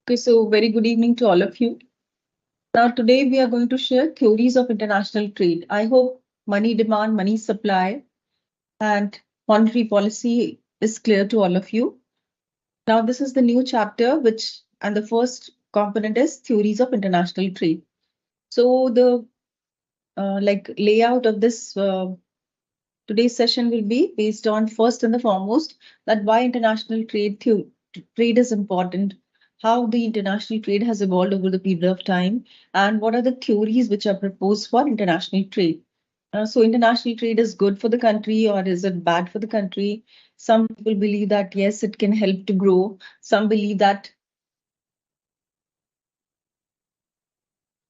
Okay, so very good evening to all of you. Now, today we are going to share theories of international trade. I hope money demand, money supply, and monetary policy is clear to all of you. Now, this is the new chapter, and the first component is theories of international trade. So, the layout of this today's session will be based on first and the foremost that why international trade is important, how the international trade has evolved over the period of time, and what are the theories which are proposed for international trade. So international trade is good for the country or is it bad for the country? Some people believe that yes, it can help to grow. Some believe that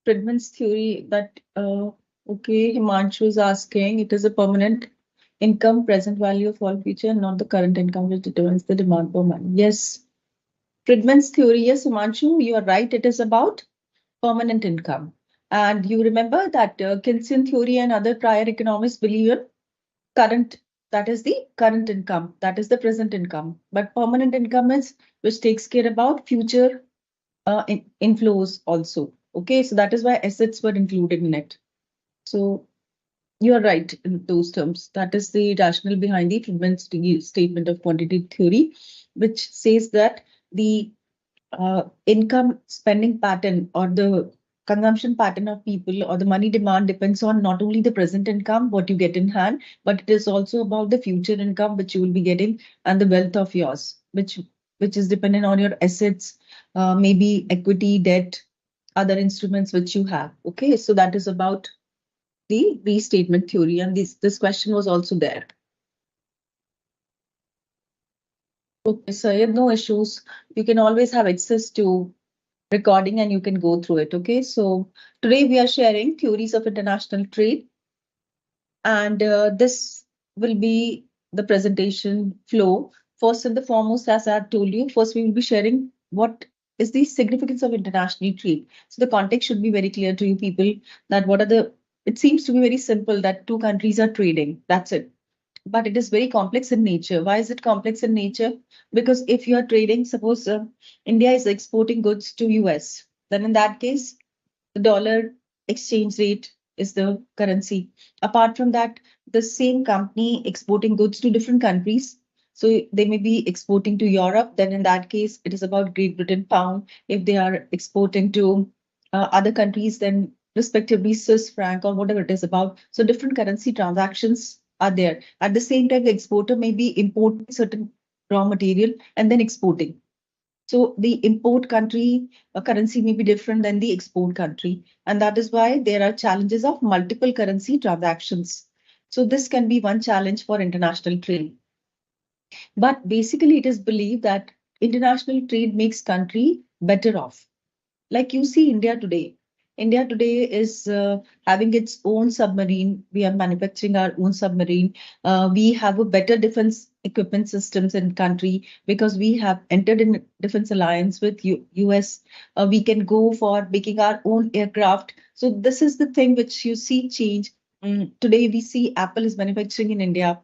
Friedman's theory that okay, Himanshu is asking it is a permanent income, present value of all future, not the current income which determines the demand for money. Yes, Friedman's theory, yes, Himanshu, you are right. It is about permanent income. And you remember that Keynesian theory and other prior economists believe in current, that is the current income, that is the present income. But permanent income is which takes care about future inflows also. Okay, so that is why assets were included in it. So you are right in those terms. That is the rationale behind the Friedman's statement of quantitative theory, which says that the income spending pattern or the consumption pattern of people or the money demand depends on not only the present income, what you get in hand, but it is also about the future income which you will be getting and the wealth of yours, which is dependent on your assets, maybe equity, debt, other instruments which you have. Okay, so that is about the restatement theory, and this question was also there. Okay, so you have no issues. You can always have access to recording and you can go through it. Okay, so today we are sharing theories of international trade, and this will be the presentation flow. First and the foremost, as I have told you, first we will be sharing what is the significance of international trade. So the context should be very clear to you people that what are the, it seems to be very simple that two countries are trading. That's it. But it is very complex in nature. Why is it complex in nature? Because if you are trading, suppose India is exporting goods to US, then in that case, the dollar exchange rate is the currency. Apart from that, the same company exporting goods to different countries. So they may be exporting to Europe, then in that case, it is about Great Britain pound. If they are exporting to other countries, then respectively Swiss franc or whatever it is about. So different currency transactions are there. At the same time, the exporter may be importing certain raw material and then exporting. So the import country currency may be different than the export country. And that is why there are challenges of multiple currency transactions. So this can be one challenge for international trade. But basically, it is believed that international trade makes country better off. Like you see India today. India today is having its own submarine. We are manufacturing our own submarine. We have a better defense equipment systems in country because we have entered in defense alliance with US. We can go for making our own aircraft. So this is the thing which you see change. Today we see Apple is manufacturing in India.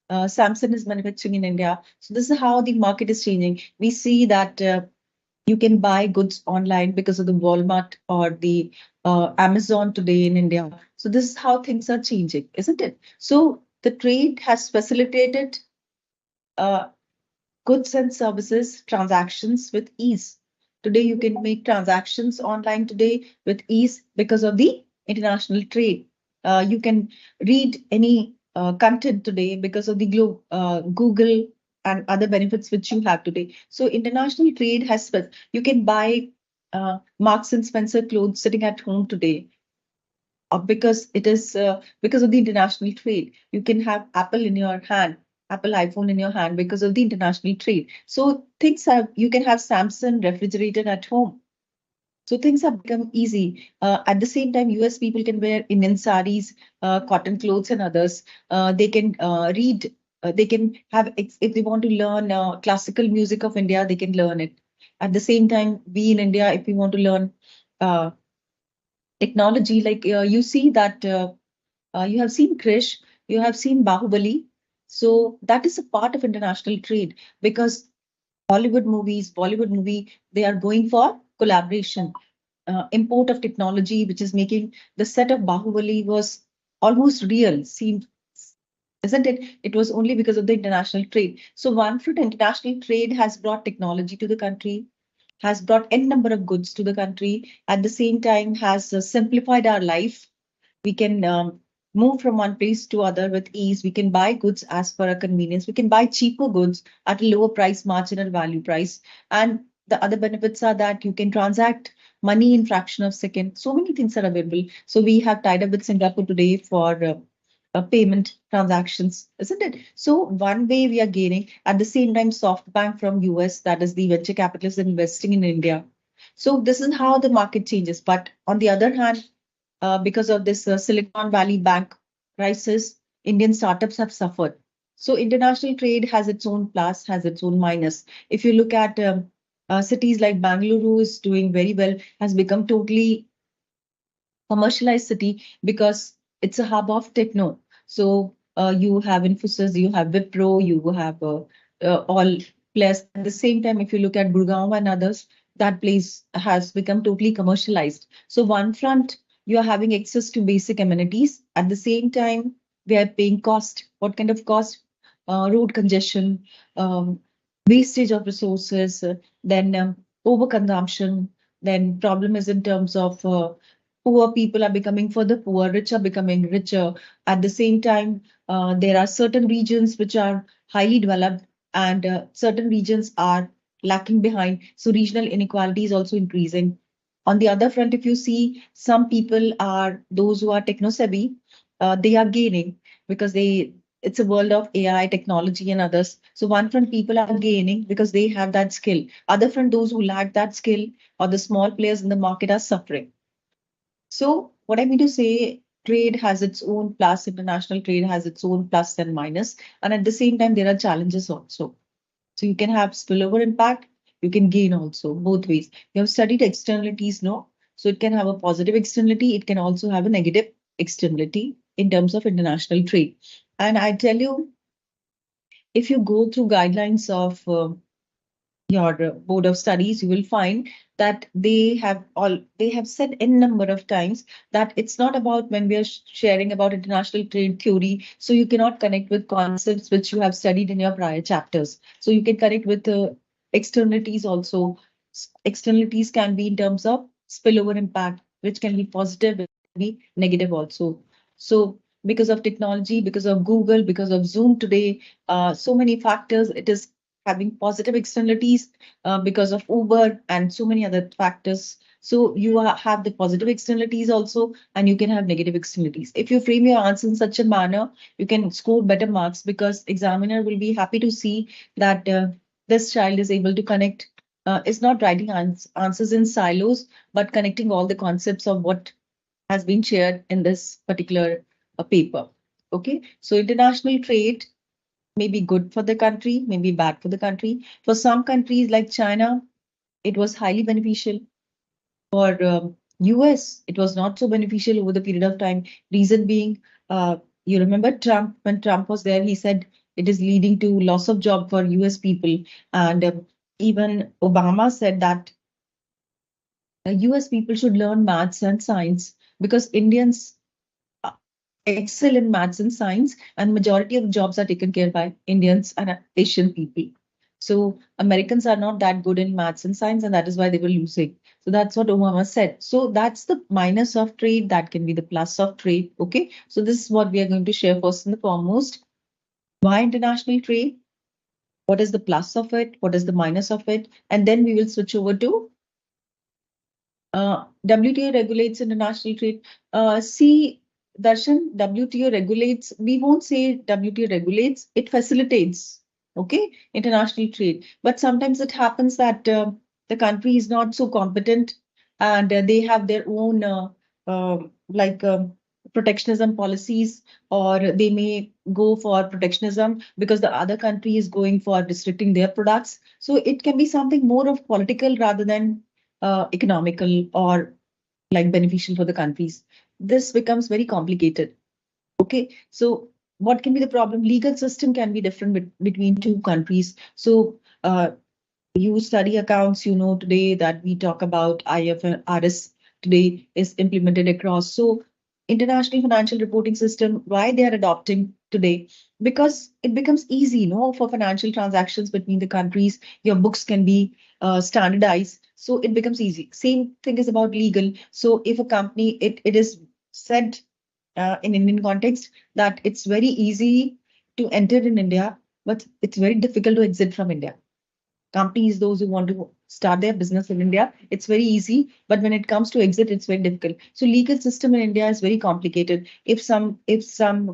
Samsung is manufacturing in India. So this is how the market is changing. We see that you can buy goods online because of the Walmart or the Amazon today in India. So this is how things are changing, isn't it? So the trade has facilitated uh, goods and services transactions with ease. Today you can make transactions online today with ease because of the international trade. You can read any content today because of the Google and other benefits which you have today. So international trade has, you can buy Marks and Spencer clothes sitting at home today because it is because of the international trade. You can have Apple in your hand, Apple iPhone in your hand because of the international trade. So things have, you can have Samsung refrigerator at home. So things have become easy. At the same time, US people can wear Indian saris, cotton clothes, and others. They can read. They can have if they want to learn classical music of India, they can learn it. At the same time, we in India, if we want to learn uh, technology, like you see that you have seen Krish, you have seen Bahubali. So that is a part of international trade because Hollywood movies, Bollywood movie, they are going for collaboration. Import of technology, which is making the set of Bahubali was almost real, seemed, isn't it? It was only because of the international trade. So one fruit international trade has brought technology to the country, has brought n number of goods to the country, at the same time has simplified our life. We can move from one place to other with ease. We can buy goods as per our convenience. We can buy cheaper goods at a lower price, marginal value price. And the other benefits are that you can transact money in fraction of second. So many things are available. So we have tied up with Singapore today for payment transactions, isn't it? So one way we are gaining, at the same time, SoftBank from US, that is the venture capitalists investing in India. So this is how the market changes. But on the other hand, because of this Silicon Valley Bank crisis, Indian startups have suffered. So international trade has its own plus, has its own minus. If you look at cities like Bangalore is doing very well, has become totally commercialized city because it's a hub of techno. So you have Infosys, you have Wipro, you have all players. At the same time, if you look at Gurgaon and others, that place has become totally commercialized. So one front, you are having access to basic amenities. At the same time, we are paying cost. What kind of cost? Road congestion, um, wastage of resources, then overconsumption. Then problem is in terms of poor people are becoming further poor, rich are becoming richer. At the same time, there are certain regions which are highly developed and certain regions are lacking behind. So regional inequality is also increasing. On the other front, if you see, some people are those who are techno savvy, they are gaining because it's a world of AI, technology, and others. So one front, people are gaining because they have that skill. Other front, those who lack that skill or the small players in the market are suffering. So what I mean to say, trade has its own plus, international trade has its own plus and minus, and at the same time, there are challenges also. So you can have spillover impact, you can gain also both ways. You have studied externalities, no? So it can have a positive externality, it can also have a negative externality in terms of international trade. And I tell you, if you go through guidelines of your board of studies, you will find that they have said n number of times that it's not about when we are sharing about international trade theory. So you cannot connect with concepts which you have studied in your prior chapters. So you can connect with externalities also. Externalities can be in terms of spillover impact, which can be positive, it can be negative also. So because of technology, because of Google, because of Zoom today, so many factors, it is having positive externalities because of Uber and so many other factors. So you have the positive externalities also, and you can have negative externalities. If you frame your answer in such a manner, you can score better marks because examiner will be happy to see that this child is able to connect, is not writing answers in silos, but connecting all the concepts of what has been shared in this particular paper. Okay, so international trade may be good for the country, may be bad for the country. For some countries like China, it was highly beneficial. For US, it was not so beneficial over the period of time. Reason being, you remember Trump, when Trump was there, he said it is leading to loss of job for US people. And even Obama said that US people should learn maths and science because Indians excel in maths and science, and majority of jobs are taken care by Indians and Asian people. So Americans are not that good in maths and science, and that is why they were losing. So that's what Obama said. So that's the minus of trade. That can be the plus of trade. Okay. So this is what we are going to share first and foremost. Why international trade? What is the plus of it? What is the minus of it? And then we will switch over to WTO regulates international trade. See, Darshan, WTO regulates, we won't say WTO regulates, it facilitates, okay, international trade. But sometimes it happens that the country is not so competent and they have their own like protectionism policies, or they may go for protectionism because the other country is going for restricting their products. So it can be something more of political rather than economical or like beneficial for the countries. This becomes very complicated. Okay, so what can be the problem? Legal system can be different between two countries. So You study accounts, you know today that we talk about IFRS today is implemented across. So international financial reporting system, why they are adopting today? Because it becomes easy, for financial transactions between the countries. Your books can be standardized, so it becomes easy. Same thing is about legal. So if a company, it is said in Indian context that it's very easy to enter in India, but it's very difficult to exit from India. Companies, those who want to start their business in India, it's very easy, but when it comes to exit, it's very difficult. So legal system in India is very complicated. If some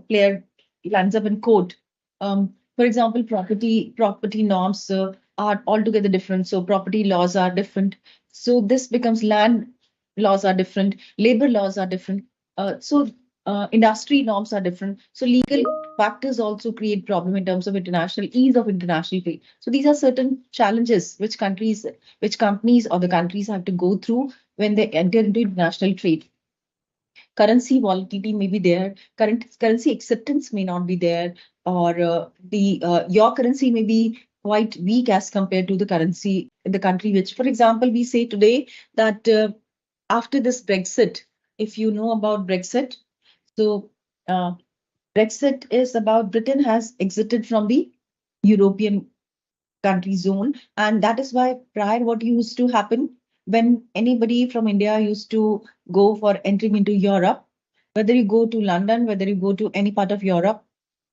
player lands up in court, for example, property norms are altogether different. So property laws are different. So this becomes land laws are different, labor laws are different. Industry norms are different. So legal factors also create problem in terms of international ease of international trade. So these are certain challenges which companies or the countries have to go through when they enter into international trade. Currency volatility may be there, currency acceptance may not be there, or the your currency may be quite weak as compared to the currency in the country. Which, for example, we say today that after this Brexit, if you know about Brexit, so uh, Brexit is about Britain has exited from the European country zone. And that is why prior what used to happen when anybody from India used to go for entering into Europe, whether you go to London, whether you go to any part of Europe,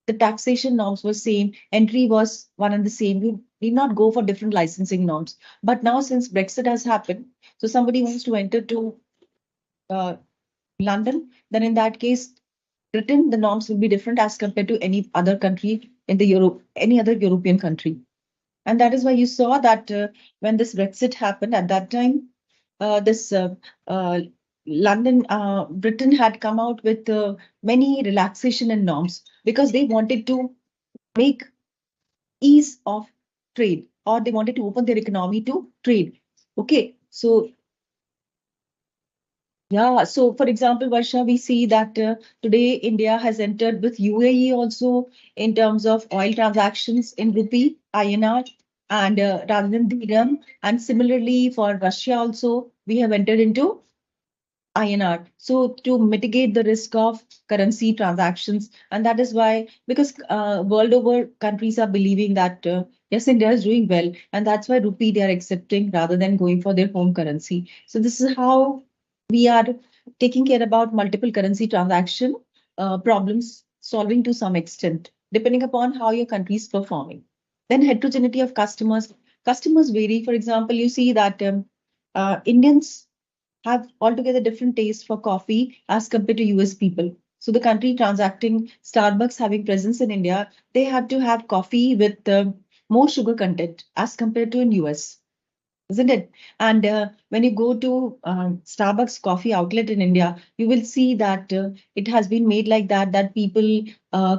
the taxation norms were same, entry was one and the same. You need not go for different licensing norms. But now since Brexit has happened, so somebody wants to enter to uh, London, then in that case, Britain, the norms will be different as compared to any other country in the Europe, any other European country. And that is why you saw that when this Brexit happened at that time, this uh, Britain had come out with many relaxation and norms because they wanted to make ease of trade, or they wanted to open their economy to trade. Okay, so yeah, so for example, Varsha, we see that today India has entered with UAE also in terms of oil transactions in rupee, INR, and rather than dirham. And similarly for Russia also, we have entered into INR. So to mitigate the risk of currency transactions, and that is why, because world over countries are believing that yes, India is doing well, and that's why rupee they are accepting rather than going for their home currency. So this is how we are taking care about multiple currency transaction problems, solving to some extent, depending upon how your country is performing. Then heterogeneity of customers. Customers vary. For example, you see that Indians have altogether different taste for coffee as compared to US people. So the country transacting Starbucks having presence in India, they had to have coffee with more sugar content as compared to in US, isn't it? And when you go to Starbucks coffee outlet in India, you will see that it has been made like that, that people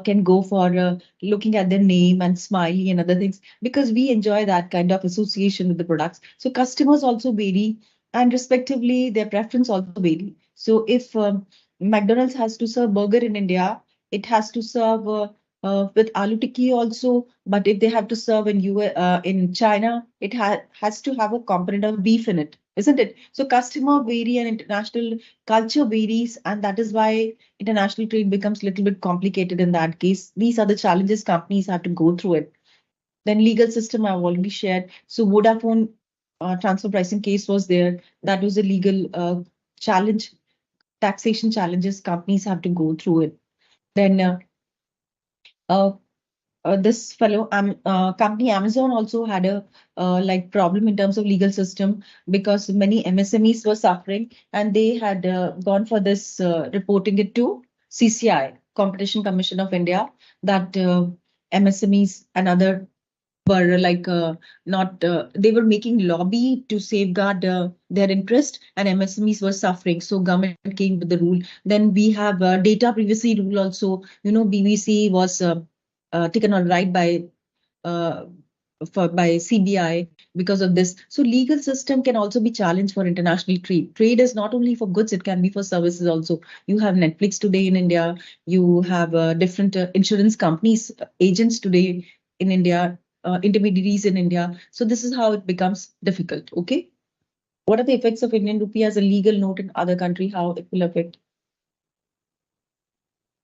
can go for looking at their name and smiley and other things because we enjoy that kind of association with the products. So customers also vary, and respectively, their preference also vary. So if McDonald's has to serve burger in India, it has to serve with aloo tikki also. But if they have to serve in China, it has to have a component of beef in it, isn't it? So customer vary and international culture varies, and that is why international trade becomes a little bit complicated in that case. These are the challenges companies have to go through it. Then legal system I've already shared. So Vodafone transfer pricing case was there. That was a legal challenge, taxation challenges companies have to go through it. Then uh, this fellow company Amazon also had a like problem in terms of legal system because many MSMEs were suffering, and they had gone for this reporting it to CCI, Competition Commission of India, that MSMEs and other were like not they were making lobby to safeguard their interest, and MSMEs were suffering. So government came with the rule. Then we have data privacy rule also. BBC was taken all right uh, by CBI because of this. So legal system can also be challenged for international trade. Trade is not only for goods, it can be for services also. You have Netflix today in India. You have different insurance companies, agents today in India. intermediaries in India. So this is how it becomes difficult. Okay. What are the effects of Indian rupee as a legal note in other country? How it will affect?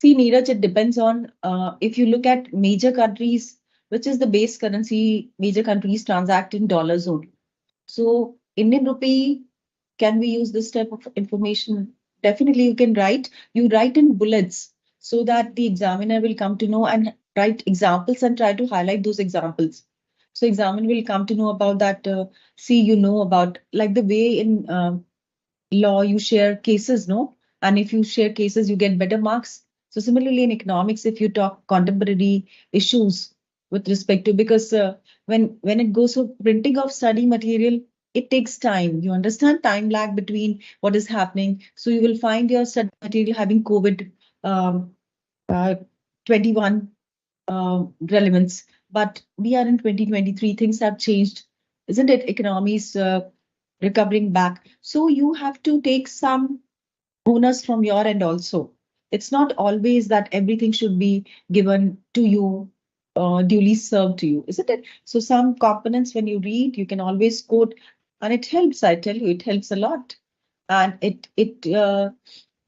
See, Neeraj, it depends on if you look at major countries, which is the base currency, major countries transact in dollars only. So Indian rupee, can we use this type of information? Definitely you can write. You write in bullets so that the examiner will come to know and write examples and try to highlight those examples. So examiner will come to know about that. See, you know about like the way in law you share cases, no? And if you share cases, you get better marks. So similarly in economics, if you talk contemporary issues with respect to, because when it goes for printing of study material, it takes time. You understand time lag between what is happening. So you will find your study material having COVID um, uh, 21 relevance, but we are in 2023. Things have changed, isn't it? Economies recovering back. So you have to take some bonus from your end also. It's not always that everything should be given to you, duly served to you, isn't it? So some components when you read, you can always quote, and it helps. I tell you, it helps a lot, and it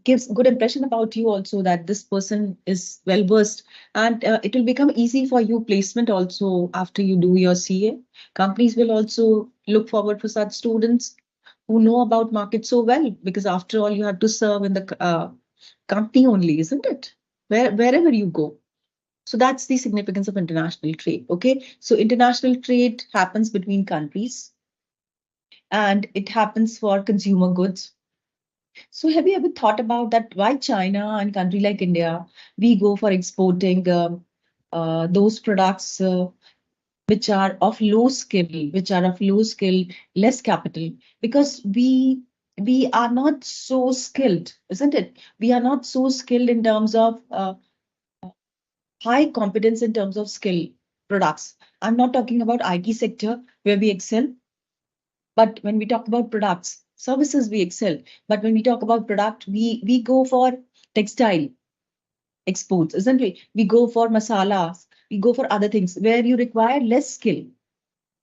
gives good impression about you also that this person is well versed, and it will become easy for you placement also after you do your CA. Companies will also look forward for such students who know about market so well, because after all you have to serve in the company only, isn't it? Wherever you go. So that's the significance of international trade. Okay, so international trade happens between countries, and it happens for consumer goods. So have you ever thought about that why China and country like India, we go for exporting those products which are of low skill, less capital, because we are not so skilled, isn't it? We are not so skilled in terms of high competence in terms of skill products. I'm not talking about IT sector where we excel, but when we talk about products, services we excel. But when we talk about product, we go for textile exports, isn't we? We go for masalas, we go for other things where you require less skill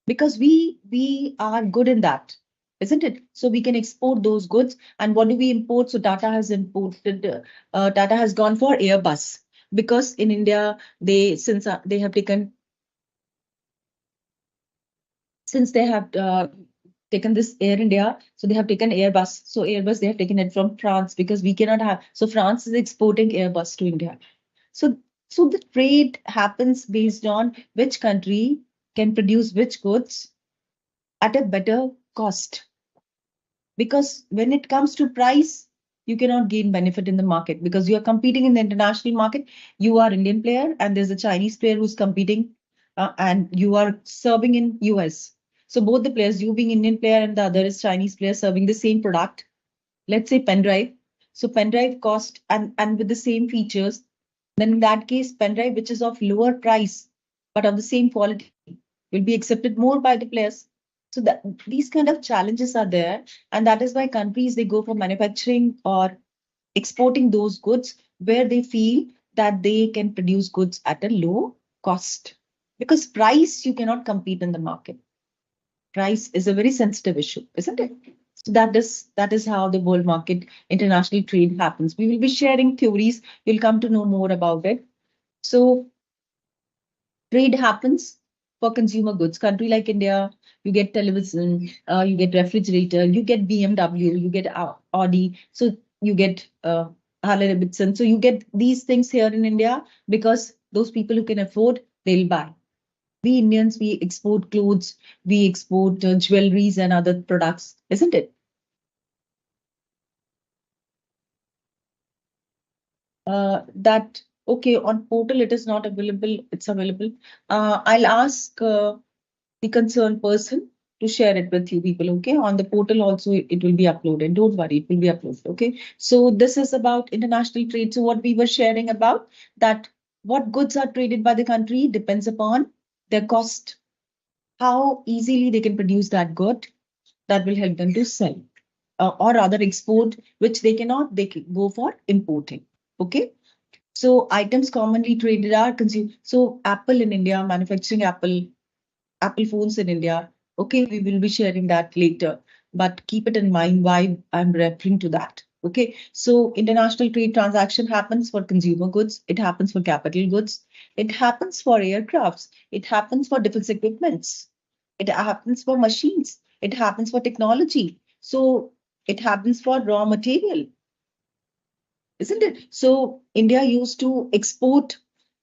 because we are good in that, isn't it? So we can export those goods. And what do we import? So Tata has imported, Tata has gone for Airbus because in India they they have taken since they have taken this Air India, so they have taken Airbus. So Airbus, they have taken it from France because we cannot have. So France is exporting Airbus to India. So, so the trade happens based on which country can produce which goods at a better cost. Because when it comes to price, you cannot gain benefit in the market because you are competing in the international market. You are Indian player and there's a Chinese player who's competing, and you are serving in US. So both the players, you being Indian player and the other is Chinese player serving the same product, let's say pen drive. So pen drive cost and with the same features, then in that case, pen drive which is of lower price but of the same quality will be accepted more by the players. So that these kind of challenges are there, and that is why countries they go for manufacturing or exporting those goods where they feel that they can produce goods at a low cost. Because price you cannot compete in the market. Price is a very sensitive issue, isn't it? So that is how the world market international trade happens. We will be sharing theories. You'll come to know more about it. So trade happens for consumer goods. Country like India, you get television, you get refrigerator, you get BMW, you get Audi, so you get Harley Davidson. So you get these things here in India because those people who can afford, they'll buy. We Indians, we export clothes, we export jewelries and other products, isn't it? That okay on portal it is not available. It's available. I'll ask the concerned person to share it with you people. Okay, on the portal also it will be uploaded. Don't worry, it will be uploaded. Okay, so this is about international trade. So what we were sharing about that what goods are traded by the country depends upon their cost, how easily they can produce that good that will help them to sell or rather export, which they cannot, they can go for importing. Okay. So items commonly traded are consumed. So Apple in India, manufacturing Apple. Apple phones in India. Okay, we will be sharing that later, but keep it in mind why I'm referring to that. Okay, so international trade transaction happens for consumer goods, it happens for capital goods, it happens for aircrafts, it happens for defense equipments, it happens for machines, it happens for technology. So it happens for raw material, isn't it? So India used to export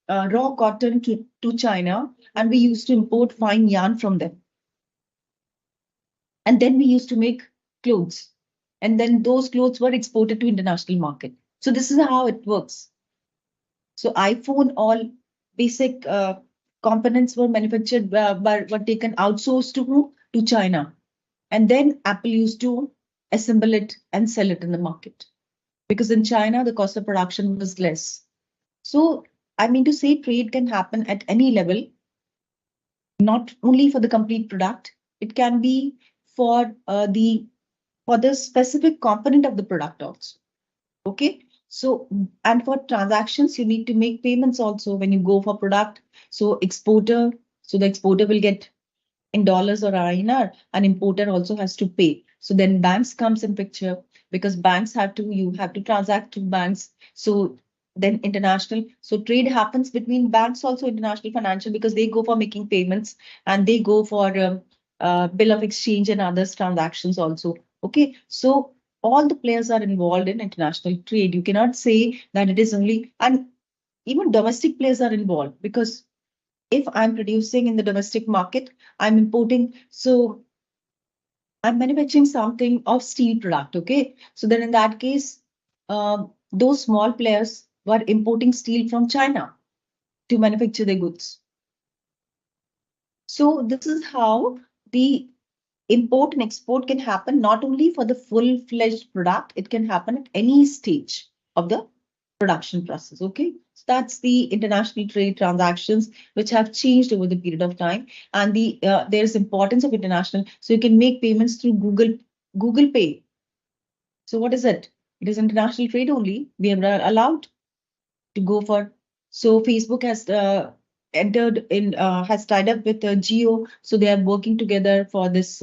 raw cotton to China, and we used to import fine yarn from them. And then we used to make clothes. And then those clothes were exported to international market. So this is how it works. So iPhone, all basic components were manufactured, but were taken outsourced to who? To China. And then Apple used to assemble it and sell it in the market. Because in China, the cost of production was less. So I mean to say trade can happen at any level, not only for the complete product. It can be for the specific component of the product also. Okay. So, and for transactions, you need to make payments also when you go for product. So so the exporter will get in dollars or INR, an importer also has to pay. So then banks comes in picture because you have to transact to banks. So then international, so trade happens between banks also, international financial, because they go for making payments and they go for bill of exchange and others transactions also. Okay, so all the players are involved in international trade. You cannot say that it is only, and even domestic players are involved because if I'm producing in the domestic market, I'm importing. So I'm manufacturing something of steel product. Okay. So then in that case, those small players were importing steel from China to manufacture their goods. So this is how the import and export can happen not only for the full-fledged product, it can happen at any stage of the production process. Okay, so that's the international trade transactions which have changed over the period of time, and there's importance of international. So you can make payments through Google Pay. So what is it? It is international trade only. We are allowed to go for. So Facebook has has tied up with Geo, so they are working together for this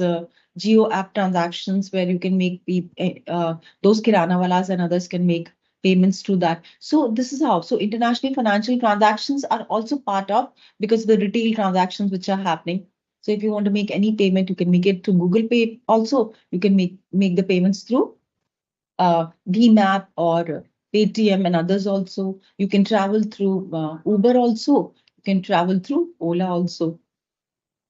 Geo app transactions where you can make those kirana walas and others can make payments through that. So this is how. So international financial transactions are also part of, because the retail transactions which are happening. So if you want to make any payment, you can make it through Google Pay. Also, you can make the payments through VMAP or Paytm and others also. You can travel through Uber also. You can travel through Ola also.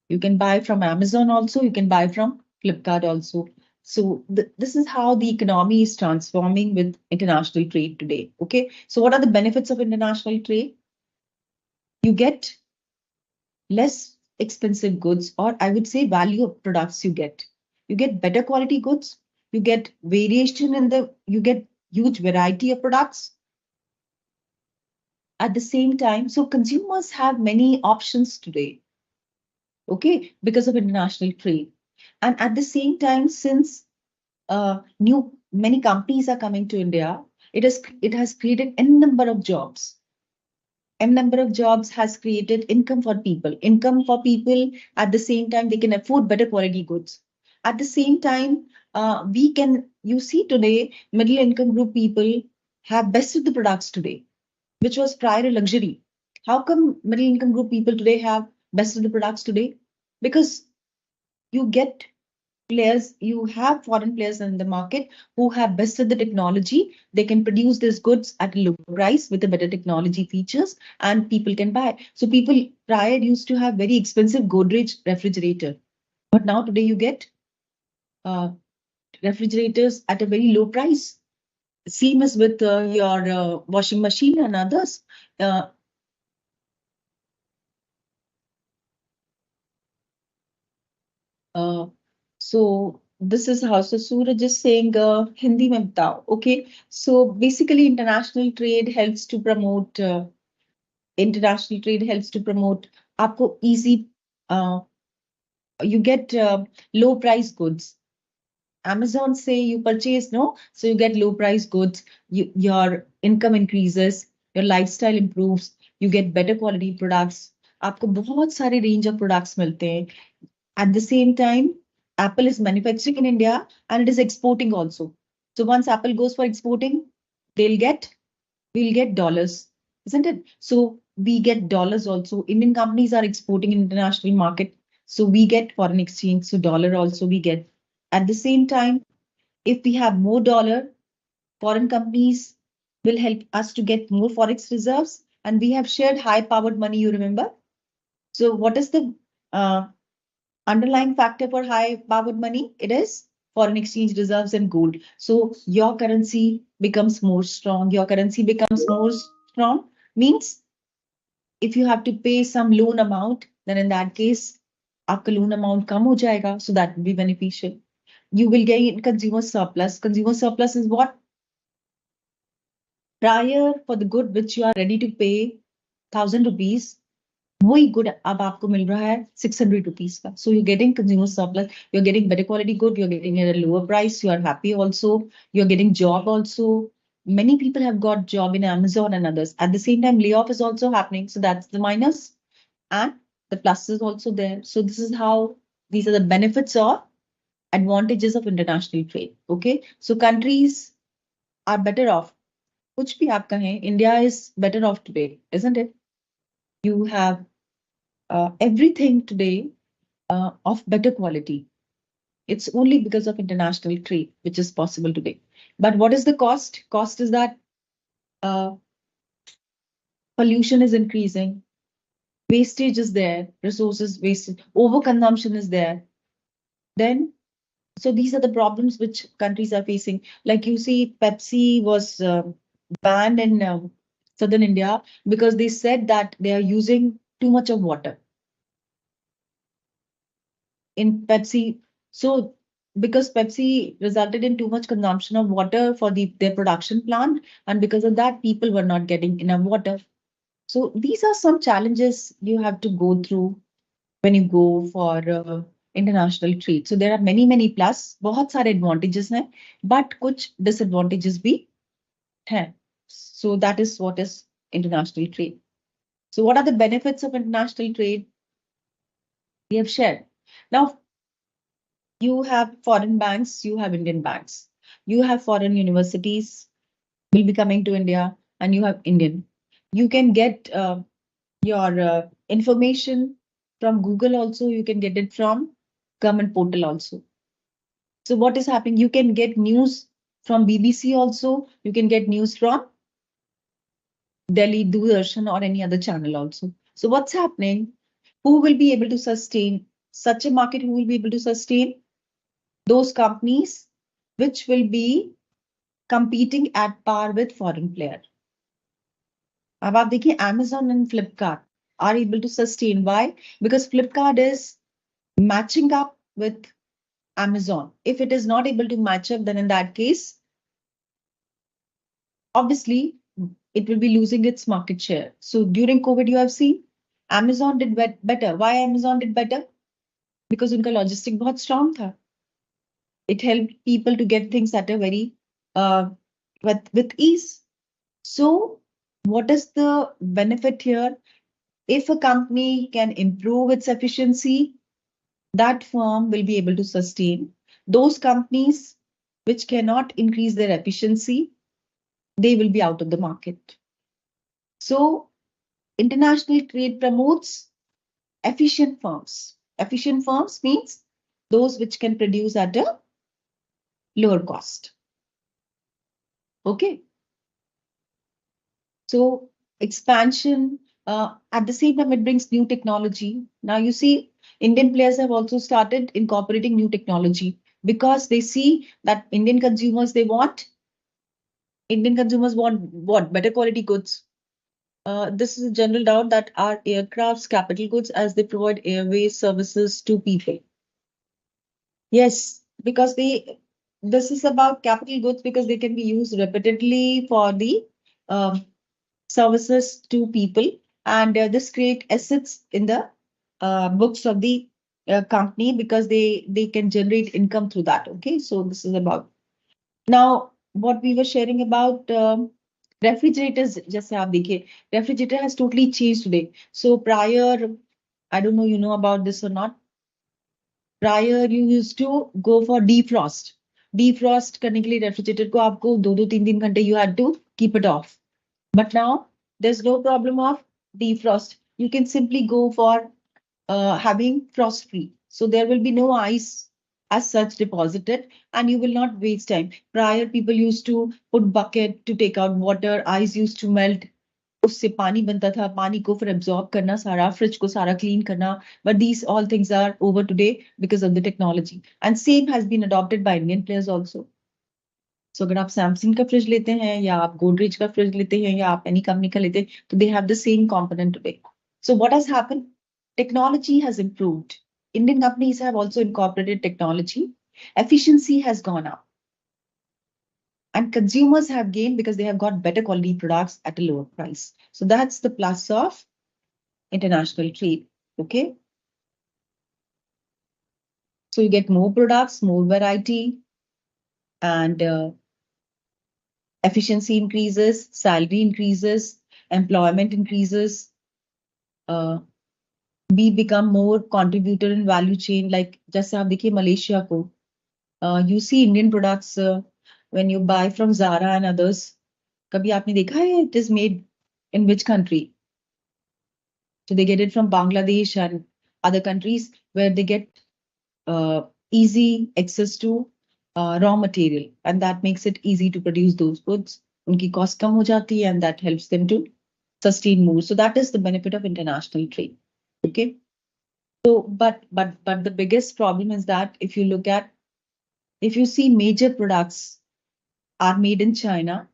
You can buy from Amazon also. You can buy from Flipkart also. So this is how the economy is transforming with international trade today. Okay. So what are the benefits of international trade? You get less expensive goods, or I would say value of products you get. You get better quality goods. You get variation you get huge variety of products at the same time. So consumers have many options today, okay, because of international trade. And at the same time, since new many companies are coming to India, it has created n number of jobs. M number of jobs has created income for people. Income for people at the same time they can afford better quality goods. At the same time, you see today, middle income group people have best of the products today, which was prior a luxury. How come middle income group people today have best of the products today? Because you get you have foreign players in the market who have bested the technology. They can produce these goods at a low price with a better technology features, and people can buy. So people prior used to have very expensive Godrej refrigerator, but now today you get uh, refrigerators at a very low price. Same as with your washing machine and others. Uh, Uh, so this is how. So Suraj is saying Hindi mein batao. Okay. So basically, international trade helps to promote. आपको easy. Uh, you get low price goods. Amazon say you purchase, no, so you get low price goods. Your income increases. Your lifestyle improves. You get better quality products. आपको बहुत सारे range of products मिलते हैं. At the same time, Apple is manufacturing in India and it is exporting also. So once Apple goes for exporting, they'll get we'll get dollars, isn't it? So we get dollars also. Indian companies are exporting in international market, so we get foreign exchange. So dollar also we get. At the same time, if we have more dollar, foreign companies will help us to get more forex reserves, and we have shared high-powered money. You remember? So what is the uh, underlying factor for high-powered money? It is foreign exchange reserves and gold. So your currency becomes more strong. Your currency becomes more strong means if you have to pay some loan amount, then in that case, आपका loan amount कम हो जाएगा. So that will be beneficial. You will gain consumer surplus. Consumer surplus is what? Prior for the good which you are ready to pay 1,000 rupees, वही good अब आपको मिल रहा है 600 rupees का. So you're getting consumer surplus, you're getting better quality good, you're getting it at a lower price, you are happy also, you're getting job also. Many people have got job in Amazon and others. At the same time, layoff is also happening. So that's the minus, and the plus is also there. So this is how these are the benefits or advantages of international trade. Okay. So countries are better off. कुछ भी आप कहें, India is better off today, isn't it? You have everything today of better quality. It's only because of international trade which is possible today. But what is the cost? Cost is that uh, pollution is increasing, wastage is there, resources wasted, overconsumption is there. Then, so these are the problems which countries are facing. Like you see, Pepsi was banned in southern India because they said that they are using too much of water in Pepsi. So because Pepsi resulted in too much consumption of water for their production plant, and because of that, people were not getting enough water. So these are some challenges you have to go through when you go for international trade. So there are many plus, बहुत सारे advantages हैं, but कुछ disadvantages भी हैं. So that is what is international trade. So what are the benefits of international trade? We have shared. Now, you have foreign banks, you have Indian banks, you have foreign universities will be coming to India, and you have Indian. You can get your information from Google also, you can get it from government portal also. So what is happening? You can get news from BBC also, you can get news from Delhi Doordarshan or any other channel also. So what's happening? Who will be able to sustain such a market? Who will be able to sustain? Those companies which will be competing at par with foreign player. अब आप देखिए Amazon and Flipkart are able to sustain. Why? Because Flipkart is matching up with Amazon. If it is not able to match up, then in that case, obviously, it will be losing its market share. So during COVID, you have seen Amazon did better. Why Amazon did better? Because उनका logistic बहुत strong था. It helped people to get things at a very with ease. So what is the benefit here? If a company can improve its efficiency, that firm will be able to sustain. Those companies which cannot increase their efficiency, they will be out of the market. So international trade promotes efficient firms. Efficient firms means those which can produce at a lower cost. Okay. So expansion, at the same time, it brings new technology. Now you see, Indian players have also started incorporating new technology because they see that Indian consumers want what? Better quality goods. This is a general doubt that are aircrafts capital goods as they provide airways services to people. Yes, because this is about capital goods because they can be used repeatedly for the services to people, and this create assets in the books of the company because they can generate income through that. Okay, so this is about now what we were sharing about Refrigerators, जैसे आप देखिए, refrigerator has totally changed today. So prior, I don't know you know about this or not. Prior you used to go for defrost. Defrost करने के लिए refrigerator को आपको 2-3 घंटे you had to keep it off. But now there's no problem of defrost. You can simply go for having frost free. So there will be no ice as such deposited and you will not waste time. Prior people used to put bucket to take out water, ice used to melt. उससे पानी बनता था, पानी को फिर absorb करना सारा, fridge को सारा क्लीन करना. But these all things are over today because of the technology. And same has been adopted by Indian players also. So अगर आप सैमसंग का फ्रिज लेते हैं या आप गोदरेज का फ्रिज लेते हैं या आप एनी कंपनी का लेते हैं तो they have the same component today. So what has happened? Technology has improved. Indian companies have also incorporated technology. Efficiency has gone up. And consumers have gained because they have got better quality products at a lower price. So that's the plus of international trade. Okay. So you get more products, more variety, and efficiency increases, salary increases, employment increases. We become more contributor in value chain. Like जैसे आप देखिए Malaysia को, you see Indian products when you buy from Zara and others. कभी आपने देखा है it is made in which country? So they get it from Bangladesh and other countries where they get easy access to raw material, and that makes it easy to produce those goods. उनकी cost कम हो जाती है, and that helps them to sustain more. So that is the benefit of international trade. Okay. So, but the biggest problem is that if you see major products are made in China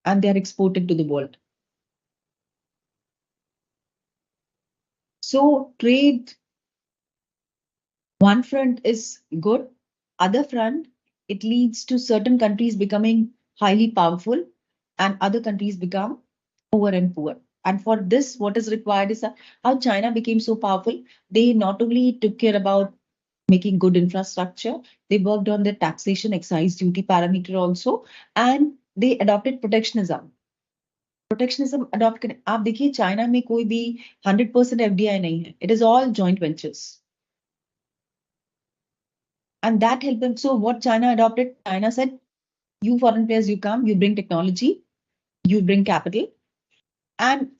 and they are exported to the world. So trade, one front is good, other front, it leads to certain countries becoming highly powerful and other countries become poor and poor. And for this, what is required is how China became so powerful. They not only took care about making good infrastructure, they worked on their taxation, excise duty parameter also, and they adopted protectionism. Protectionism adopt करें. आप देखिए China में कोई भी 100% FDI नहीं है. It is all joint ventures. And that helped them. So what China adopted, China said, you foreign players, you come, you bring technology, you bring capital, and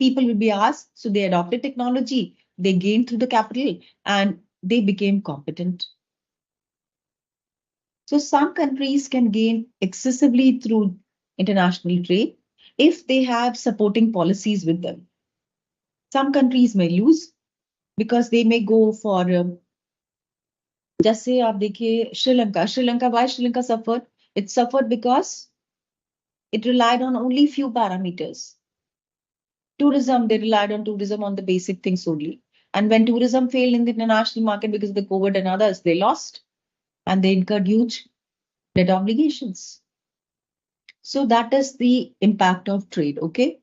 people will be asked. So they adopted technology, they gained through the capital, and they became competent. So some countries can gain excessively through international trade if they have supporting policies with them. Some countries may lose because they may go for जैसे आप देखिए Sri Lanka why Sri Lanka suffered? It suffered because it relied on only few parameters. Tourism, they relied on tourism on the basic things only. And when tourism failed in the international market because of the COVID and others, they lost and they incurred huge debt obligations. So that is the impact of trade, okay?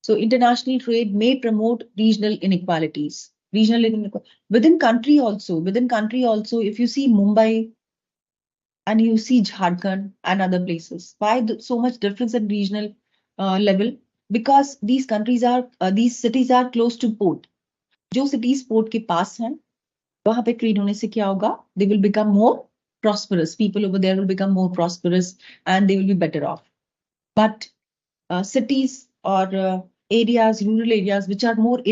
So international trade may promote regional inequalities. Within country also, if you see Mumbai and you see Jharkhand and other places, why so much difference in regional level? Because these cities are close to port. जो cities port के पास हैं, वहां पे trade होने से क्या होगा? They will become more prosperous. People over there will become more prosperous and they will be better off. But cities or rural areas, which are more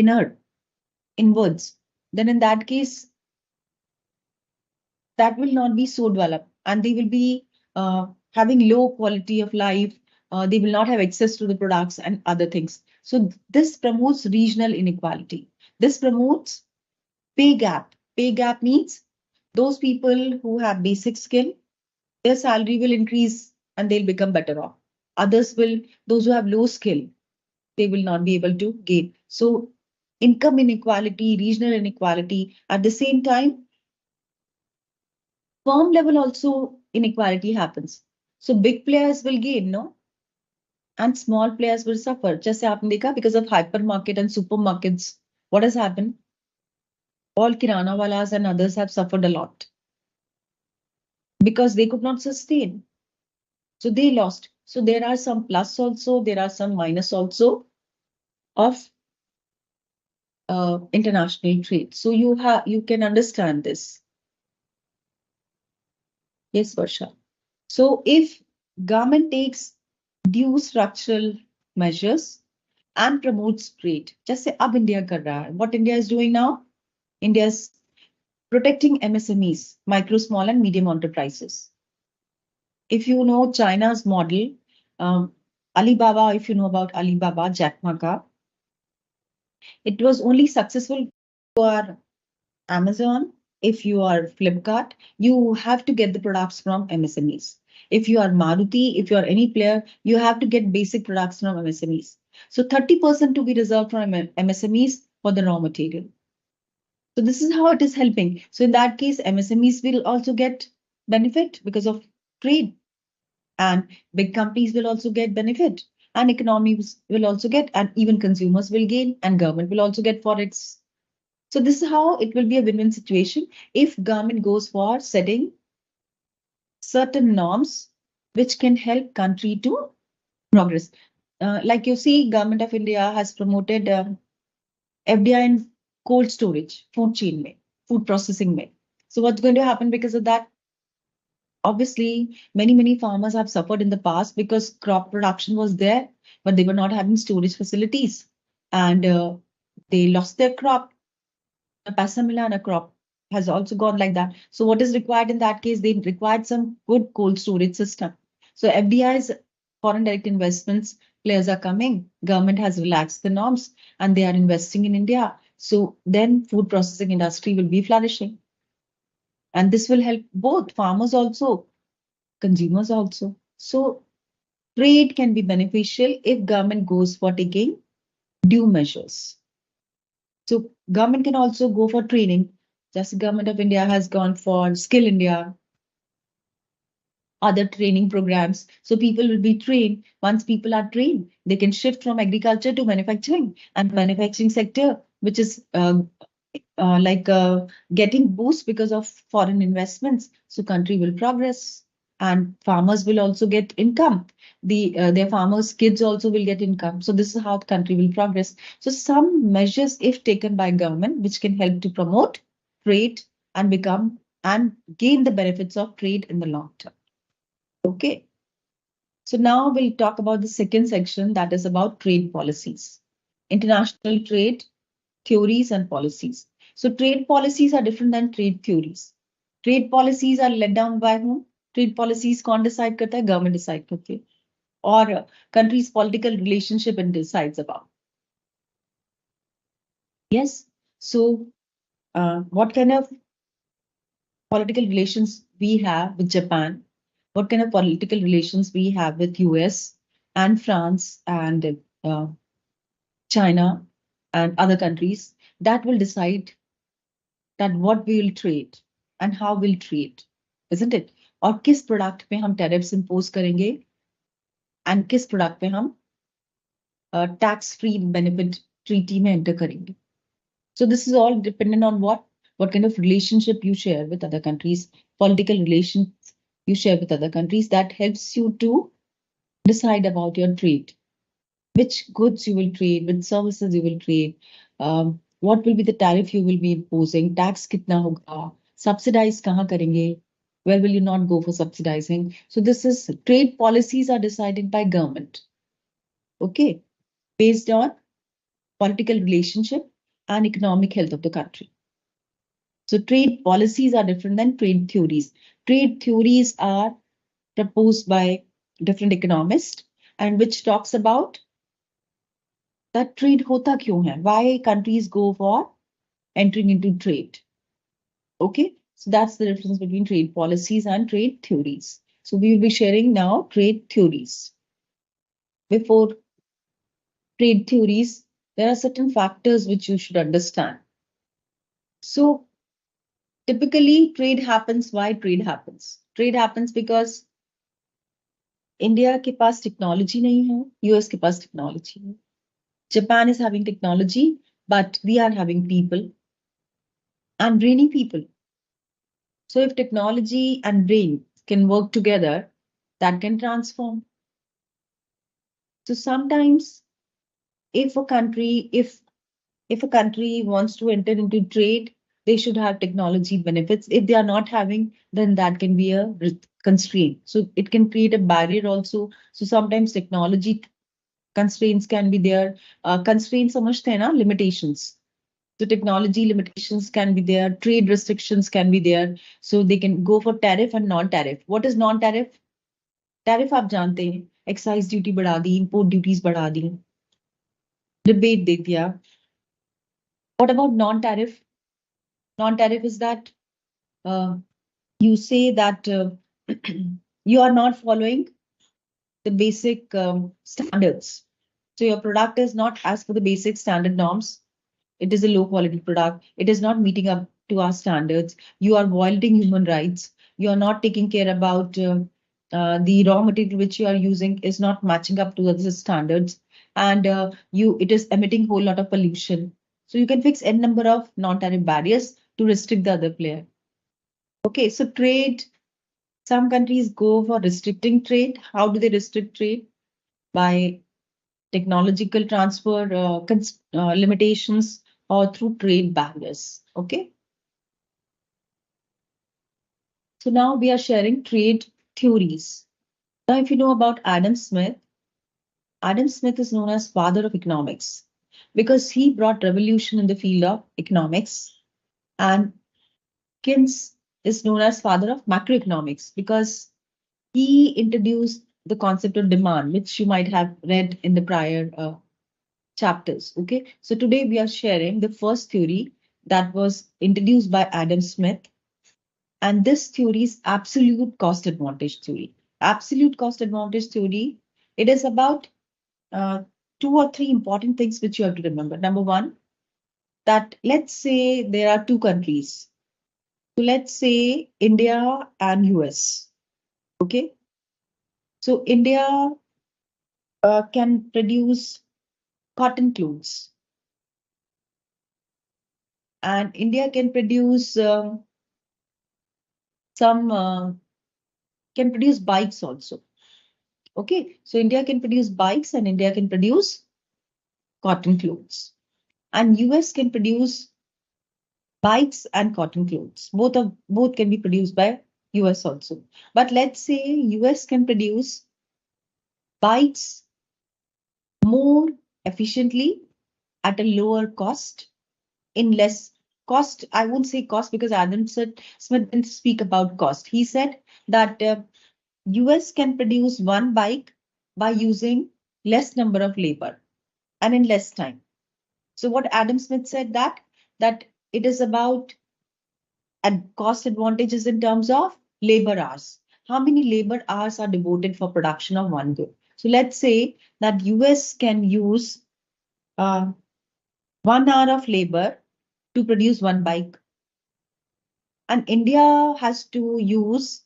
inwards, then in that case, that will not be so developed and they will be having low quality of life. They will not have access to the products and other things. So this promotes regional inequality. This promotes pay gap. Pay gap means those people who have basic skill, their salary will increase and they'll become better off. Those who have low skill, they will not be able to gain. So income inequality, regional inequality, at the same time, firm level also inequality happens. So big players will gain, no? And small players will suffer. जैसे आपने देखा, because of hypermarket and supermarkets, what has happened? All kirana walas and others have suffered a lot because they could not sustain. So they lost. So there are some plus also, there are some minus also of international trade. So you can understand this. Yes, Varsha. So if government takes due structural measures and promotes trade, just say अब India कर रहा है. What India is doing now? India is protecting MSMEs, micro, small, and medium enterprises. If you know China's model, Alibaba, if you know about Alibaba, Jack Ma ka, it was only successful for Amazon. If you are Flipkart, you have to get the products from MSMEs. If you are Maruti, if you are any player, you have to get basic products from MSMEs. So 30% to be reserved from MSMEs for the raw material. So this is how it is helping. So in that case, MSMEs will also get benefit because of trade, and big companies will also get benefit, and economies will also get, and even consumers will gain, and government will also get for its. So this is how it will be a win-win situation if government goes for setting certain norms which can help country to progress. Like you see, Government of India has promoted FDI in cold storage, food chain mein, food processing mein. So what's going to happen because of that? Obviously, many farmers have suffered in the past because crop production was there, but they were not having storage facilities, and they lost their crop. A paisa mila and a crop has also gone like that. So what is required in that case? They required some good cold storage system. So FDI's, foreign direct investments, players are coming. Government has relaxed the norms and they are investing in India. So then food processing industry will be flourishing. And this will help both farmers also, consumers also. So trade can be beneficial if government goes for taking due measures. So government can also go for training. Just Government of India has gone for Skill India, other training programs. So people will be trained. Once people are trained, they can shift from agriculture to manufacturing, and manufacturing sector, which is getting boost because of foreign investments. So country will progress, and farmers will also get income. Their farmers' kids also will get income. So this is how the country will progress. So some measures, if taken by government, which can help to promote trade and become and gain the benefits of trade in the long term. Okay. So now we'll talk about the second section, that is about trade policies, international trade theories and policies. So trade policies are different than trade theories. Trade policies are laid down by whom? Trade policies कौन decide करता है? Government decide करती है. Or country's political relationship and decides about. Yes. So what kind of political relations we have with Japan? What kind of political relations we have with US and France and China and other countries? That will decide that what we will trade and how we'll trade, isn't it? और किस product पे हम tariffs impose करेंगे and किस product पे हम tax free benefit treaty में enter करेंगे. So this is all dependent on what kind of relationship you share with other countries, political relations you share with other countries, that helps you to decide about your trade, which goods you will trade, which services you will trade, what will be the tariff you will be imposing, tax kitna hoga, subsidize kahan karenge, where will you not go for subsidizing. So this is trade policies are decided by government, okay, based on political relationship and economic health of the country. So trade policies are different than trade theories. Trade theories are proposed by different economists and which talks about that trade hota kyun hai? Why countries go for entering into trade? Okay, so that's the difference between trade policies and trade theories. So we will be sharing now trade theories. Before trade theories, there are certain factors which you should understand. So typically trade happens. Why trade happens? Trade happens because India के पास technology नहीं है, US के पास technology है. Japan is having technology, but we are having people and brainy people. So if technology and brain can work together, that can transform. So sometimes if a country, if a country wants to enter into trade, they should have technology benefits. If they are not having, then that can be a constraint. So it can create a barrier also. So sometimes technology constraints can be there. Constraints समझते हैं ना, limitations. So technology limitations can be there, trade restrictions can be there. So they can go for tariff and non-tariff. What is non-tariff? Tariff आप जानते हैं, excise duty बढ़ा दी, import duties बढ़ा दी, rebate दे दिया. What about non-tariff? Non-tariff is that uh, you say that you are not following the basic standards. So your product is not as per the basic standard norms. It is a low quality product. It is not meeting up to our standards. You are violating human rights. You are not taking care about the raw material which you are using is not matching up to the standards, and it is emitting whole lot of pollution. So you can fix n number of non-tariff barriers to restrict the other player. Okay, so trade. Some countries go for restricting trade. How do they restrict trade? By technological transfer limitations or through trade barriers. Okay. So now we are sharing trade theories. Now, if you know about Adam Smith is known as father of economics because he brought revolution in the field of economics. And Keynes is known as father of macroeconomics because he introduced the concept of demand, which you might have read in the prior chapters. Okay, so today we are sharing the first theory that was introduced by Adam Smith, and this theory is absolute cost advantage theory. Absolute cost advantage theory, it is about uh, two or three important things which you have to remember. Number one, that let's say there are two countries. So let's say India and US. Okay, so India can produce cotton clothes, and India can produce some can produce bikes also. Okay, so India can produce bikes and India can produce cotton clothes, and US can produce bikes and cotton clothes. Both can be produced by US also. But let's say US can produce bikes more efficiently at a lower cost in less cost. I won't say cost because Adam Smith didn't speak about cost. He said that US can produce one bike by using less number of labor and in less time. So what Adam Smith said that it is about and cost advantages in terms of labor hours. How many labor hours are devoted for production of one good? So let's say that US can use uh, 1 hour of labor to produce one bike, and India has to use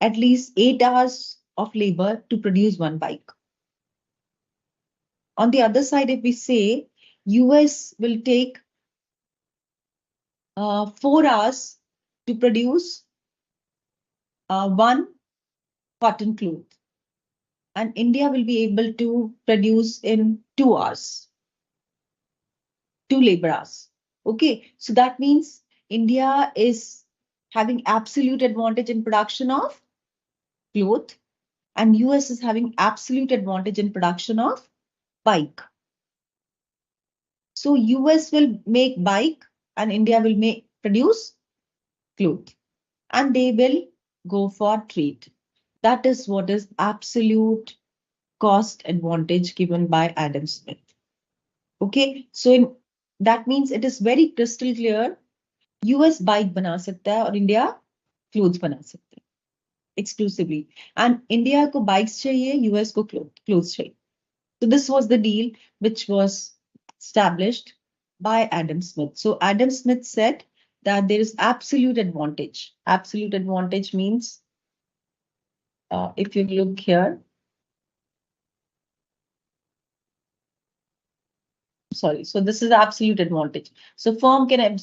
at least 8 hours of labor to produce one bike. On the other side, if we say US will take 4 hours to produce one cotton cloth, and India will be able to produce in 2 hours, 2 labor hours. Okay, so that means India is having absolute advantage in production of cloth, and US is having absolute advantage in production of bike. So US will make bike and India will produce cloth, and they will go for trade. That is what is absolute cost advantage given by Adam Smith. Okay, so that means it is very crystal clear. US bike बना सकता है और India clothes बना सकता है exclusively. And India को bikes चाहिए, US को clothes चाहिए. So this was the deal which was established by Adam Smith. So Adam Smith said that there is absolute advantage. Absolute advantage means, if you look here, sorry, so this is absolute advantage. So firm can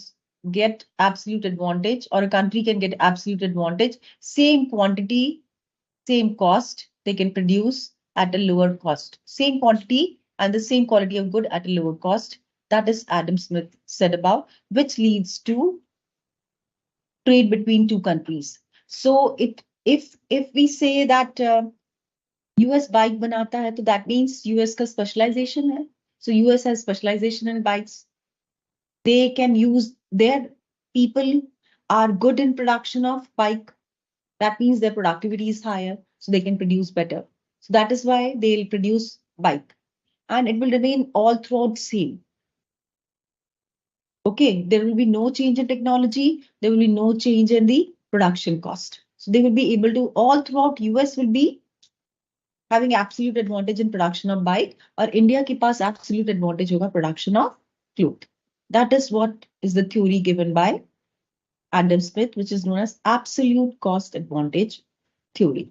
get absolute advantage or a country can get absolute advantage, same quantity, same cost, they can produce at a lower cost. Same quantity and the same quality of good at a lower cost. That is Adam Smith said about, which leads to trade between two countries. So if we say that US bike banata hai, so that means US का specialization hai. So US has specialization in bikes. They can use their people are good in production of bike. That means their productivity is higher, so they can produce better. So that is why they'll produce bike, and it will remain all throughout same. Okay, there will be no change in technology. There will be no change in the production cost. So they will be able to all throughout US will be having absolute advantage in production of bike, or India ke paas absolute advantage hoga production of cloth. That is what is the theory given by Adam Smith, which is known as absolute cost advantage theory.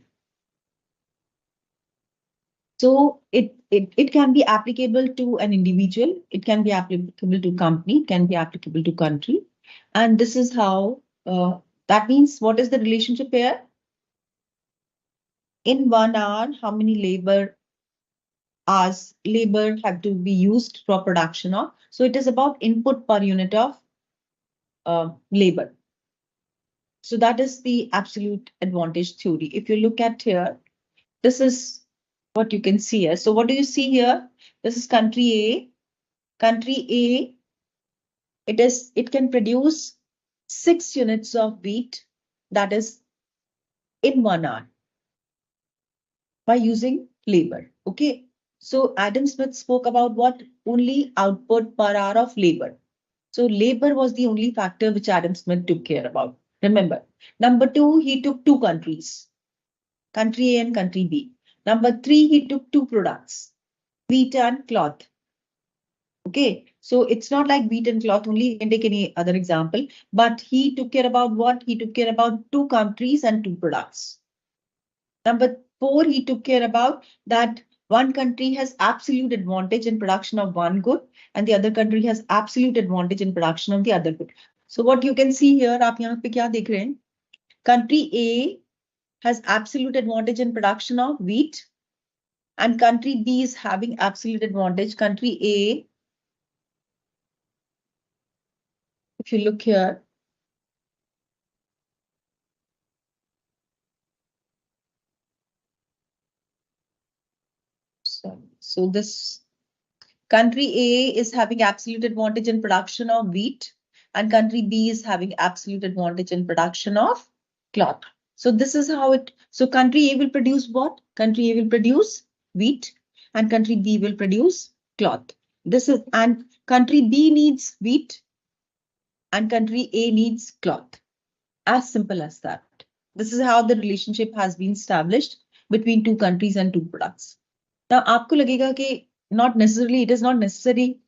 So it can be applicable to an individual, it can be applicable to company, it can be applicable to country. And this is how, that means what is the relationship here? In 1 hour, how many hours labor have to be used for production of? So it is about input per unit of labor. So that is the absolute advantage theory. If you look at here, this is what you can see here. So what do you see here? This is country A. Country A, it can produce 6 units of wheat, that is in 1 hour, by using labor. Okay. So Adam Smith spoke about what? Only output per hour of labor. So labor was the only factor which Adam Smith took care about. Remember. Number two, he took two countries, country A and country B. Number three, he took two products, wheat and cloth. Okay, so it's not like wheat and cloth only, you can take any other example, but he took care about what? He took care about two countries and two products. Number four, he took care about that one country has absolute advantage in production of one good and the other country has absolute advantage in production of the other good. So what you can see here, आप यहाँ पे क्या देख रहे हैं? Country A has absolute advantage in production of wheat and country B is having absolute advantage. Country A, if you look here, so this country A is having absolute advantage in production of wheat and country B is having absolute advantage in production of cloth. So this is how it, so country A will produce what? Country A will produce wheat and country B will produce cloth. This is, and country B needs wheat and country A needs cloth. As simple as that. This is how the relationship has been established between two countries and two products. Now, आपको लगेगा कि not necessarily, it is not necessary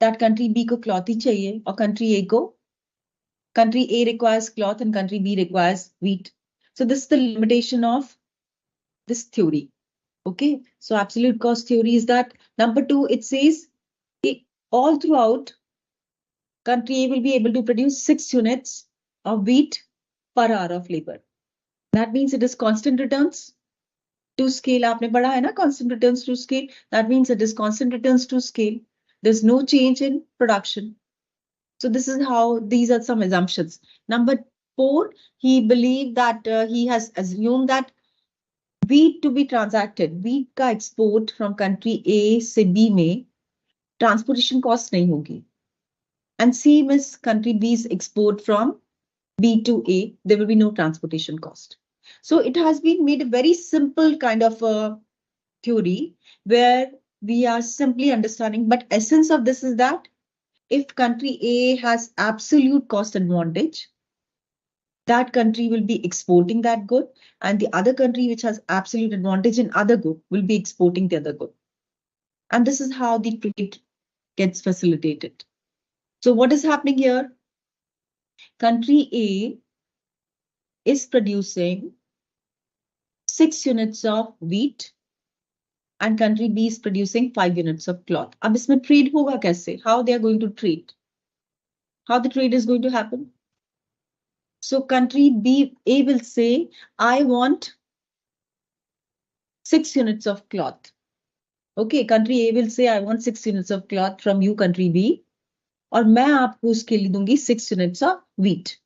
that country B को cloth ही चाहिए और country A को, country A requires cloth and country B requires wheat. So this is the limitation of this theory. Okay, so absolute cost theory is that. Number two, it says all throughout, country A will be able to produce 6 units of wheat per hour of labor. That means it is constant returns to scale. आपने पढ़ा है ना, constant returns to scale. That means it is constant returns to scale. There's no change in production. So this is how, these are some assumptions. Number four, he believed that he has assumed that wheat to be transacted, wheat का export from country A से B में transportation cost नहीं होगी. And same as country B's export from B to A, there will be no transportation cost. So it has been made a very simple kind of a theory where we are simply understanding, but essence of this is that if country A has absolute cost advantage, that country will be exporting that good and the other country which has absolute advantage in other good will be exporting the other good. And this is how the trade gets facilitated. So what is happening here? Country A is producing 6 units of wheat and country B is producing 5 units of cloth. अब इसमें trade होगा कैसे? How they are going to trade? How the trade is going to happen? So country B, A will say, I want 6 units of cloth. Okay, country A will say I want 6 units of cloth from you, country B. और मैं आपको उसके लिए दूंगी 6 units of wheat.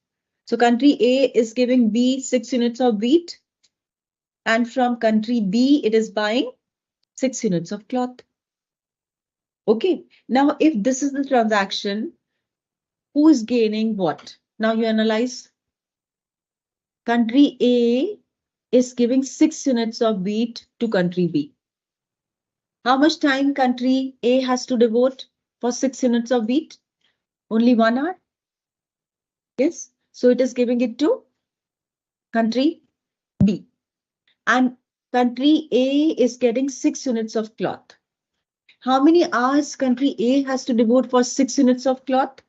So country A is giving B 6 units of wheat, and from country B it is buying 6 units of cloth. Okay, now if this is the transaction, who is gaining what? Now you analyze. Country A is giving 6 units of wheat to country B. How much time country A has to devote for 6 units of wheat? Only 1 hour? Yes. So it is giving it to country B. And country A is getting 6 units of cloth. How many hours country A has to devote for 6 units of cloth?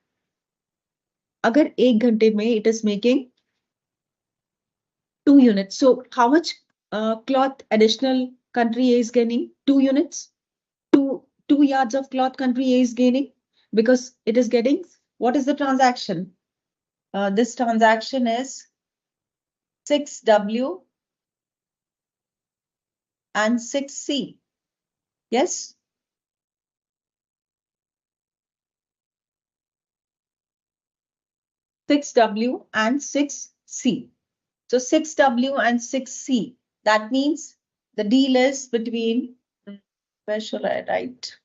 Agar 1 घंटे में it is making 2 units. So how much cloth additional country A is gaining? 2 units. 2 yards of cloth country A is gaining because it is getting, what is the transaction? This transaction is 6W and 6C. Yes? Six W and 6C. So 6W and 6C. That means the deal is between, where shall I write?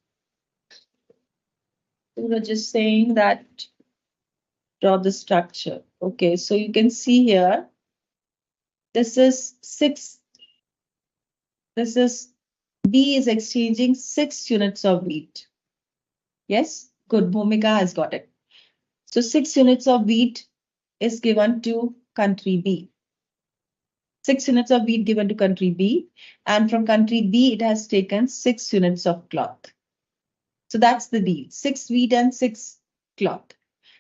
We were just saying that draw the structure. Okay, so you can see here, this is 6. This is B is exchanging 6 units of wheat. Yes, good. Bhumika has got it. So 6 units of wheat is given to country B. 6 units of wheat given to country B, and from country B, it has taken 6 units of cloth. So that's the deal, 6 wheat and 6 cloth.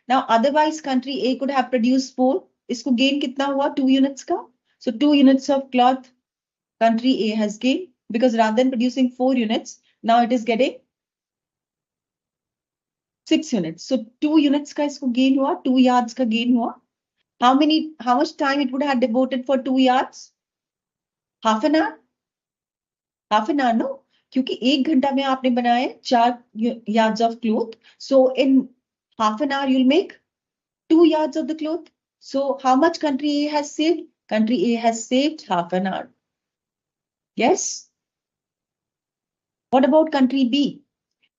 Now, otherwise, country A could have produced 4. Isko gain kitna hua? 2 units ka. So 2 units of cloth country A has gained, because rather than producing 4 units, now it is getting 6 units. So 2 units ka isko gain hua, 2 yards ka gain hua. How much time it would have devoted for 2 yards? Half an hour? Half an hour, no? क्योंकि 1 घंटा में आपने बनाए 4 yards of cloth. So in half an hour, you'll make 2 yards of the cloth. So how much country A has saved? Country A has saved half an hour. Yes? What about country B?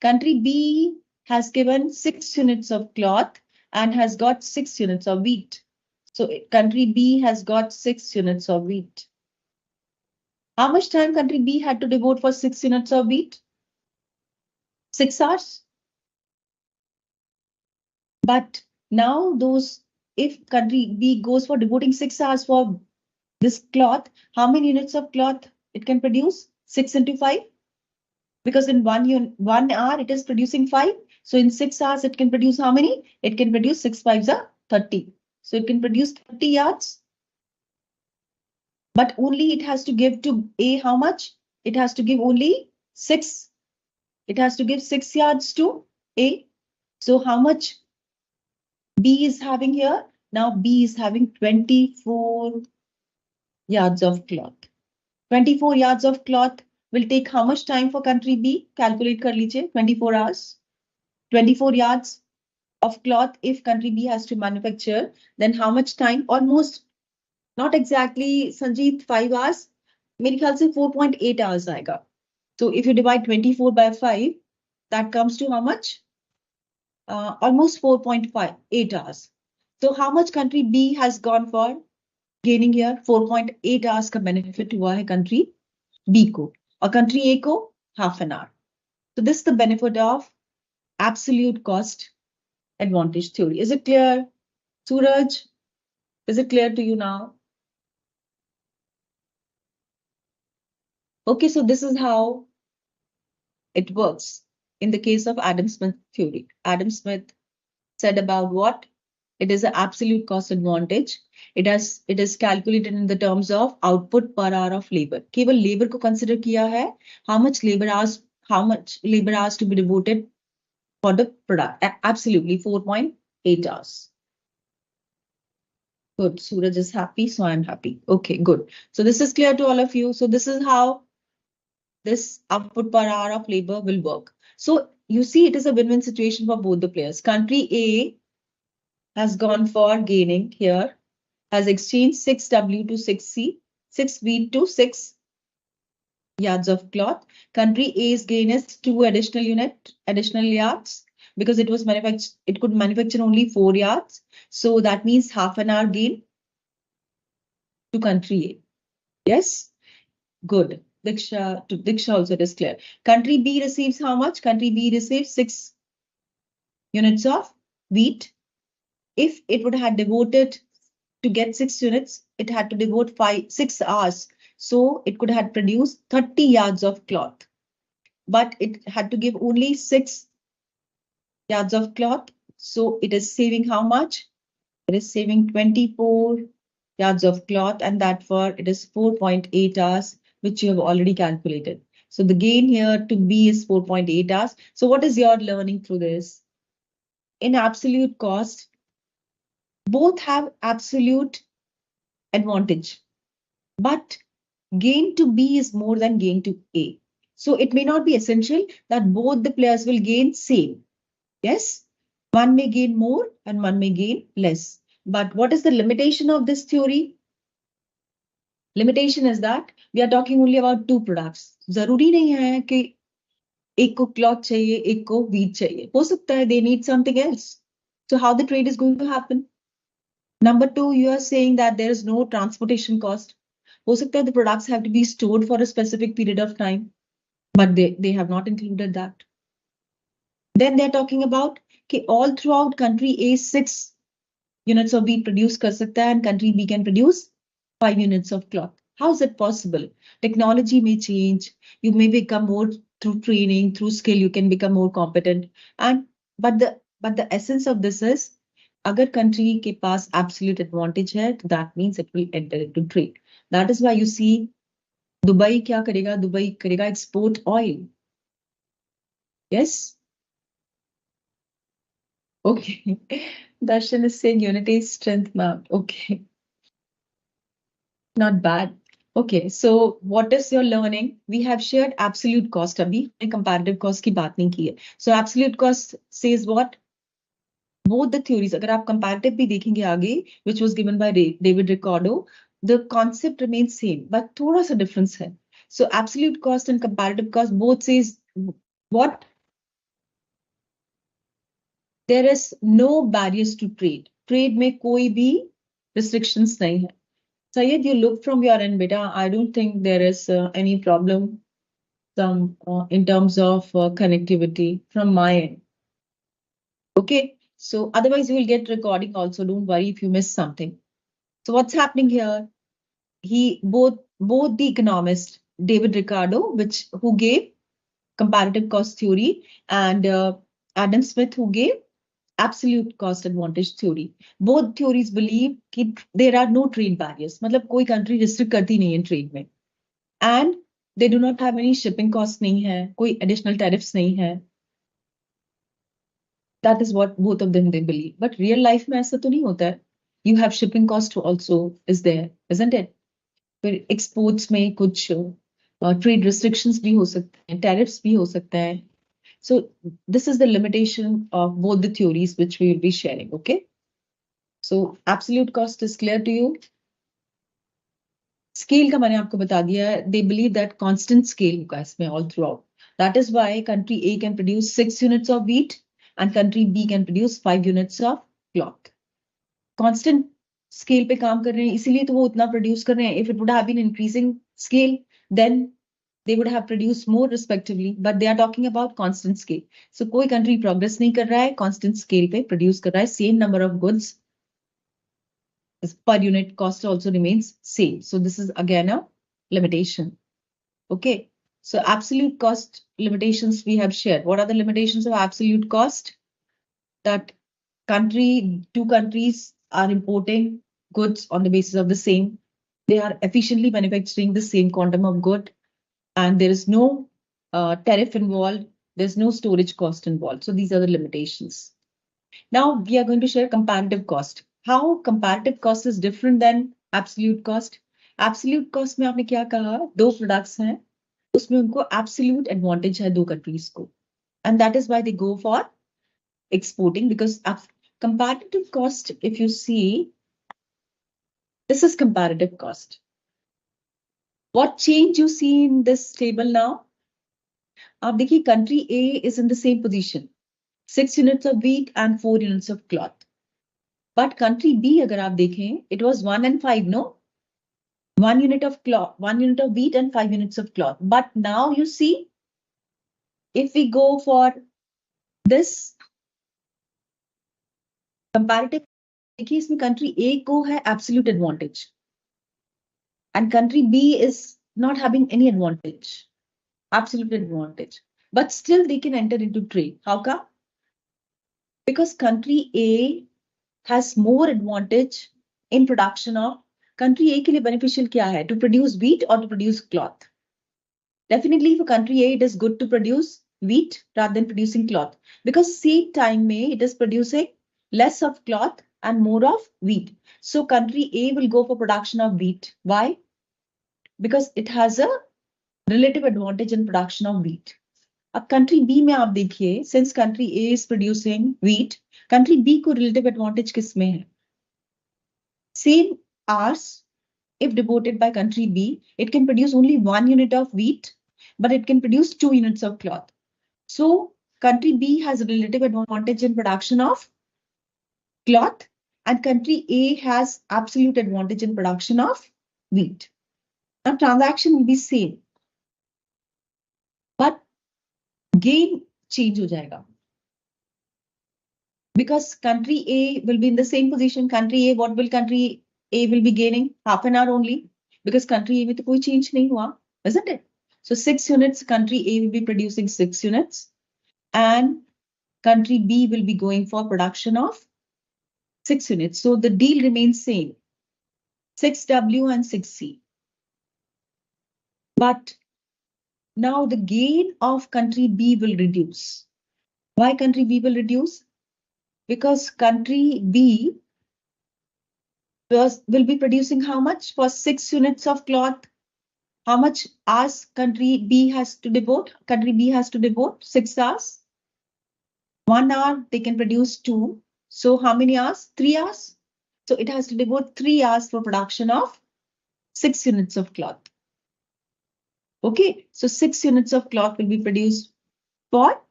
Country B has given 6 units of cloth and has got 6 units of wheat. So country B has got 6 units of wheat. How much time country B had to devote for 6 units of wheat? 6 hours. But now if country B goes for devoting 6 hours for this cloth, how many units of cloth it can produce? 6 into 5. Because in 1 hour, it is producing 5. So in 6 hours, it can produce how many? It can produce 6 5s are 30. So it can produce 30 yards. But only it has to give to A how much? It has to give only 6. It has to give 6 yards to A. So how much B is having here? Now B is having 24 yards of cloth. 24 yards of cloth will take how much time for country B? Calculate kar lijiye, 24 hours. 24 yards of cloth, if country B has to manufacture, then how much time? Almost, not exactly, Sanjeet, 5 hours. मेरे ख्याल से 4.8 hours आएगा. So if you divide 24 by 5, that comes to how much? Almost 4.58 hours. So how much country B has gone for gaining here? 4.8 hours का benefit हुआ है country B को, और country A को half an hour. So this is the benefit of absolute cost advantage theory. Is it clear? Suraj, is it clear to you now? Okay, so this is how it works in the case of Adam Smith theory. Adam Smith said about what? It is an absolute cost advantage. It is calculated in the terms of output per hour of labor. केवल labor को consider किया है. How much labor hours to be devoted for the product? Absolutely 4.8 hours. Good. Suraj is happy, so I'm happy. Okay, good. So this is clear to all of you. So this is how this output per hour of labor will work. So you see, it is a win-win situation for both the players. Country A has gone for gaining here, has exchanged 6W to 6C, 6 wheat to 6 yards of cloth. Country A's gain is 2 additional yards because it could manufacture only 4 yards. So that means half an hour gain to country A. Yes, good. Diksha also it is clear. Country B receives how much? Country B receives 6 units of wheat. If it would have devoted to get 6 units, it had to devote 6 hours. So it could have produced 30 yards of cloth. But it had to give only 6 yards of cloth. So it is saving how much? It is saving 24 yards of cloth, and that for it is 4.8 hours, which you have already calculated. So the gain here to B is 4.8 hours. So what is your learning through this? In absolute cost, both have absolute advantage, but gain to B is more than gain to A. So it may not be essential that both the players will gain same. Yes, one may gain more and one may gain less. But what is the limitation of this theory? Limitation is that we are talking only about two products. जरूरी नहीं है कि एक को cloth चाहिए, एक को wheat चाहिए. हो सकता है they need something else. So how the trade is going to happen? Number two, you are saying that there is no transportation cost. हो सकता है the products have to be stored for a specific period of time, but they have not included that. Then they're talking about कि all throughout country A 6 units of wheat produce कर सकता है and country B can produce 5 units of cloth. How is it possible? Technology may change. You may become more through training, through skill, you can become more competent. But the essence of this is अगर country के पास absolute advantage है, that means it will enter into trade. That is why you see Dubai क्या करेगा? Dubai करेगा export oil. Yes? Okay. Darshan is saying unity is strength, ma'am. Okay. Not bad. Okay, so what is your learning? We have shared absolute cost अभी comparative cost की बात नहीं की है. So absolute cost says what? Both the theories, अगर आप comparative भी देखेंगे आगे, which was given by David Ricardo, the concept remains same, but थोड़ा सा difference है. So absolute cost and comparative cost both says what? There is no barriers to trade. Trade में कोई भी restrictions नहीं है. Sayed, you look from your end, beta. I don't think there is any problem in terms of connectivity from my end. Okay, so otherwise you will get recording also. Don't worry if you miss something. So what's happening here? Both the economist David Ricardo, who gave comparative cost theory, and Adam Smith, who gave absolute cost advantage theory. Both theories believe that there are no trade barriers. मतलब कोई country restrict करती नहीं है trade में. And they do not have any shipping costs नहीं है, कोई additional tariffs नहीं है. That is what both of them they believe. But real life में ऐसा तो नहीं होता है. You have shipping cost also is there, isn't it? फिर exports में कुछ trade restrictions भी हो सकते हैं, tariffs भी हो सकते हैं. So this is the limitation of both the theories which we will be sharing, okay? So absolute cost is clear to you. Scale का मैंने आपको बता दिया है. They believe that constant scale होगा इसमें all throughout. That is why country A can produce 6 units of wheat and country B can produce 5 units of cloth. Constant scale पे काम कर रहे हैं, इसीलिए तो वो उतना produce कर रहे हैं. If it would have been increasing scale, then they would have produced more respectively, but they are talking about constant scale. So कोई country progress नहीं कर रहा है, constant scale पे produce कर रहा है, same number of goods per unit cost also remains same. So this is again a limitation. Okay. So absolute cost limitations we have shared. What are the limitations of absolute cost? That two countries are importing goods on the basis of the same. They are efficiently manufacturing the same quantum of good, and there is no tariff involved. There's no storage cost involved. So these are the limitations. Now we are going to share comparative cost. How comparative cost is different than absolute cost? Absolute cost में आपने क्या कहा? दो products हैं. उसमें उनको absolute advantage है दो कंट्रीज को, and that is why they go for exporting, because comparative cost, if you see, this is comparative cost. What change you see in this table now? आप देखिए, country A is in the same position, 6 units of wheat and 4 units of cloth. But country B, अगर आप देखें, it was 1 and 5, no? 1 unit of cloth, 1 unit of wheat and 5 units of cloth. But now you see, if we go for this comparative, देखिए इसमें country A को है absolute advantage and country B is not having any advantage, absolute advantage. But still they can enter into trade. How come? Because country A has more advantage in production of, country A के लिए beneficial क्या है? To produce wheat or to produce cloth? Definitely for country A, it is good to produce wheat rather than producing cloth. Because same time में it is producing less of cloth and more of wheat. So country A will go for production of wheat. Why? Because it has a relative advantage in production of wheat. अब country B में आप देखिए, since country A is producing wheat, country B को relative advantage किस में है? Same hours, if devoted by country B, it can produce only 1 unit of wheat, but it can produce 2 units of cloth. So country B has a relative advantage in production of cloth, and country A has absolute advantage in production of wheat. Now transaction will be same, but gain change हो जाएगा. Because country A will be in the same position. Country A, what will country A will be gaining? Half an hour only. Because country A में तो कोई change नहीं हुआ, isn't it? So 6 units, country A will be producing 6 units. And country B will be going for production of 6 units. So the deal remains same. 6W and 6C. But now the gain of country B will reduce. Why country B will reduce? Because country B will be producing how much? For 6 units of cloth, how much hours country B has to devote? Country B has to devote 6 hours. 1 hour, they can produce 2. So how many hours? 3 hours. So it has to devote 3 hours for production of 6 units of cloth. Okay, so 6 units of cloth will be produced for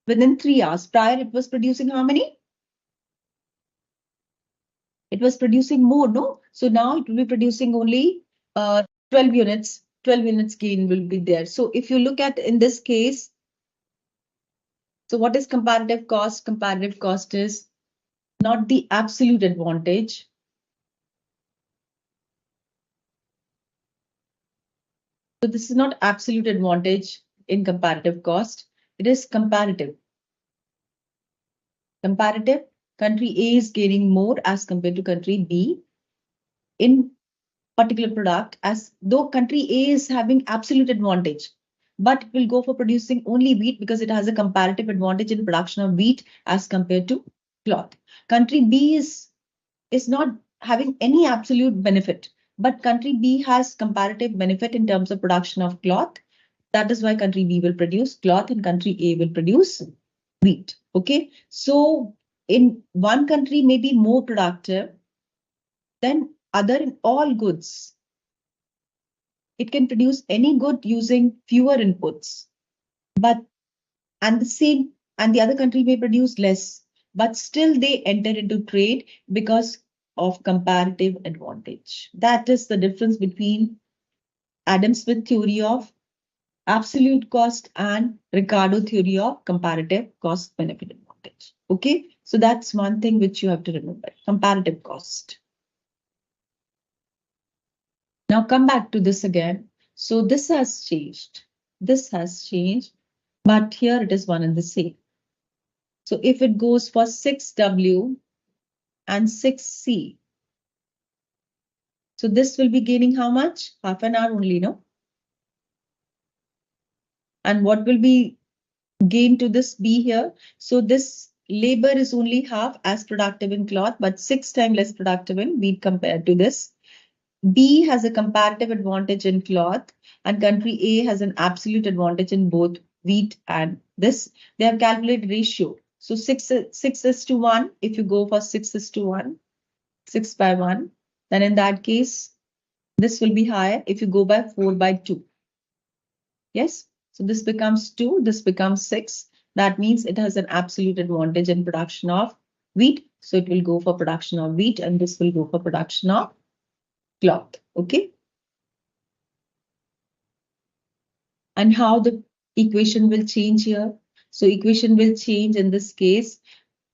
within 3 hours. Prior, it was producing how many? It was producing more, no? So now it will be producing only 12 units. 12 units gain will be there. So if you look at in this case, so what is comparative cost? Comparative cost is not the absolute advantage. So this is not absolute advantage in comparative cost. It is comparative. Comparative, country A is gaining more as compared to country B in particular product, as though country A is having absolute advantage, but it will go for producing only wheat because it has a comparative advantage in production of wheat as compared to cloth. Country B is not having any absolute benefit, but country B has comparative benefit in terms of production of cloth. That is why country B will produce cloth and country A will produce wheat. Okay, so in one country may be more productive than other in all goods. It can produce any good using fewer inputs, but and the other country may produce less, but still they enter into trade because of comparative advantage. That is the difference between Adam Smith theory of absolute cost and Ricardo theory of comparative cost benefit advantage. Okay, so that's one thing which you have to remember, comparative cost. Now come back to this again. So this has changed. This has changed, but here it is one and the same. So if it goes for 6W and 6C, so this will be gaining how much? Half an hour only, no? And what will be gain to this B here? So this labor is only half as productive in cloth, but 6 times less productive in wheat compared to this. B has a comparative advantage in cloth, and country A has an absolute advantage in both wheat and this. They have calculated ratio. So 6 is to 1. If you go for 6 is to 1, 6 by 1, then in that case, this will be higher if you go by 4 by 2. Yes? So this becomes 2, this becomes 6. That means it has an absolute advantage in production of wheat. So it will go for production of wheat, and this will go for production of cloth. Okay? And how the equation will change here? So equation will change in this case.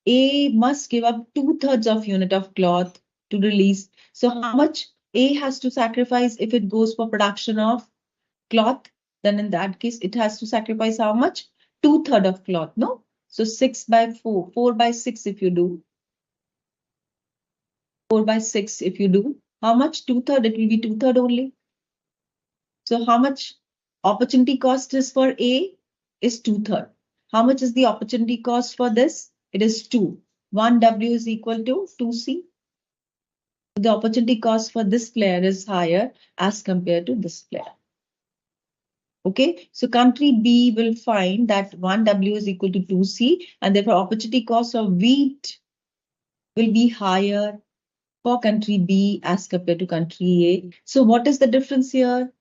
A must give up 2/3 of unit of cloth to release. So how much A has to sacrifice if it goes for production of cloth? Then in that case, it has to sacrifice how much? 2/3 of cloth, no? So 6 by 4, 4 by 6 if you do, 4 by 6 if you do, how much? 2/3, it will be 2/3 only. So how much opportunity cost is for A is 2/3. How much is the opportunity cost for this? It is 2. 1W is equal to 2C. The opportunity cost for this player is higher as compared to this player. Okay, so country B will find that 1W is equal to 2C, and therefore opportunity cost of wheat will be higher for country B as compared to country A. So what is the difference here?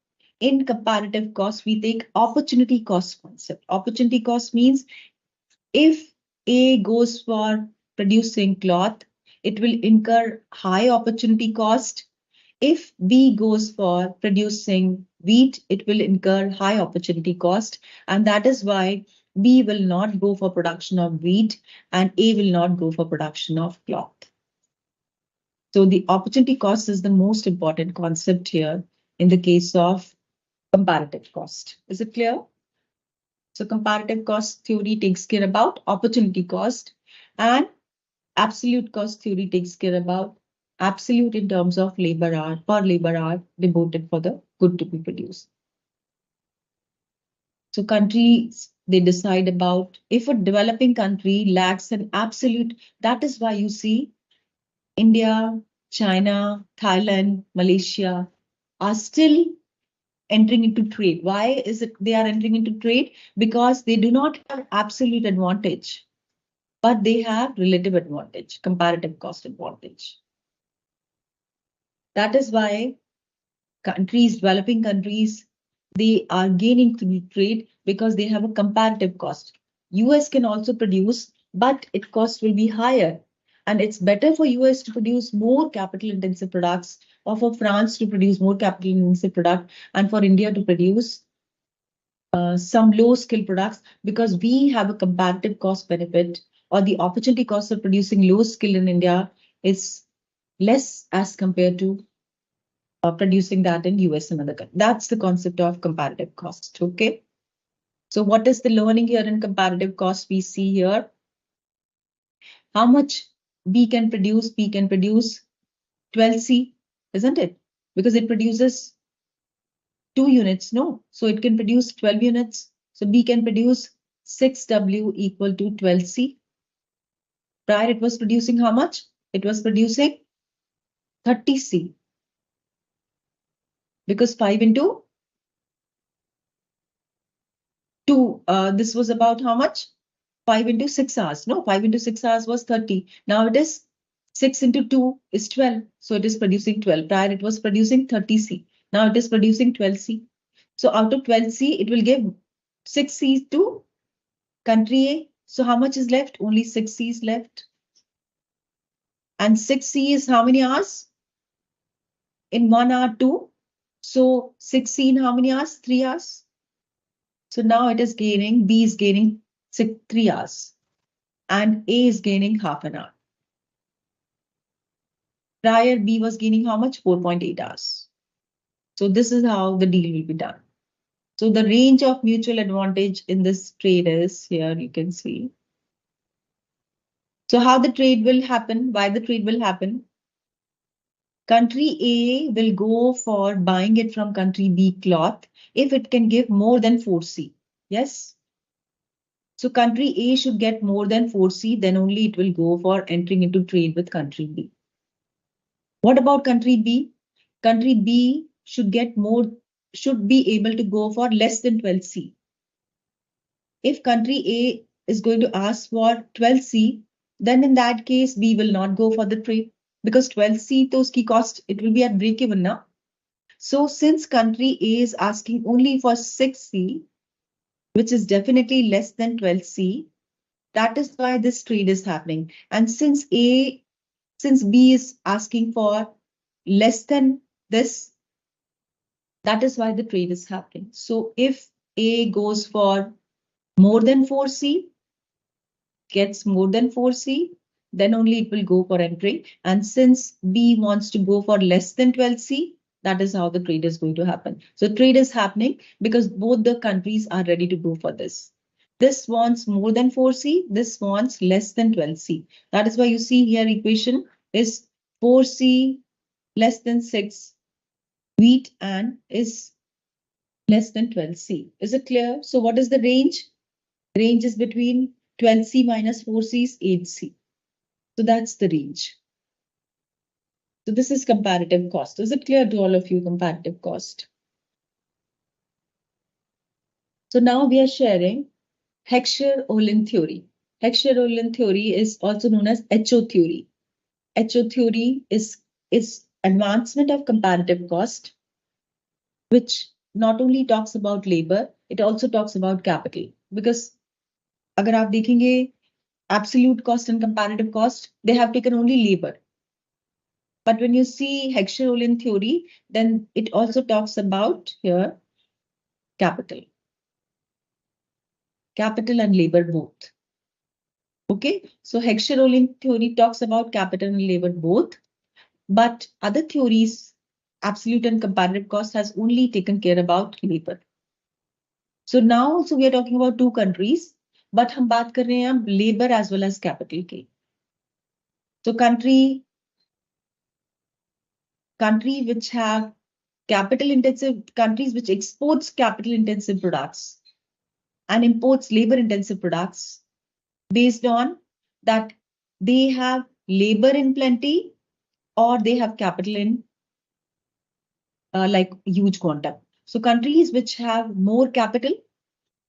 In comparative cost, we take opportunity cost concept. Opportunity cost means if A goes for producing cloth, it will incur high opportunity cost. If B goes for producing wheat, it will incur high opportunity cost. And that is why B will not go for production of wheat and A will not go for production of cloth. So the opportunity cost is the most important concept here in the case of comparative cost. Is it clear? So comparative cost theory takes care about opportunity cost, and absolute cost theory takes care about absolute in terms of labor hour, per labor hour devoted for the good to be produced. So countries, they decide about if a developing country lacks an absolute, that is why you see India, China, Thailand, Malaysia are still entering into trade. Why is it they are entering into trade? Because they do not have absolute advantage, but they have relative advantage, comparative cost advantage. That is why countries, developing countries, they are gaining through trade because they have a comparative cost. US can also produce, but its cost will be higher. And it's better for US to produce more capital intensive products, or for France to produce more capital intensive product, and for India to produce some low skill products, because we have a comparative cost benefit, or the opportunity cost of producing low skill in India is less as compared to producing that in US and other countries. That's the concept of comparative cost. Okay. So what is the learning here in comparative cost? We see here how much B can produce. B can produce 12C, isn't it? Because it produces 2 units, no? So it can produce 12 units. So B can produce 6W equal to 12C. Prior it was producing how much? It was producing 30C. Because 5 into 2, this was about how much? 5 into 6 hours. No, 5 into 6 hours was 30. Now it is 6 into 2 is 12. So it is producing 12. Prior it was producing 30C. Now it is producing 12C. So out of 12C, it will give 6C to country A. So how much is left? Only 6C is left. And 6C is how many hours? In 1 hour, 2. So 6C in how many hours? 3 hours. So now it is gaining, B is gaining 3 hours. And A is gaining half an hour. Prior, B was gaining how much? 4.8 hours. So this is how the deal will be done. So the range of mutual advantage in this trade is here, you can see. So how the trade will happen, why the trade will happen. Country A will go for buying it from country B cloth if it can give more than 4C. Yes. So country A should get more than 4C, then only it will go for entering into trade with country B. What about country B? country B should be able to go for less than 12C. If country A is going to ask for 12C, then in that case, B will not go for the trade because 12C, to uski cost, it will be at break even now. So since country A is asking only for 6C, which is definitely less than 12C, that is why this trade is happening. And since B is asking for less than this, that is why the trade is happening. So if A goes for more than 4C, gets more than 4C, then only it will go for entry. And since B wants to go for less than 12C, that is how the trade is going to happen. So trade is happening because both the countries are ready to go for this. This wants more than 4C, this wants less than 12C. That is why you see here equation is 4C less than 6 wheat and is less than 12C. Is it clear? So what is the range? Range is between 12C minus 4C is 8C. So that's the range. So this is comparative cost. Is it clear to all of you, comparative cost? So now we are sharing Heckscher-Ohlin theory. Heckscher-Ohlin theory is also known as HO theory. HO theory is advancement of comparative cost, which not only talks about labor, it also talks about capital. Because अगर आप देखेंगे absolute cost and comparative cost, they have taken only labor. But when you see Heckscher-Ohlin theory, then it also talks about here capital. Capital and labor both. Okay, so Heckscher-Ohlin theory talks about capital and labor both, but other theories, absolute and comparative cost, has only taken care about labor. So now also we are talking about two countries, but हम बात कर रहे हैं labor as well as capital के. So country which have capital intensive countries which exports capital intensive products and imports labor intensive products based on that they have labor in plenty or they have capital in like huge quantum. So countries which have more capital,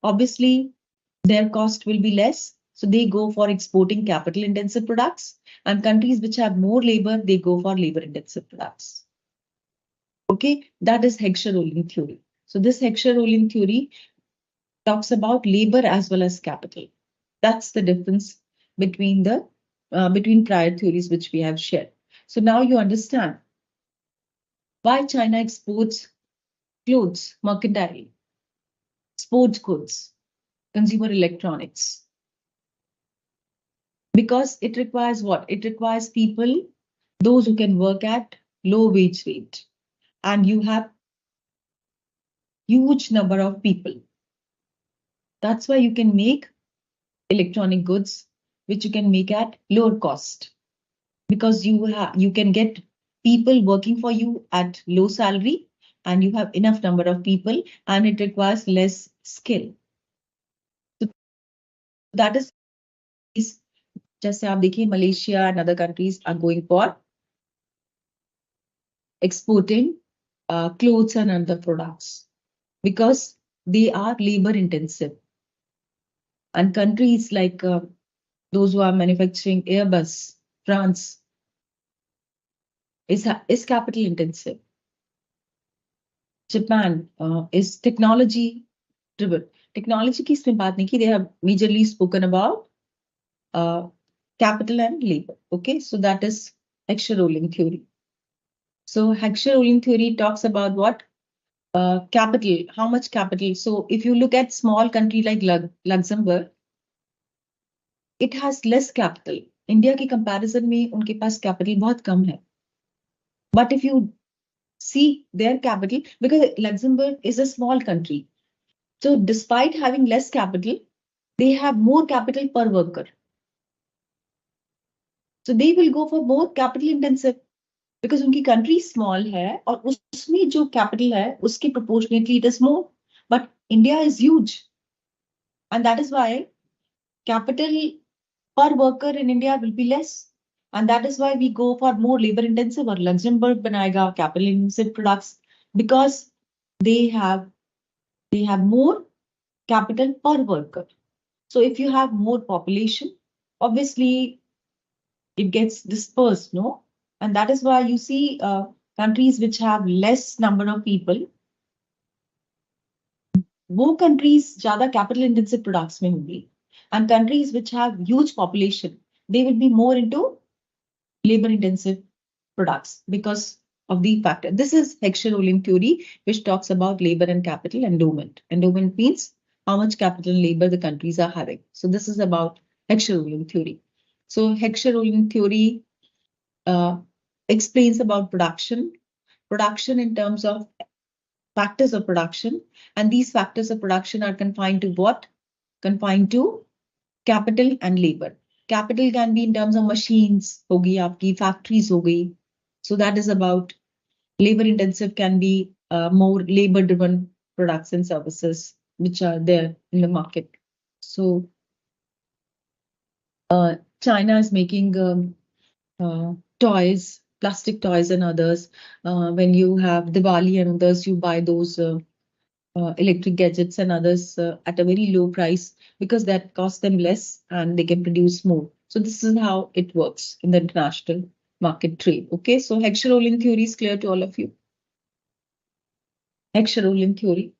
obviously their cost will be less. So they go for exporting capital intensive products, and countries which have more labor, they go for labor intensive products. Okay, that is Heckscher-Ohlin theory. So this Heckscher-Ohlin theory talks about labor as well as capital. That's the difference between the between prior theories which we have shared. So now you understand why China exports clothes, mercantile, sports goods, consumer electronics. Because it requires what? It requires people, those who can work at low wage rate. And you have huge number of people. That's why you can make electronic goods, which you can make at lower cost. Because you can get people working for you at low salary and you have enough number of people and it requires less skill. So that is जैसे आप देखिए Malaysia and other countries are going for exporting clothes and other products because they are labor intensive. And countries like those who are manufacturing Airbus, France, is capital intensive. Japan is technology driven. Technology की इसमें बात नहीं की. They have majorly spoken about capital and labor. Okay, so that is Heckscher-Ohlin theory. So Heckscher-Ohlin theory talks about what? Capital, how much capital. So if you look at small country like Luxembourg, it has less capital. India की comparison में उनके पास capital बहुत कम है. But if you see their capital, because Luxembourg is a small country, so despite having less capital, they have more capital per worker. So they will go for more capital intensive because उनकी country small है और उसमें जो capital है उसके proportionately it is more. But India is huge, and that is why capital per worker in India will be less. And that is why we go for more labor intensive, or Luxembourg बनाएगा capital intensive products, because they have more capital per worker. So if you have more population, obviously it gets dispersed, no? And that is why you see countries which have less number of people, वो countries ज़्यादा capital intensive products में होंगी, and countries which have huge population, they will be more into labor intensive products because of the factor. This is Heckscher-Ohlin theory, which talks about labor and capital endowment. Endowment means how much capital and labor the countries are having. So this is about Heckscher-Ohlin theory. So Heckscher-Ohlin theory uh, explains about production in terms of factors of production, and these factors of production are confined to what? Confined to capital and labor. Capital can be in terms of machines, होगी आपकी factories हो गई. So that is about labor intensive, can be more labor driven products and services which are there in the market. So China is making toys, plastic toys and others. When you have Diwali and others, you buy those electric gadgets and others at a very low price because that costs them less and they can produce more. So this is how it works in the international market trade. Okay, so Heckscher-Ohlin theory is clear to all of you. Heckscher-Ohlin theory.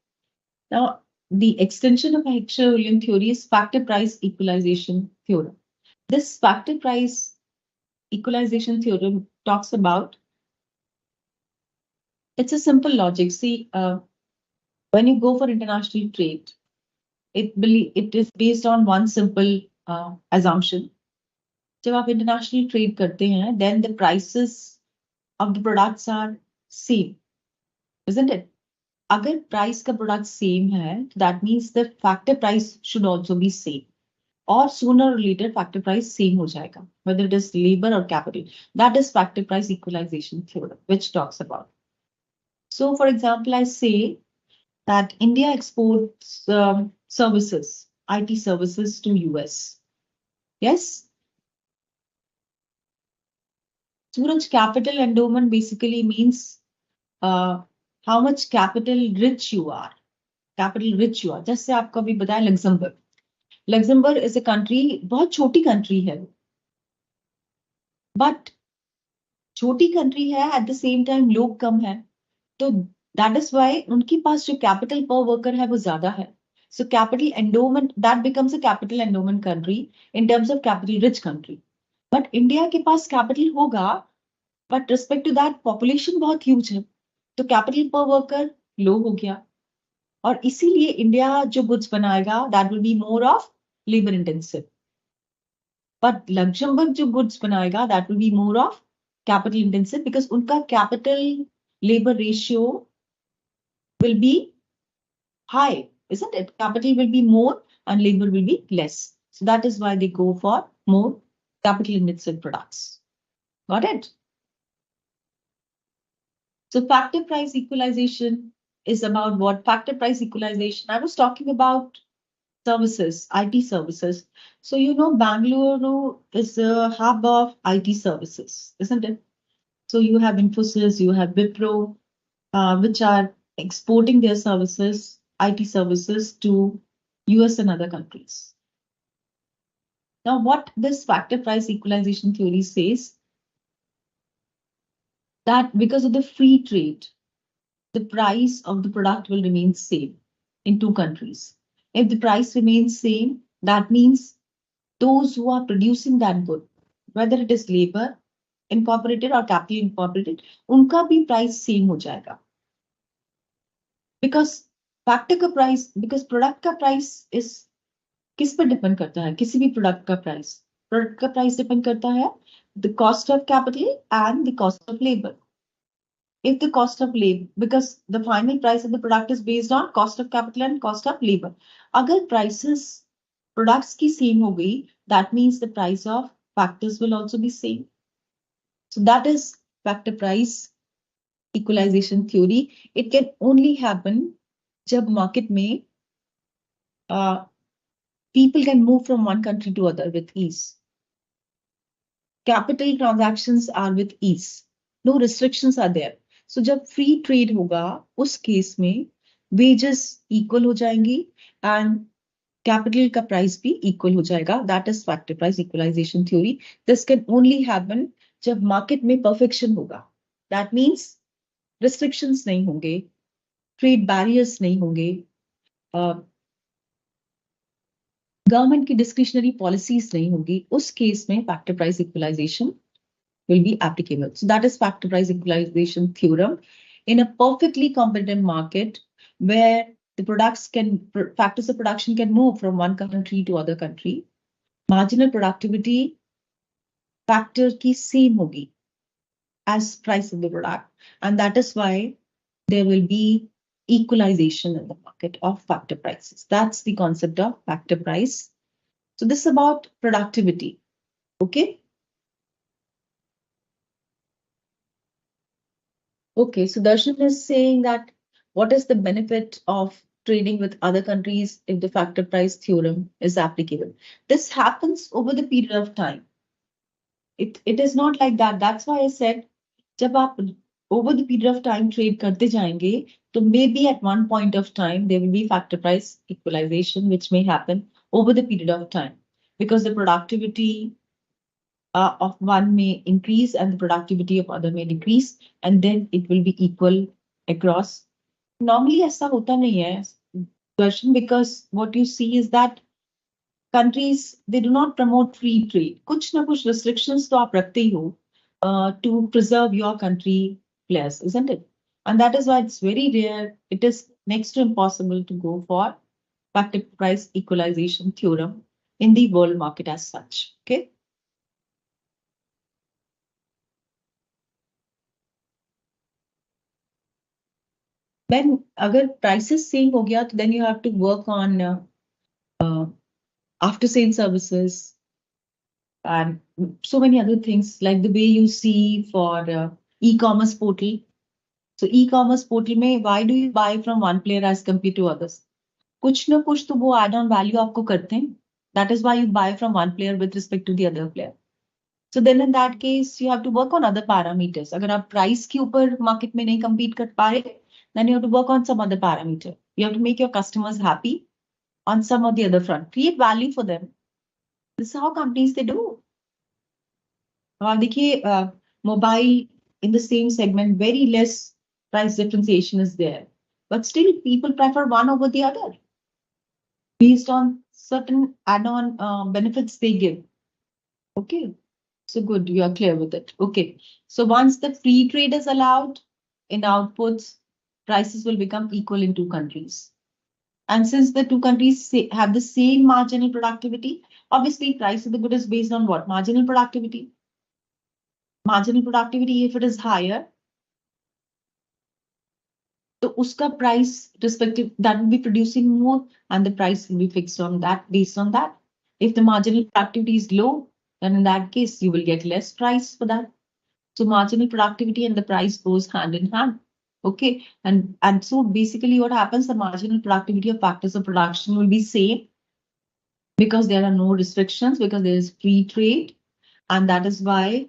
Now, the extension of Heckscher-Ohlin theory is factor price equalization theorem. This factor price equalization theorem talks about, it's a simple logic. See, when you go for international trade, it is based on one simple assumption. जब आप international trade करते हैं, then the prices of the products are same, isn't it? अगर price का product same है, that means the factor price should also be same. Or sooner or later, factor price same हो जाएगा, whether it is labor or capital. That is factor price equalization theorem, which talks about. So, for example, I say that India exports services, IT services to US. Yes? Suraj, capital endowment basically means how much capital rich you are. Capital rich you are. जैसे आपको अभी बताया Luxembourg. Luxembourg is a country, बहुत छोटी country है. But छोटी country है, at the same time लोग कम है. तो that is why उनके पास जो capital per worker है वो ज्यादा है. So capital endowment, that becomes a capital endowment country in terms of capital rich country. But India के पास capital होगा, but respect to that population बहुत huge है. तो capital per worker low हो गया. और इसीलिए इंडिया जो गुड्स बनाएगा that will be more of labour intensive, but Luxembourg जो गुड्स बनाएगा that will be more of capital intensive because उनका capital labour ratio will be high, isn't it? Capital will be more and labor will be less. So that is why they go for more capital intensive products. Got it? So factor price equalization is about what? Factor price equalization, I was talking about services, IT services. So, you know, Bangalore is a hub of IT services, isn't it? So you have Infosys, you have Wipro, which are exporting their services, IT services to US and other countries. Now, what this factor price equalization theory says, that because of the free trade, the price of the product will remain same in two countries. If the price remains same, that means those who are producing that good, whether it is labor incorporated or capital incorporated, उनका भी price same हो जाएगा. Because factor का price, because product का price is किस पर depend करता है? किसी भी product का price. Product का price depend करता है the cost of capital and the cost of labor. If the cost of labor, because the final price of the product is based on cost of capital and cost of labor. अगर prices products की same हो गई, that means the price of factors will also be same. So that is factor price equalization theory. It can only happen जब market में people can move from one country to other with ease. capital transactions are with ease. No restrictions are there. So जब free trade होगा, उस case में wages equal हो जाएंगी and capital का price भी equal हो जाएगा. That is factor price equalization theory. This can only happen जब market में perfection होगा. That means restrictions नहीं होंगे, trade barriers नहीं होंगे, गवर्नमेंट की डिस्क्रिशनरी पॉलिसीज नहीं होगी. उस केस में factor price equalisation will be applicable. So that is factor price equalization theorem. In a perfectly competitive market where the factors of production can move from one country to other country, marginal productivity factor की same होगी as price of the product. And that is why there will be equalization in the market of factor prices. That's the concept of factor price. So this is about productivity. Okay. Okay, so Darshan is saying that what is the benefit of trading with other countries if the factor price theorem is applicable? This happens over the period of time. It is not like that. That's why I said, जब आप over the period of time trade करते जाएंगे, तो maybe at one point of time there will be factor price equalization which may happen over the period of time because the productivity of one may increase and the productivity of other may decrease, and then it will be equal across. Normally, ऐसा होता नहीं है, Darshan, because what you see is that countries they do not promote free trade. कुछ ना कुछ restrictions तो आप रखते ही हो to preserve your country players, isn't it? And that is why it's very rare. It is next to impossible to go for factor price equalization theorem in the world market as such. Okay. When अगर prices same हो गया, then you have to work on after sale services and so many other things like the way you see for e-commerce portal. So e-commerce portal में why do you buy from one player as compared to others? कुछ ना कुछ तो वो add on value आपको करते हैं. That is why you buy from one player with respect to the other player. So then in that case, you have to work on other parameters. अगर आप price के ऊपर market में नहीं compete कर पा रहे, then you have to work on some other parameter. You have to make your customers happy on some or the other front. Create value for them. This is how companies they do. अब आप देखिए, mobile in the same segment, very less price differentiation is there. But still, people prefer one over the other based on certain add-on benefits they give. Okay. So good, you are clear with it. Okay. So once the free trade is allowed in outputs, prices will become equal in two countries. And since the two countries have the same marginal productivity, obviously price of the good is based on what? Marginal productivity. Marginal productivity, if it is higher, so uska price respective that will be producing more and the price will be fixed on that based on that. If the marginal productivity is low, then in that case you will get less price for that. So marginal productivity and the price goes hand in hand. Okay. And so basically what happens, the marginal productivity of factors of production will be same because there are no restrictions, because there is free trade. And that is why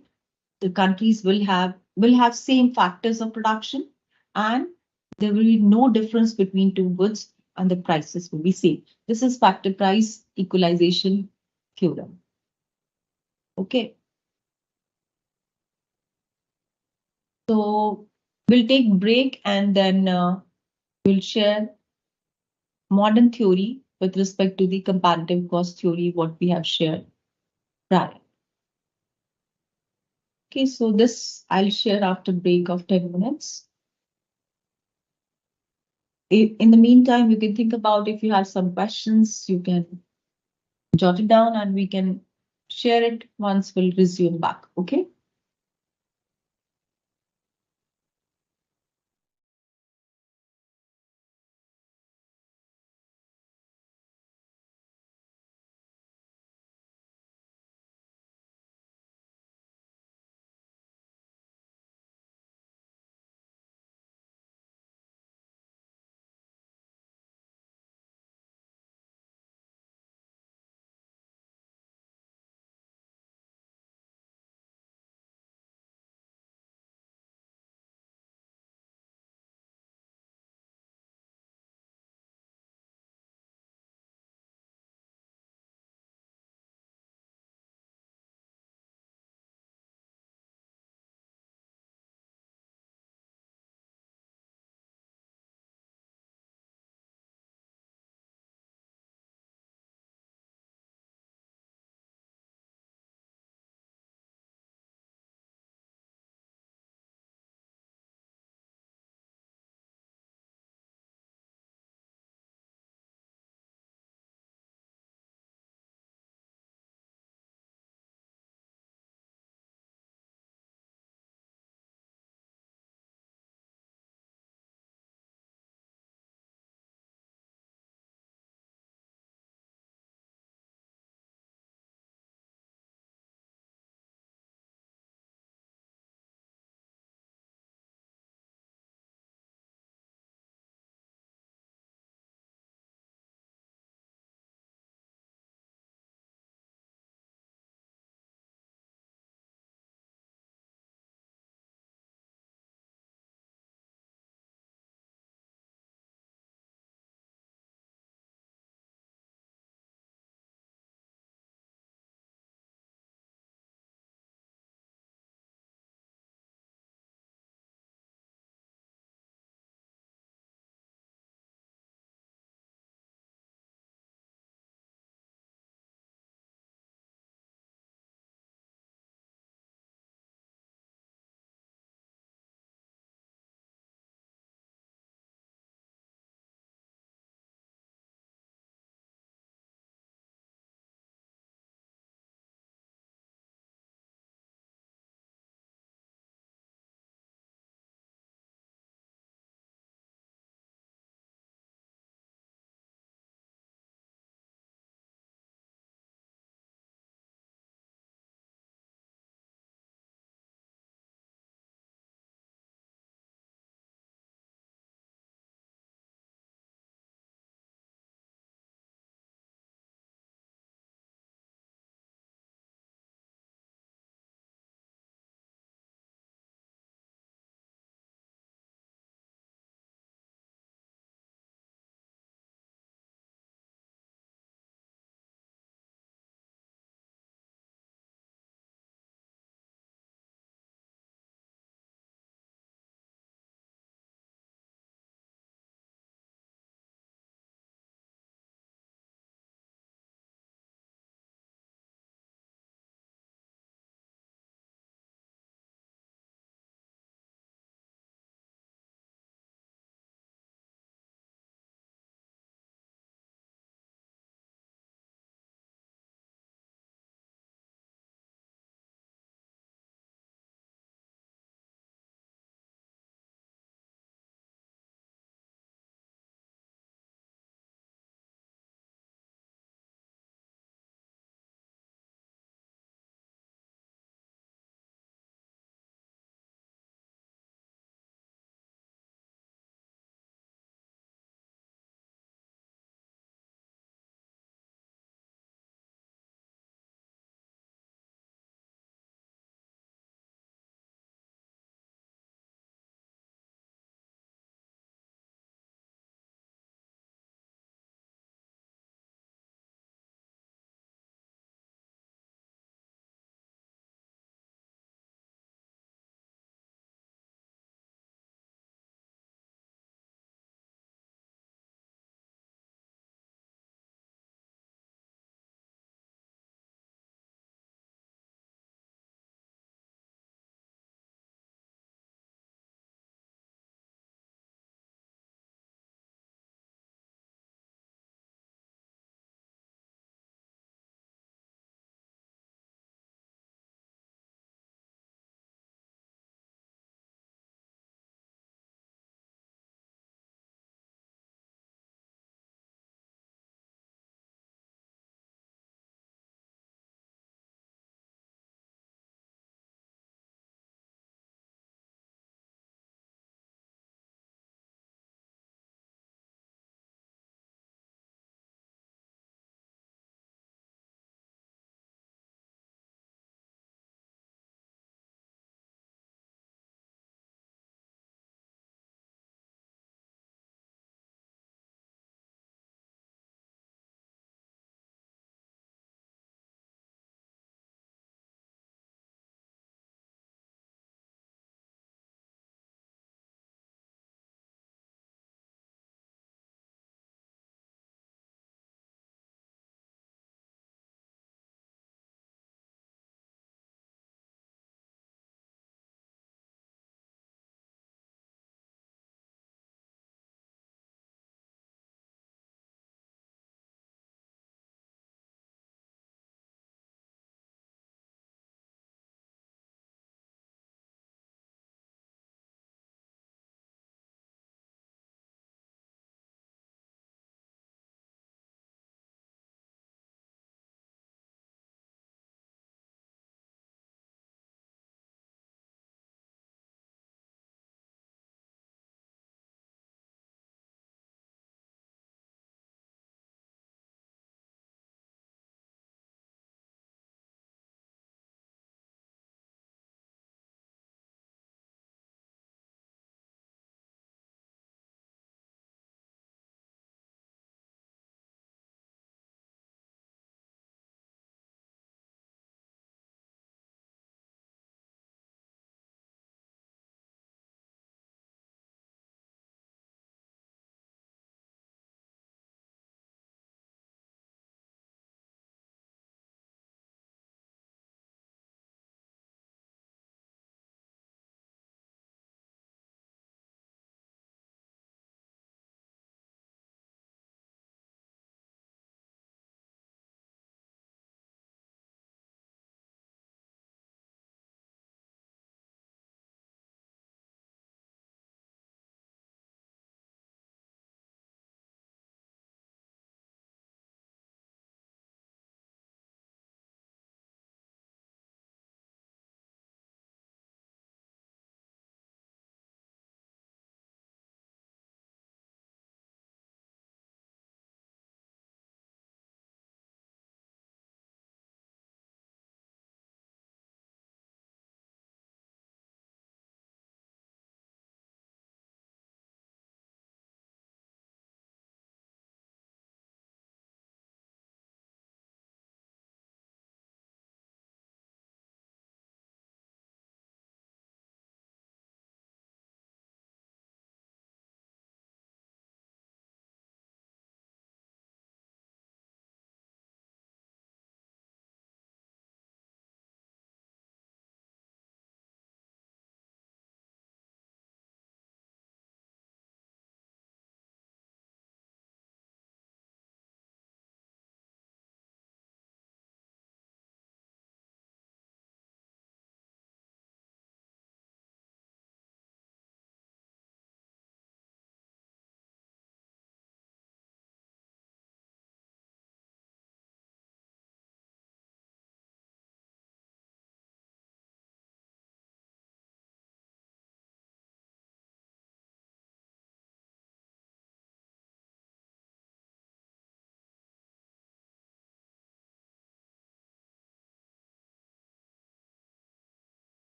the countries will have same factors of production and there will be no difference between two goods and the prices will be same. This is factor price equalization theorem. Okay. So we'll take break and then we'll share modern theory with respect to the comparative cost theory, what we have shared prior. Okay, so this I'll share after break of 10 minutes. In the meantime, you can think about if you have some questions, you can jot it down and we can share it once we'll resume back. Okay.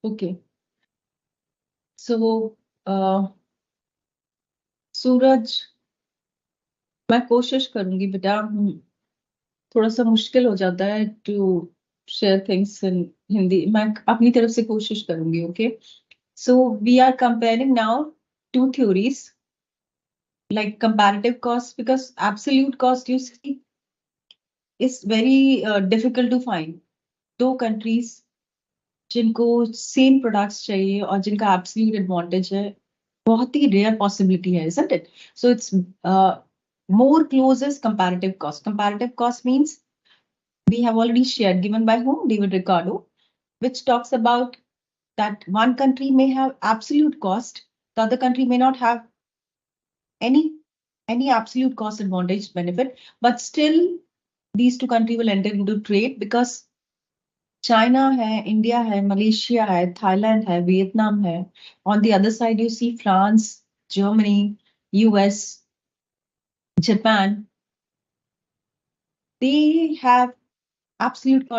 Okay. So, सूरज, मैं कोशिश करूंगी बेटा, थोड़ा सा मुश्किल हो जाता है to share things in Hindi. मैं अपनी तरफ से कोशिश करूंगी। Okay, so we are comparing now two theories like comparative cost, because absolute cost, you see, is very difficult to find. दो countries जिनको सेम प्रोडक्ट्स चाहिए और जिनका एब्सोल्यूट एडवांटेज है, बहुत ही रेयर पॉसिबिलिटी है, isn't it? So it's more close is comparative cost. Comparative cost means we have already shared, given by whom? David Ricardo, which talks about that one country may have absolute cost, the other country may not have any absolute cost advantage benefit, but still these two countries will enter into trade because China है, India है, Malaysia है, Thailand है, Vietnam है. On the other side, you see France, Germany, US, Japan. They have absolute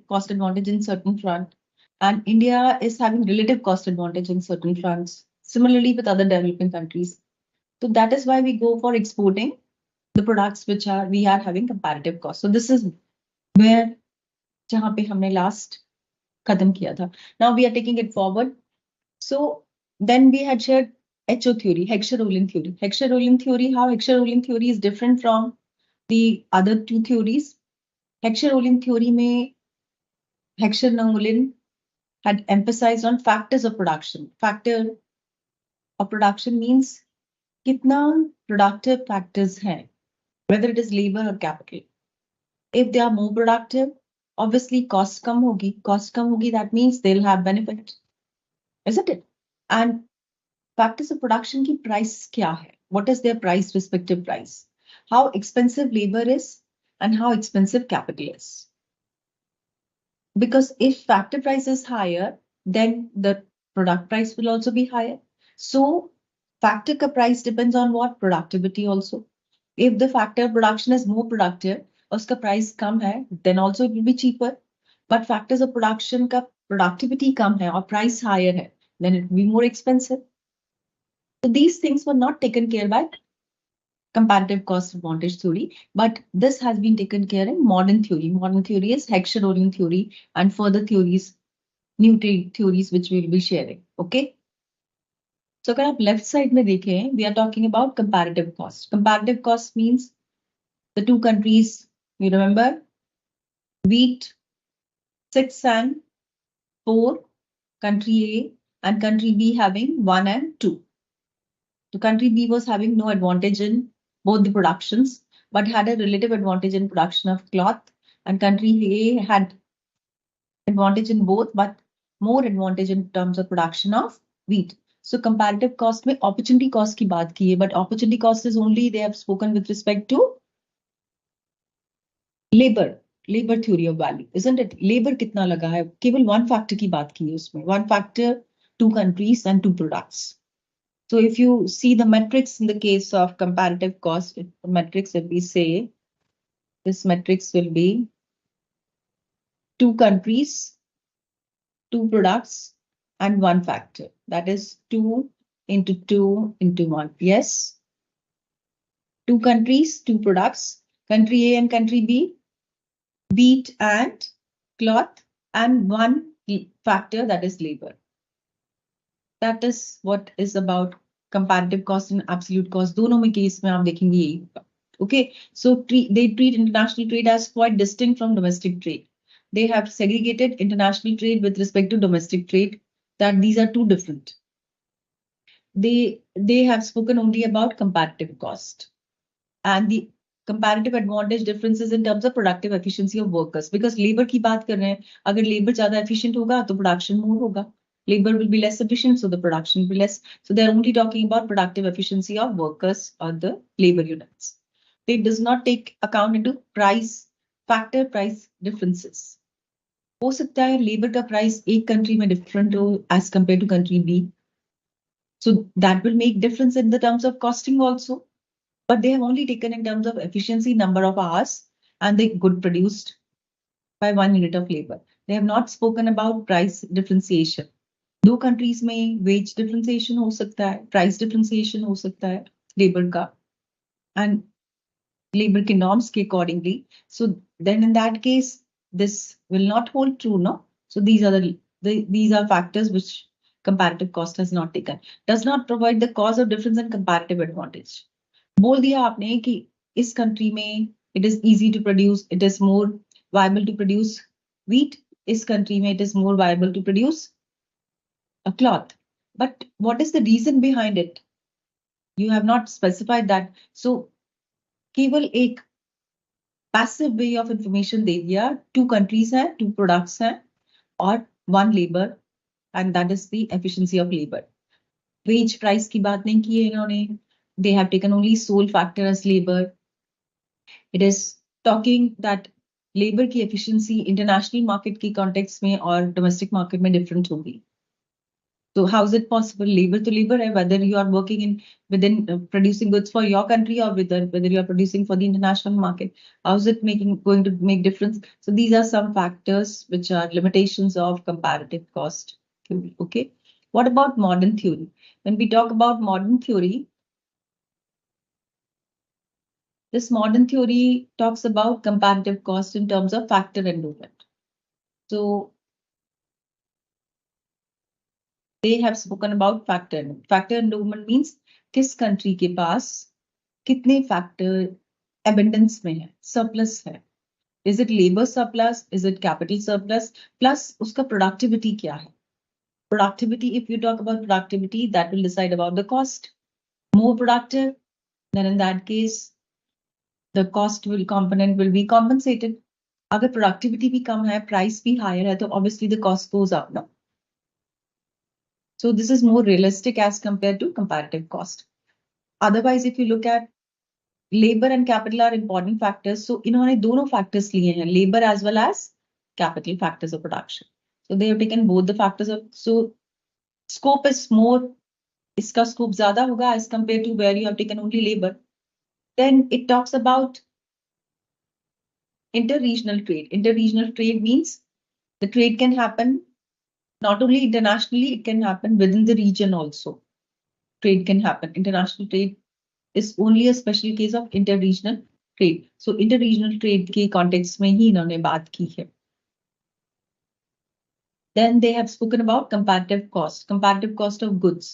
cost advantage in certain front, and India is having relative cost advantage in certain fronts. Similarly with other developing countries. So that is why we go for exporting the products which are we are having comparative cost. So this is where जहाँ पे हमने last खत्म किया था. Now we are taking it forward. So then we had shared HO theory, Heckscher-Ohlin theory. Heckscher-Ohlin theory, how Heckscher-Ohlin theory is different from the other two theories. Heckscher-Ohlin theory में Heckscher-Ohlin had emphasized on factors of production. Factor of production means कितना productive factors हैं, whether it is labor or capital. If they are more productive, obviously cost कम होगी. Cost कम होगी, that means they'll have benefit, isn't it? And factors of production की price क्या है? What is their price, respective price? How expensive labor is and how expensive capital is. Because if factor price is higher, then the product price will also be higher. So factor ka price depends on what? Productivity also. If the factor production is more productive, uska price kam hai, then also it will be cheaper. But factors of production ka productivity kam hai or price higher hai, then it will be more expensive. So these things were not taken care by comparative cost advantage theory, but this has been taken care in modern theory. Modern theory is Heckscher-Ohlin theory and further theories, new theories which we will be sharing. Okay. So अगर आप left side में देखें, we are talking about comparative cost. Comparative cost means the two countries, you remember, wheat 6 and 4, country A and country B having 1 and 2. So country B was having no advantage in both the productions, but had a relative advantage in production of cloth, and country A had advantage in both, but more advantage in terms of production of wheat. So comparative cost में opportunity cost की बात की है, but opportunity cost is only they have spoken with respect to labor theory of value, isn't it? Labor कितना लगा है, केवल one factor की बात की है उसमें, one factor, two countries and two products. So if you see the metrics in the case of comparative cost, the metrics if we say, this metrics will be two countries, two products, and one factor. That is 2 into 2 into 1. Yes. Two countries, two products, country A and country B, wheat and cloth, and one factor, that is labor. That is what is about comparative cost and absolute cost. दोनों में case में आप देखेंगे यही होगा. Okay, so they treat international trade as quite distinct from domestic trade. They have segregated international trade with respect to domestic trade, that these are two different. They have spoken only about comparative cost and the comparative advantage differences in terms of productive efficiency of workers. Because labor की बात कर रहे हैं, अगर labor ज़्यादा efficient होगा तो production more होगा. Labor will be less efficient, so the production will be less. So they're only talking about productive efficiency of workers or the labor units. They does not take account into factor price differences. हो सकता है labor का price एक country में different हो as compared to country B. So that will make difference in the terms of costing also. But they have only taken in terms of efficiency, number of hours, and the good produced by 1 unit of labor. They have not spoken about price differentiation. दो countries में veg differentiation हो सकता है, price differentiation हो सकता है labour का, and labor के norms के accordingly. So then in that case, this will not hold true, no? So these are factors which comparative cost has not taken. Does not provide the cause of difference and comparative advantage. बोल दिया आपने कि इस country में it is easy to produce, it is more viable to produce wheat. इस country में it is more viable to produce a cloth. But what is the reason behind it? You have not specified that. So केवल एक passive way of information दे दिया, two countries हैं, two products हैं और one labour, and that is the efficiency of labour. Wage price की बात नहीं की है इन्होंने. They have taken only sole factor as labour. It is talking that labour की एफिशिएंसी इंटरनेशनल मार्केट की कॉन्टेक्स्ट में और डोमेस्टिक मार्केट में डिफरेंट होगी. So how is it possible? Labor to labor, whether you are working in within producing goods for your country or whether you are producing for the international market, how is it going to make difference? So these are some factors which are limitations of comparative cost theory. Okay. What about modern theory? When we talk about modern theory, this modern theory talks about comparative cost in terms of factor endowment. So they have spoken about factor endowment. Factor endowment means किस country के पास कितने factor abundance में है, surplus है. Is it labour surplus, is it capital surplus, plus उसका productivity क्या है. Productivity, if you talk about productivity, that will decide about the cost. More productive, then in that case the cost will component will be compensated. अगर productivity भी कम है, price भी higher है, तो obviously the cost goes up ना. So this is more realistic as compared to comparative cost. Otherwise, if you look at labor and capital are important factors. So इन्होंने दोनों factors लिए हैं, labor as well as capital factors of production. So they have taken both the factors of, so scope is more, इसका scope ज्यादा होगा as compared to where you have taken only labor. Then it talks about inter-regional trade. Inter-regional trade means the trade can happen not only internationally, it can happen within the region also. Trade can happen. International trade is only a special case of inter-regional trade. So inter-regional trade के context में ही इन्होंने बात की है. Then they have spoken about comparative cost of goods.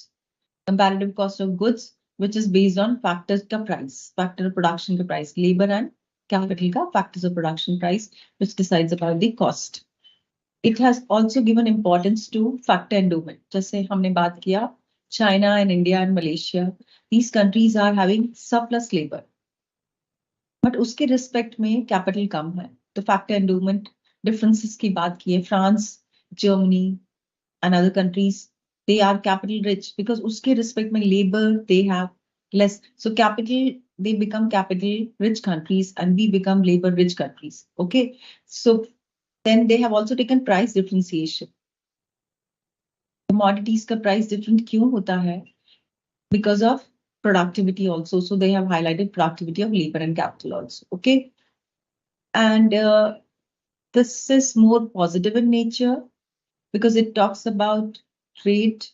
Comparative cost of goods, which is based on factors का price, factor of production का price, labor and capital का factors of production price, which decides about the cost. It has also given importance to factor endowment. जैसे हमने बात किया, China and India and Malaysia, these countries are having surplus labor. But उसके respect में capital कम है, तो factor endowment differences की बात की है. France, Germany and other countries, they are capital rich because उसके रिस्पेक्ट में labour they have less. So capital, they become capital rich countries and we become labor rich countries. Okay, so then they have also taken price differentiation. Commodities का price different क्यों होता है? Because of productivity also. So they have highlighted productivity of labor and capital also. Okay. And this is more positive in nature because it talks about trade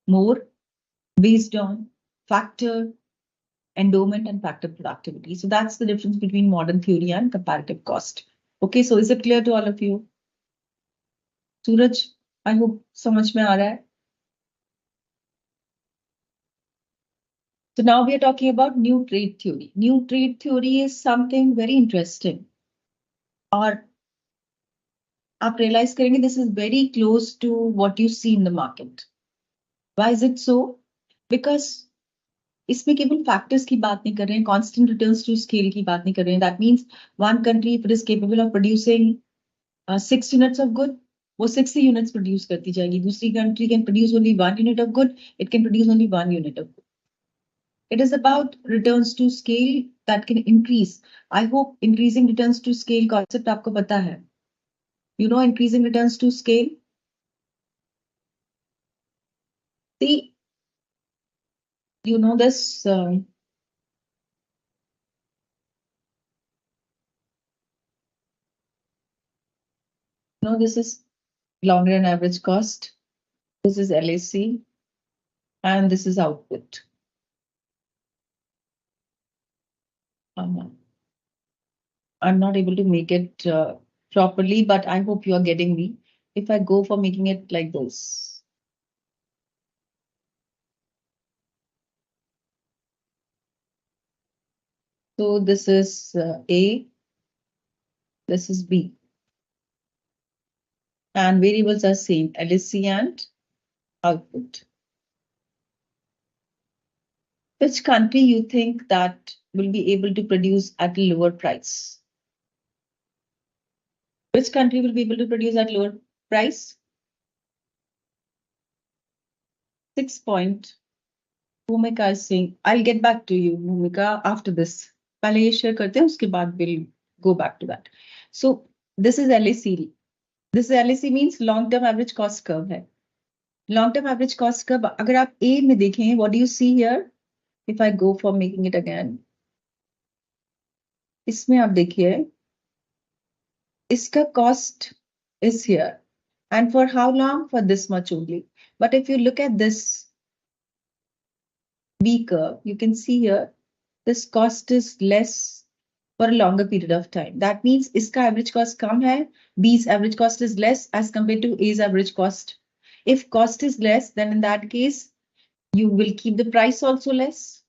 more based on factor endowment and factor productivity. So that's the difference between modern theory and comparative cost. Okay, so is it clear to all of you? Suraj, I hope समझ में आ रहा है. So now we are talking about new trade theory. New trade theory is something very interesting. और आप realize करेंगे this is very close to what you see in the market. Why is it so? Because इसमें केवल factors की बात नहीं कर रहे हैं, कांस्टेंट रिटर्न्स टू स्केल की बात नहीं कर रहे हैं. That means one country if it is capable of producing 6 units of good, वो 6 यूनिट्स प्रोड्यूस करती जाएगी. दूसरी country can produce only 1 unit of good, it can produce only 1 unit of good. It is about returns to scale that can increase. I hope increasing returns to scale concept आपको पता है. You know increasing returns to scale? See, you know this this is longer than average cost. This is LAC, and this is output. I'm not able to make it properly, but I hope you are getting me. If I go for making it like this. So this is A, this is B. And variables are same, LSC and output. Which country you think that will be able to produce at a lower price? Which country will be able to produce at lower price? 6 point. Bhumika is saying, I'll get back to you, Bhumika, after this. पहले ये share करते हैं, उसके बाद we'll go back to that. So this is LAC. This LAC means long-term average cost curve है. Long-term average cost curve, अगर आप A में देखें, what do you see here? If I go for making it again, इसमें आप देखिए, इसका cost is here. And for how long? For this much only. But if you look at this B curve, you can see here, this cost is less for a longer period of time. That means iska average cost kam hai, B's average cost is less as compared to A's average cost. If cost is less, then in that case, you will keep the price also less.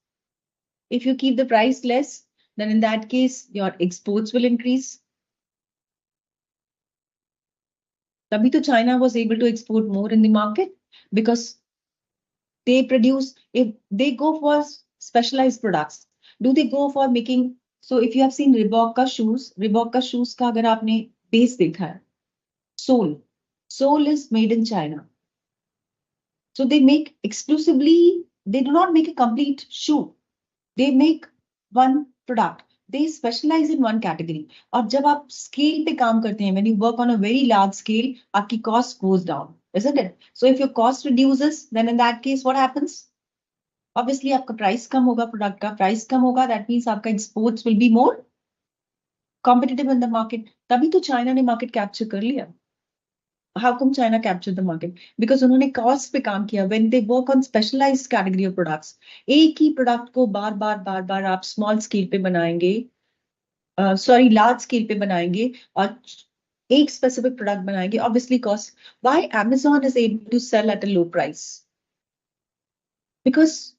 If you keep the price less, then in that case, your exports will increase. Tabhi to China was able to export more in the market because they produce, if they go for specialized products, do they go for making, so if you have seen Reebok ka shoes ka agar aapne base dekha hai, sole is made in China. So they make exclusively, they do not make a complete shoe. They make one product. They specialize in one category. और जब आप scale पे काम करते हैं, when you work on a very large scale, आपकी cost goes down, isn't it? So if your cost reduces, then in that case, what happens? Obviously, आपका price कम होगा, product का price कम होगा. That means आपका exports will be more competitive in the market. तभी तो China ने market capture कर लिया. How come China captured the market? Because उन्होंने cost पे काम किया. When they work on specialized category of products, एक ही product को बार बार आप small scale पे बनाएंगे, large scale पे बनाएंगे और एक specific product बनाएंगे. Obviously cost. Why Amazon is able to sell at a low price? Because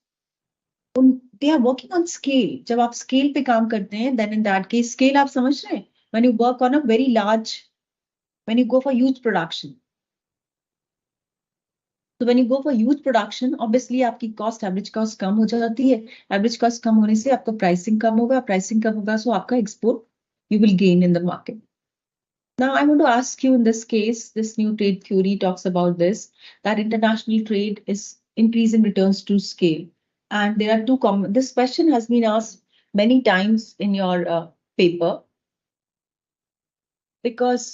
they are working on scale. जब आप scale पे काम करते हैं, then in that case scale आप समझ रहे हैं? When you work on a very large, when you go for huge production. So when you go for huge production, obviously आपकी cost, average cost कम हो जाती है. Average cost कम होने से आपका pricing कम होगा, so आपका export you will gain in the market. Now I want to ask you in this case, this new trade theory talks about this, that international trade is increasing returns to scale. And there are two common, this question has been asked many times in your paper. Because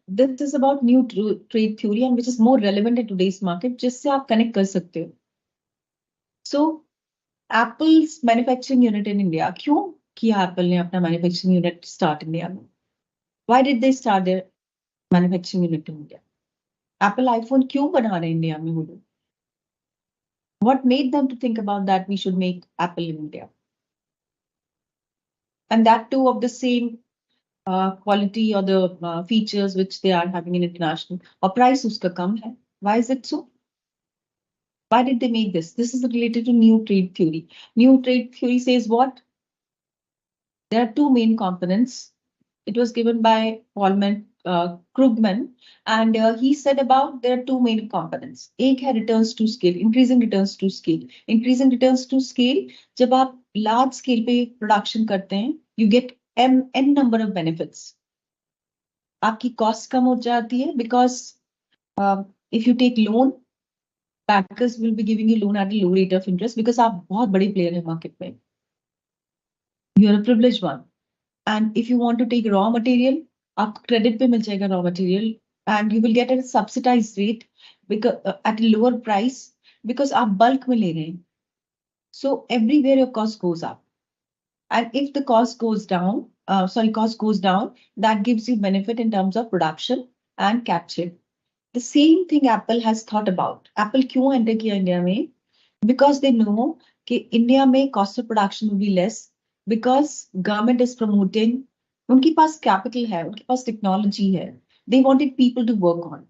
this is about new trade theory and which is more relevant in today's market, जिससे आप connect कर सकते हो. So Apple's manufacturing unit in India, क्यों किया Apple ने अपना manufacturing unit start India में? Why did they start their manufacturing unit in India? Apple iPhone क्यों बना रहे हैं इंडिया में वो लोग? What made them to think about that we should make Apple in India? And that too of the same quality or the features which they are having in international, और price उसका कम है. Why is it so? Why did they make this? This is related to new trade theory. New trade theory says what? There are two main components. It was given by Krugman, and he said about there are two main components. एक है returns to scale, increasing returns to scale. Increasing returns to scale, जब आप large scale पे production करते हैं, you get n number of benefits. आपकी cost कम हो जाती है because if you take loan, bankers will be giving you loan at a low rate of interest because आप बहुत बड़े player हैं market में. You're a privileged one. And if you want to take raw material, आपको credit पे मिल जाएगा raw material and you will get at a subsidized rate because at a lower price because आप bulk में ले रहे हैं. So everywhere your cost goes up. And if the cost goes down, that gives you benefit in terms of production and capture. The same thing Apple has thought about. Apple क्यों enter किया India में? Because they know कि India में cost of production will be less because government is promoting. उनके पास capital है, उनके पास technology है. They wanted people to work on.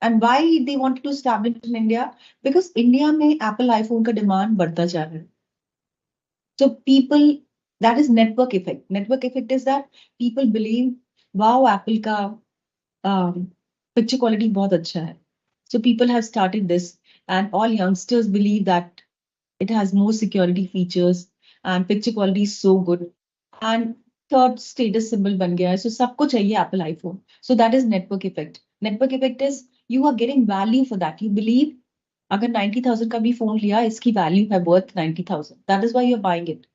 And why they wanted to establish in India? Because India में Apple iPhone का demand बढ़ता जा रहा है. So people, that is network effect. Network effect is that people believe, wow, Apple का picture quality बहुत अच्छा है. So people have started this, and all youngsters believe that it has more security features and picture quality is so good. And third status symbol बन गया है. So सबको चाहिए Apple iPhone. So that is network effect. Network effect is you are getting value for that. You believe अगर 90,000 का भी phone लिया इसकी value है worth 90,000. That is why you're buying it.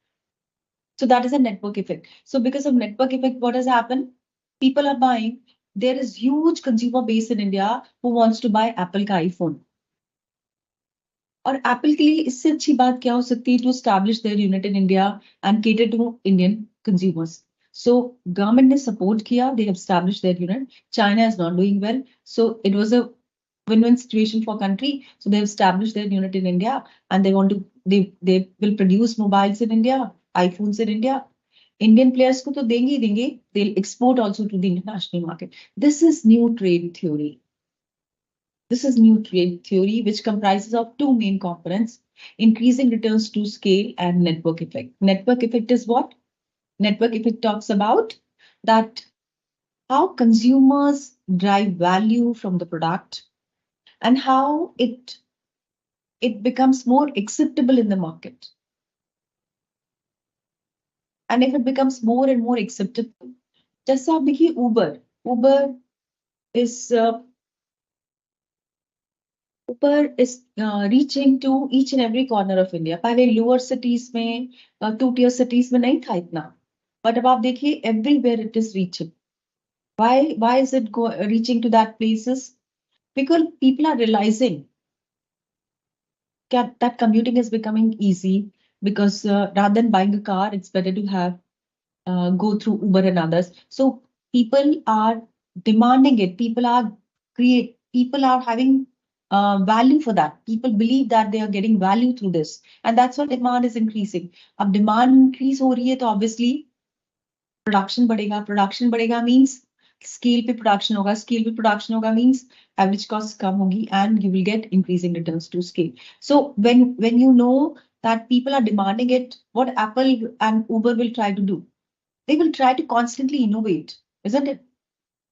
So that is a network effect. So because of network effect, what has happened? People are buying. There is huge consumer base in India who wants to buy Apple का iPhone. और Apple के लिए इससे अच्छी बात क्या हो सकती है to establish their unit in India and cater to Indian consumers. So government ने support किया, they have established their unit. China is not doing well. So it was a win-win situation for country. So they have established their unit in India and they want to, they will produce mobiles in India, iPhones in India. Indian players को तो देंगे ही देंगे. They'll export also to the international market. This is new trade theory. This is new trade theory, which comprises of two main components, increasing returns to scale and network effect. Network effect is what? Network effect talks about that how consumers drive value from the product and how it becomes more acceptable in the market. And if it becomes more and more acceptable, जैसा आप देखिए Uber is reaching to each and every corner of India. पहले lower cities में, two-tier cities में नहीं था इतना. But अब आप देखिए everywhere it is reaching. Why is it reaching to that places? Because people are realizing that commuting is becoming easy because rather than buying a car, it's better to have go through Uber and others. So people are demanding it. People are having value for that. People believe that they are getting value through this. And that's why demand is increasing. अब demand increase हो रही है तो obviously production बढ़ेगा. Production बढ़ेगा means scale पे production होगा. Scale पे production होगा means average cost कम होगी and you will get increasing returns to scale. So when you know that people are demanding it, what Apple and Uber will try to do? They will try to constantly innovate, isn't it?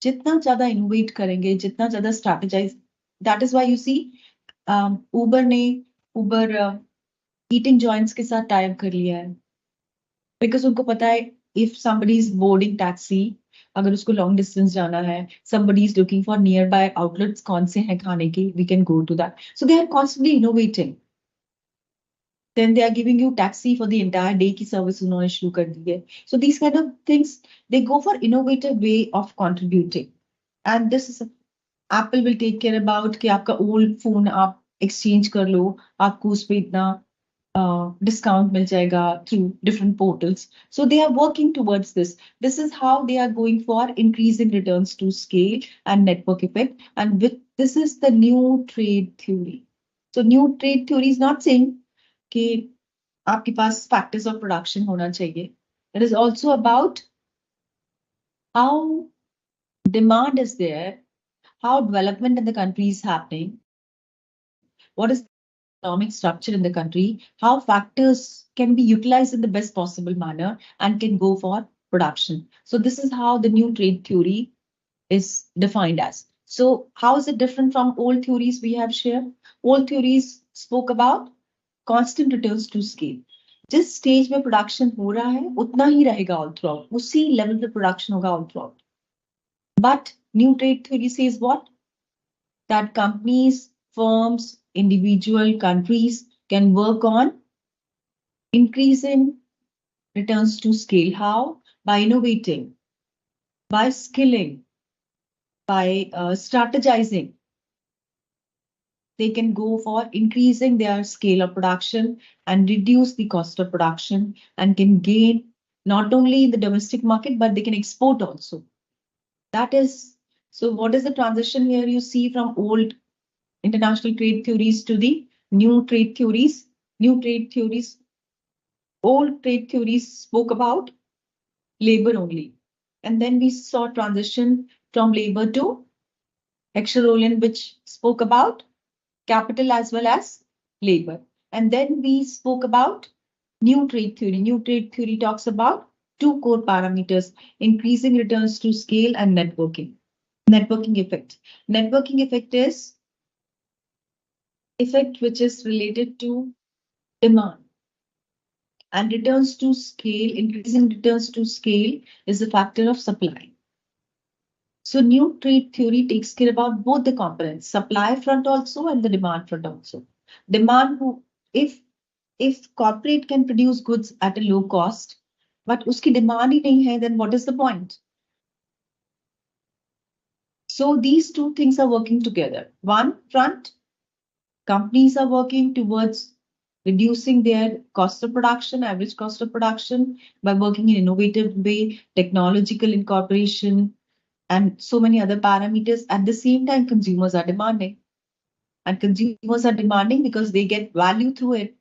जितना ज़्यादा innovate करेंगे, जितना ज़्यादा strategize. That is why you see Uber eating joints के साथ tie up कर लिया है. Because उनको पता है if somebody is boarding taxi, अगर उसको long distance जाना है, somebody is looking for nearby outlets कौन से हैं खाने के, we can go to that. So they are constantly innovating. Then they are giving you taxi for the entire day की service उन्होंने शुरू कर दी है. So these kind of things, they go for innovative way of contributing. And this is Apple will take care about कि आपका old phone आप exchange कर लो, आपको उस पे इतना discount मिल जाएगा through different portals. So they are working towards this. This is how they are going for increasing returns to scale and network effect. And this is the new trade theory. So new trade theory is not saying कि आपके पास factors of production होना चाहिए. It is also about how demand is there, how development in the country is happening, what is the economic structure in the country, how factors can be utilized in the best possible manner and can go for production. So this is how the new trade theory is defined as. So how is it different from old theories we have shared? Old theories spoke about constant returns to scale. जिस stage में production हो रहा है उतना ही रहेगा all through out, उसी level पे production होगा all through out. But new trade theory says what? That companies, firms, individual countries can work on increasing returns to scale. How? By innovating, by skilling, by strategizing. They can go for increasing their scale of production and reduce the cost of production and can gain not only in the domestic market, but they can export also. That is, So what is the transition here you see from old international trade theories to the new trade theories? New trade theories, old trade theories spoke about labor only. And then we saw transition from labor to Exerolian, which spoke about capital as well as labor. And then we spoke about new trade theory. New trade theory talks about two core parameters, increasing returns to scale and networking. Networking effect. Networking effect is effect which is related to demand. And returns to scale, increasing returns to scale is a factor of supply. So new trade theory takes care about both the components, supply front also and the demand front also. Demand, if if corporate can produce goods at a low cost, but uski demand hi nahi hai, then what is the point? So these two things are working together. One front, companies are working towards reducing their cost of production, average cost of production, by working in innovative way, technological incorporation, and so many other parameters. At the same time, consumers are demanding. And consumers are demanding because they get value through it.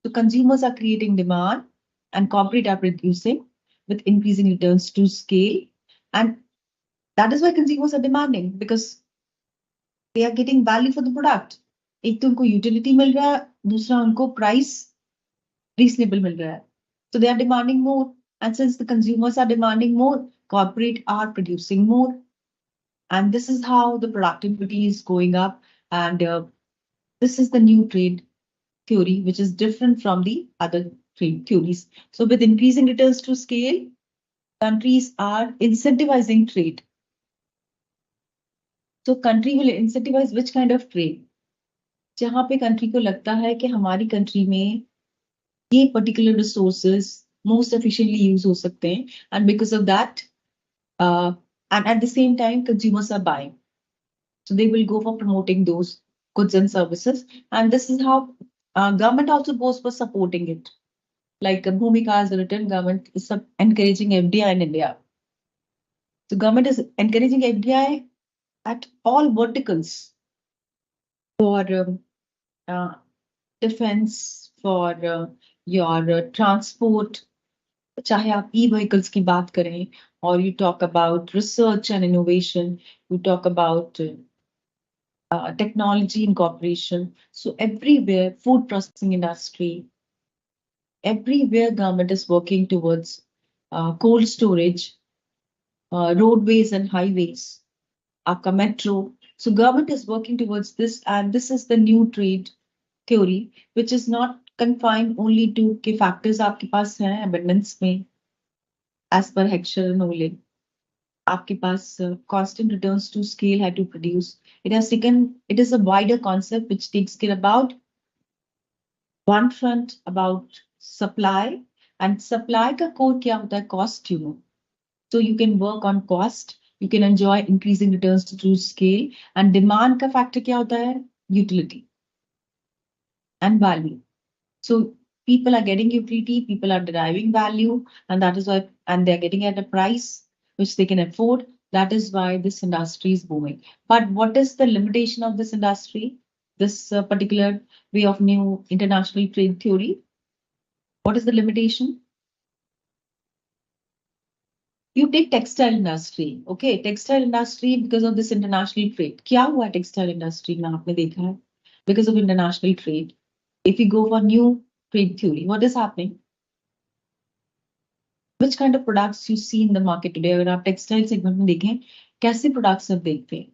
So consumers are creating demand and corporate are producing with increasing returns to scale. And that is why consumers are demanding, because they are getting value for the product. एक तो उनको utility मिल रहा है, दूसरा उनको price reasonable मिल रहा है. So they are demanding more. And since the consumers are demanding more, corporate are producing more. And this is how the productivity is going up. And this is the new trade theory, which is different from the other trade theories. So with increasing returns to scale, countries are incentivizing trade. So country will incentivize which kind of trade? जहां पे country को लगता है कि हमारी country में ये particular resources most efficiently use हो सकते हैं, and because of that and at the same time consumers are buying, so they will go for promoting those goods and services. And this is how government also goes for supporting it. Like Bhumika has written, government is encouraging FDI in India. So government is encouraging FDI at all verticals for defense, for your transport, चाहे आप e-vehicles की बात करें, or you talk about research and innovation, you talk about technology incorporation. So everywhere, food processing industry, everywhere government is working towards cold storage, roadways and highways, आपका metro. So government is working towards this, and this is the new trade theory, which is not confined only to के factors आपके पास हैं abundance में, as per Heckscher and Olin. आपके पास constant returns to scale had to produce. It has taken, it is a wider concept which takes care about one front, about supply, and supply का core क्या होता है? Cost, you know. So you can work on cost, you can enjoy increasing returns to scale, and demand का factor क्या होता है? Utility and value. So people are getting utility, people are deriving value, and that is why, and they're getting at a price which they can afford. That is why this industry is booming. But what is the limitation of this industry? This particular way of new international trade theory? What is the limitation? You take textile industry, okay? Textile industry, because of this international trade. क्या हुआ textile industry में आपने देखा है? Because of international trade. If you go for new trade theory, what is happening? Which kind of products you see in the market today? अगर आप textile segment में देखें, कैसे products आप देखते हैं?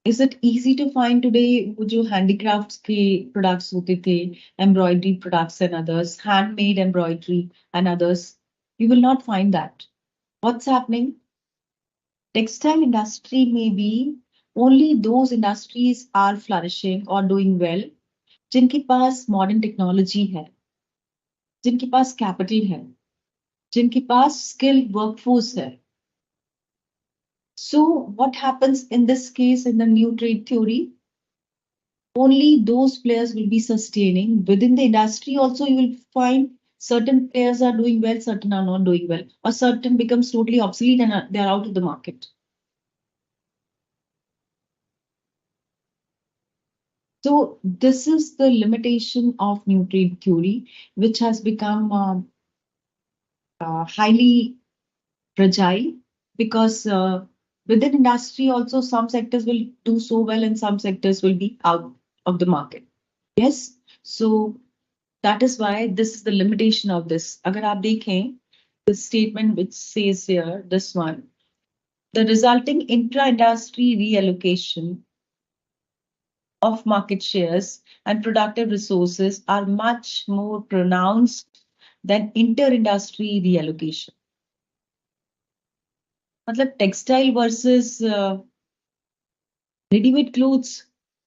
Is it easy to find today वो जो handicrafts के products होते थे, embroidery products and others, handmade embroidery and others? You will not find that. What's happening? Textile industry may be only those industries are flourishing or doing well जिनके पास modern technology है, जिनके पास capital है, जिनके पास skilled workforce है. So what happens in this case in the new trade theory? Only those players will be sustaining. Within the industry also you will find certain players are doing well, certain are not doing well, or certain becomes totally obsolete and they are out of the market. So this is the limitation of new trade theory, which has become highly fragile because within industry also some sectors will do so well and some sectors will be out of the market. Yes, so that is why this is the limitation of this. Agar aap dekhein, the statement which says here, this one, the resulting intra-industry reallocation of market shares and productive resources are much more pronounced than inter-industry reallocation. मतलब textile versus readymade clothes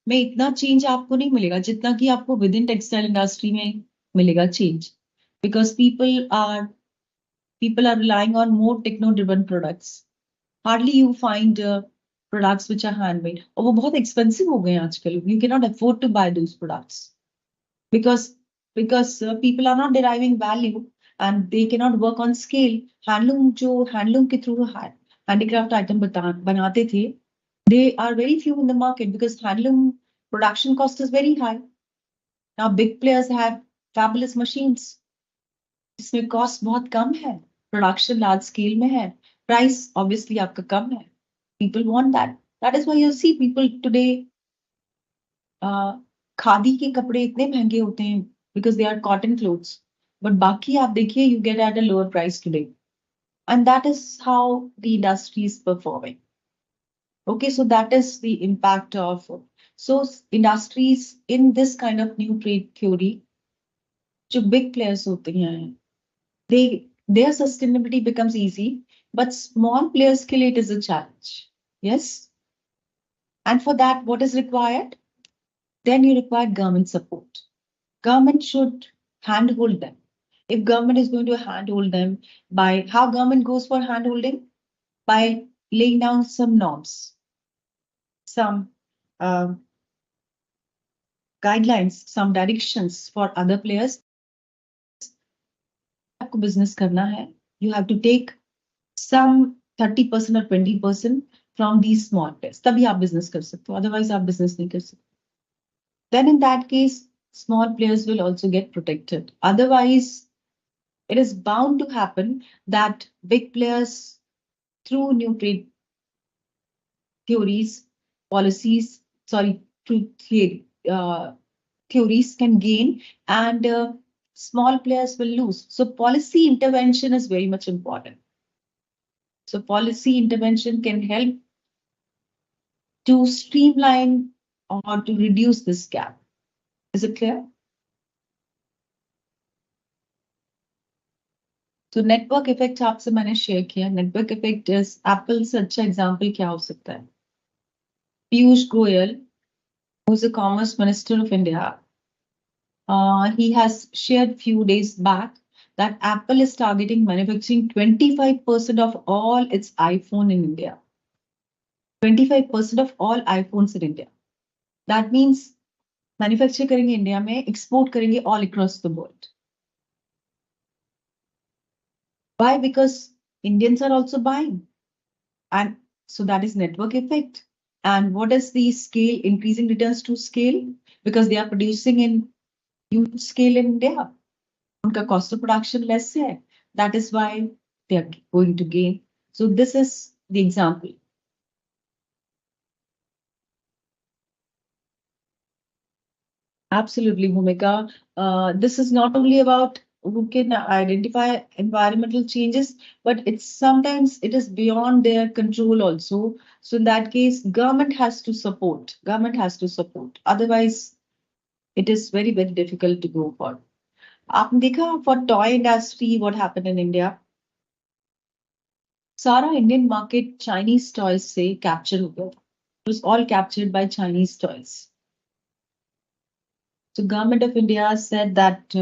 में इतना change आपको नहीं मिलेगा जितना कि आपको with in textile industry में मिलेगा change because people are relying on more techno driven products. Hardly you find products which are handmade और वो बहुत expensive हो गए हैं आजकल. You cannot afford to buy those products because people are not deriving value and they cannot work on scale. Handloom के through handicraft item बनाते थे, they are very few in the market because handloom production cost is very high. Now big players have fabulous machines जिसमें cost बहुत कम है, production large scale में है, price obviously आपका कम है. People want that. That is why you see people today khadi के कपड़े इतने महंगे होते हैं because they are cotton clothes. But बाकी आप देखिए you get at a lower price today. And that is how the industry is performing. Okay, so that is the impact of so industries in this kind of new trade theory. जो big players होते हैं, their sustainability becomes easy, but small players के लिए it is a challenge. Yes, and for that, what is required? Then you require government support. Government should handhold them. If government is going to handhold them, by how government goes for handholding? By laying down some norms, some guidelines, some directions for other players. आपको business करना है, you have to take some 30% or 20% from these small players. तभी आप business कर सकते हो, otherwise आप business नहीं कर सकते. Then in that case, small players will also get protected. Otherwise, it is bound to happen that big players, through new trade theories, policies, sorry, through theories can gain and small players will lose. So policy intervention is very much important. So policy intervention can help to streamline or to reduce this gap. Is it clear? तो network effect आपसे मैंने share किया. Network effect is Apple से अच्छा example क्या हो सकता है? Piyush Goyal, who is the Commerce Minister of India, he has shared few days back that Apple is targeting manufacturing 25% of all its iPhone in India. 25% of all iPhones in India. That means manufacture करेंगे India में, export करेंगे all across the world. Why? Because Indians are also buying. And so that is network effect. And what is the scale? Increasing returns to scale because they are producing in huge scale in India. Unka cost of production less hai. That is why they are going to gain. So this is the example. Absolutely, Bhumika. This is not only about who can identify environmental changes, but it's sometimes it is beyond their control also. So in that case, government has to support. Government has to support. Otherwise, it is very, very difficult to go for. आपने देखा for toy industry what happened in India? सारा Indian market Chinese toys से capture हो गया. It was all captured by Chinese toys. So government of India said that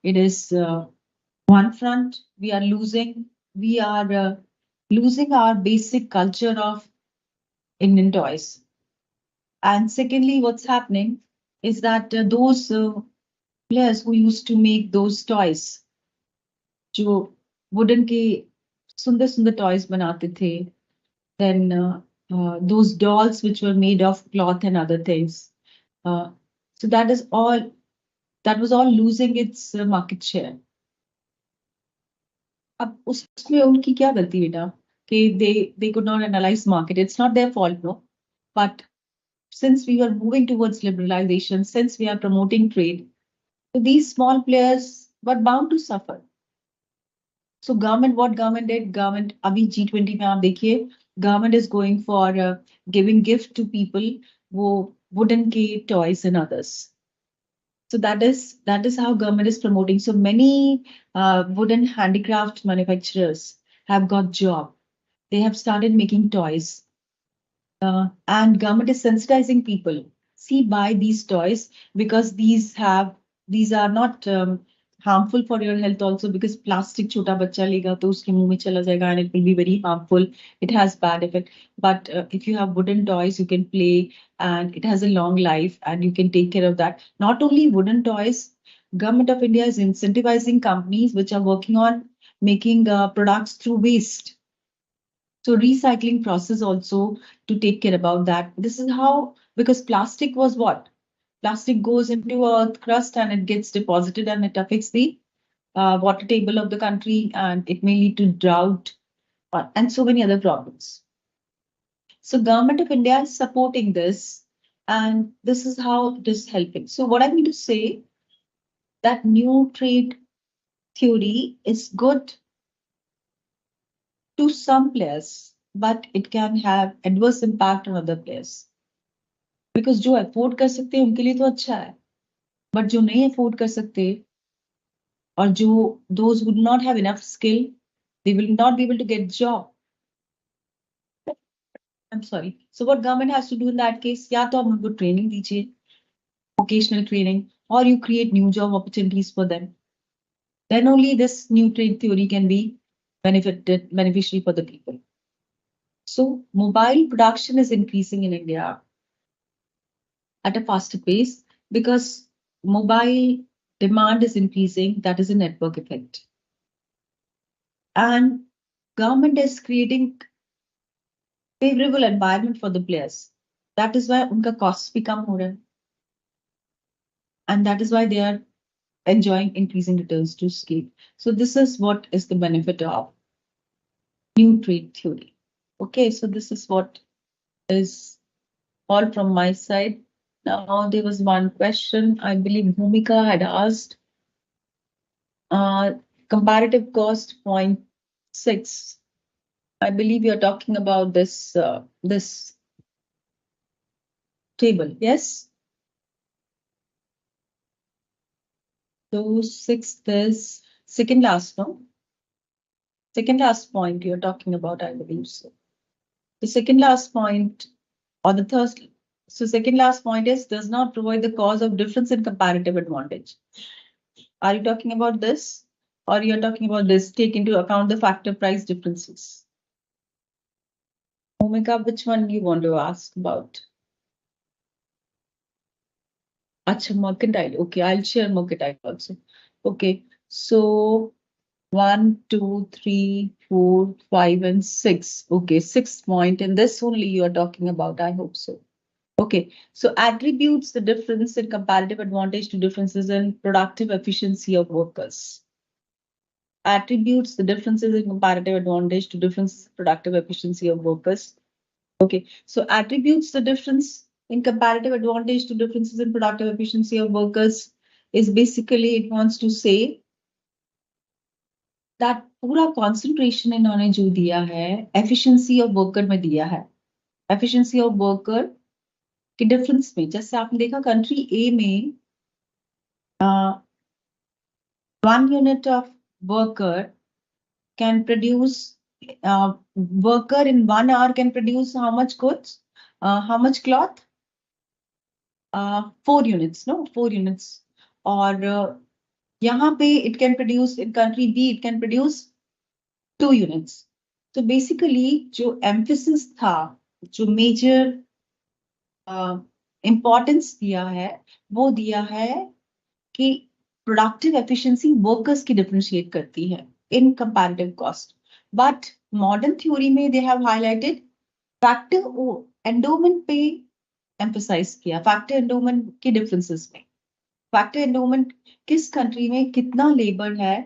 it is one front we are losing our basic culture of Indian toys. And secondly, what's happening is that those players who used to make those toys, जो wooden के सुंदर सुंदर toys बनाते थे, then those dolls which were made of cloth and other things. So that was all losing its market share. अब उसमें उनकी क्या गलती बेटा कि they could not analyze market. It's not their fault, no. But since we were moving towards liberalization, since we are promoting trade, so these small players were bound to suffer. So government, what government did? Government, अभी G20 में आप देखिए, government is going for giving gift to people वो wooden के toys and others. So that is how government is promoting. So many wooden handicraft manufacturers have got job. They have started making toys. And government is sensitizing people. See, buy these toys because these are not harmful for your health also, because plastic छोटा बच्चा लेगा तो उसके मुंह में चला जाएगा and it will be very harmful. It has bad effect. But if you have wooden toys, you can play and it has a long life and you can take care of that. Not only wooden toys, Government of India is incentivizing companies which are working on making products through waste. So recycling process also to take care about that. This is how, because plastic was what? Plastic goes into earth crust and it gets deposited and it affects the water table of the country and it may lead to drought and so many other problems. So Government of India is supporting this and this is how it is helping. So what I mean to say that new trade theory is good to some players, but it can have adverse impact on other players. Because जो afford कर सकते हैं उनके लिए तो अच्छा है, but जो नहीं अफोर्ड कर सकते और जो those who do not have enough skill, they will not be able to get job. I'm sorry. So what government has to do in that case, या तो आप उनको ट्रेनिंग दीजिए, vocational training, or you create new job opportunities for them. Then only this new trade theory can be beneficiary for the people. So mobile production is increasing in India at a faster pace because mobile demand is increasing. That is a network effect. And government is creating favorable environment for the players. That is why unka costs become more. And that is why they are enjoying increasing returns to scale. So this is what is the benefit of new trade theory. Okay, so this is what is all from my side. Now there was one question I believe Bhumika had asked. Comparative cost 0.6. I believe you're talking about this this table, yes? So sixth is second last, no? Second last point you're talking about, I believe so. The second last point or the third, so second last point is does not provide the cause of difference in comparative advantage. Are you talking about this? Or you're talking about this, take into account the factor price differences? Omega, which one do you want to ask about? Acha, mercantile. Okay, I'll share mercantile also. Okay, so 1, 2, 3, 4, 5, and 6. Okay, sixth point, and this only you are talking about, I hope so. Okay, so attributes the difference in comparative advantage to differences in productive efficiency of workers. Attributes the differences in comparative advantage to differences in productive efficiency of workers. Okay, so attributes the difference in comparative advantage to differences in productive efficiency of workers is basically it wants to say that पूरा concentration इन्होंने जो दिया है efficiency of worker में दिया है, efficiency of worker के difference में, जैसे आपने देखा country A में 1 unit of worker can produce worker in 1 hour can produce how much goods, how much cloth? 4 units, no? 4 units. और यहाँ पे it can produce in country B it can produce 2 units. So basically जो emphasis था, जो major importance दिया है, वो दिया है कि productive efficiency workers की differentiate करती है. in comparative cost. But modern theory में they have highlighted factor endowment पे emphasize किया, factor endowment के differences में. Factor endowment किस country में कितना labor है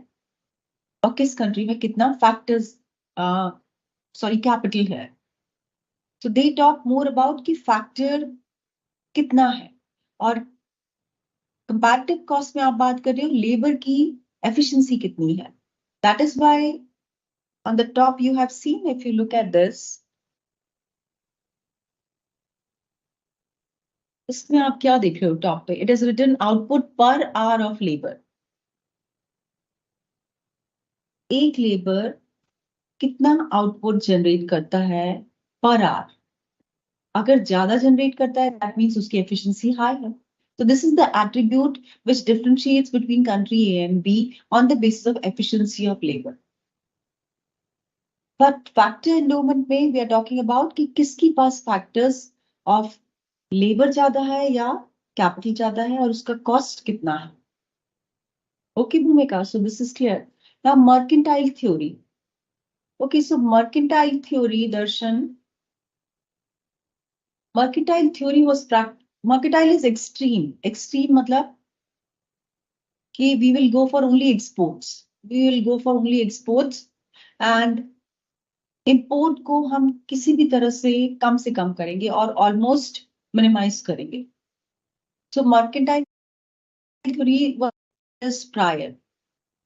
और किस country में कितना factors capital है. So they talk more about कि factor कितना है और comparative cost में आप बात कर रहे हो labor की efficiency कितनी है. That is why on the top you have seen, if you look at this, इसमें आप क्या देख रहे हो टॉप पे? It is written output per hour of labor. एक लेबर कितना आउटपुट जनरेट करता है पर आवर? अगर ज्यादा जनरेट करता है दैट मींस उसकी एफिशिएंसी हाई है. So this is the attribute which differentiates between country A and B on the basis of efficiency of labor. But factor endowment में we are talking about कि किसकी पास factors of labor ज्यादा है या capital ज्यादा है और उसका cost कितना है. Okay, Bhumika, so this is clear. Now mercantile theory. Okay, so mercantile theory, Darshan. Mercantile theory was mercantile is extreme. Extreme मतलब कि we will go for only exports. We will go for only exports and import को हम किसी भी तरह से कम करेंगे और almost minimize करेंगे. So mercantile theory was prior.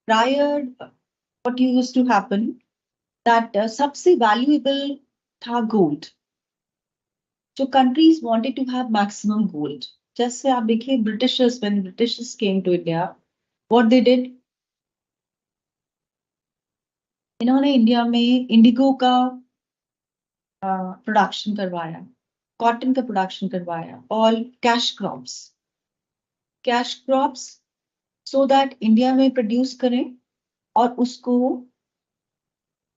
Prior, what used to happen that सबसे valuable था gold. So countries wanted to have maximum gold. जैसे आप देखिए Britishers, when Britishers came to India, what they did, इन्होंने India में Indigo का production करवाया, cotton का प्रोडक्शन करवाया, all cash crops so that India में प्रोड्यूस करें और उसको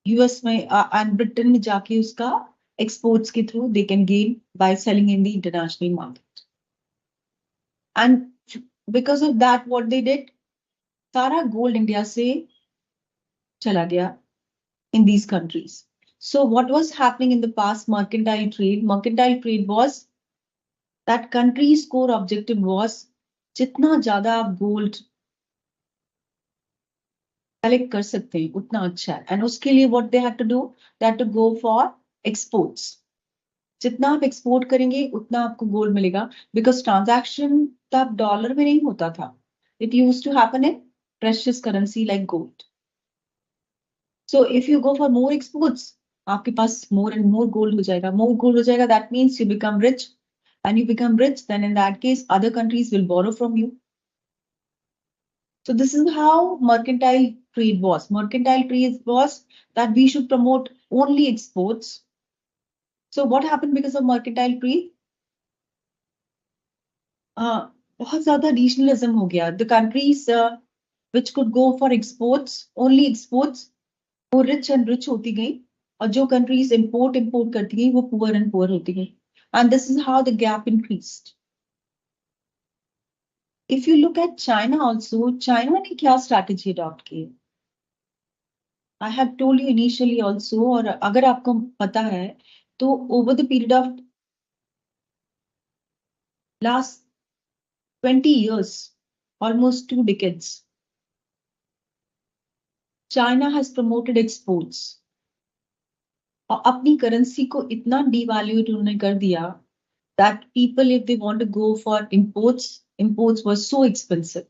यूएस में एंड ब्रिटेन में जाके उसका एक्सपोर्ट्स के through they can gain by selling in the international market. And because of that what they did, सारा गोल्ड इंडिया से चला गया in these countries. So what was happening in the past mercantile trade was that country's core objective was जितना ज्यादा आप gold collect कर सकते हैं उतना अच्छा है. एंड उसके लिए what they had to do, they had to go for exports. जितना आप एक्सपोर्ट करेंगे उतना आपको गोल्ड मिलेगा बिकॉज ट्रांजैक्शन तब डॉलर में नहीं होता था. It used to happen in precious currency like gold. So if you go for more exports, आपके पास more and more gold हो जाएगा. More gold हो जाएगा, that means you become rich. And you become rich, then in that case, other countries will borrow from you. So this is how mercantile trade was. Mercantile trade was that we should promote only exports. So what happened because of mercantile trade? बहुत ज़्यादा regionalism हो गया. The countries which could go for exports, only exports, वो rich and rich होती गई और जो countries import करती गई वो पुअर एंड पुअर होती गई. And this is how the gap increased. If you look at China also, China ने क्या स्ट्रैटेजी अडॉप्ट की? I have told you initially also, और अगर आपको पता है तो over the period of last 20 years, almost 2 decades, China has promoted exports. और अपनी करेंसी को इतना डिवैल्यूएट उन्होंने कर दिया that people, if they want to go for imports were so expensive.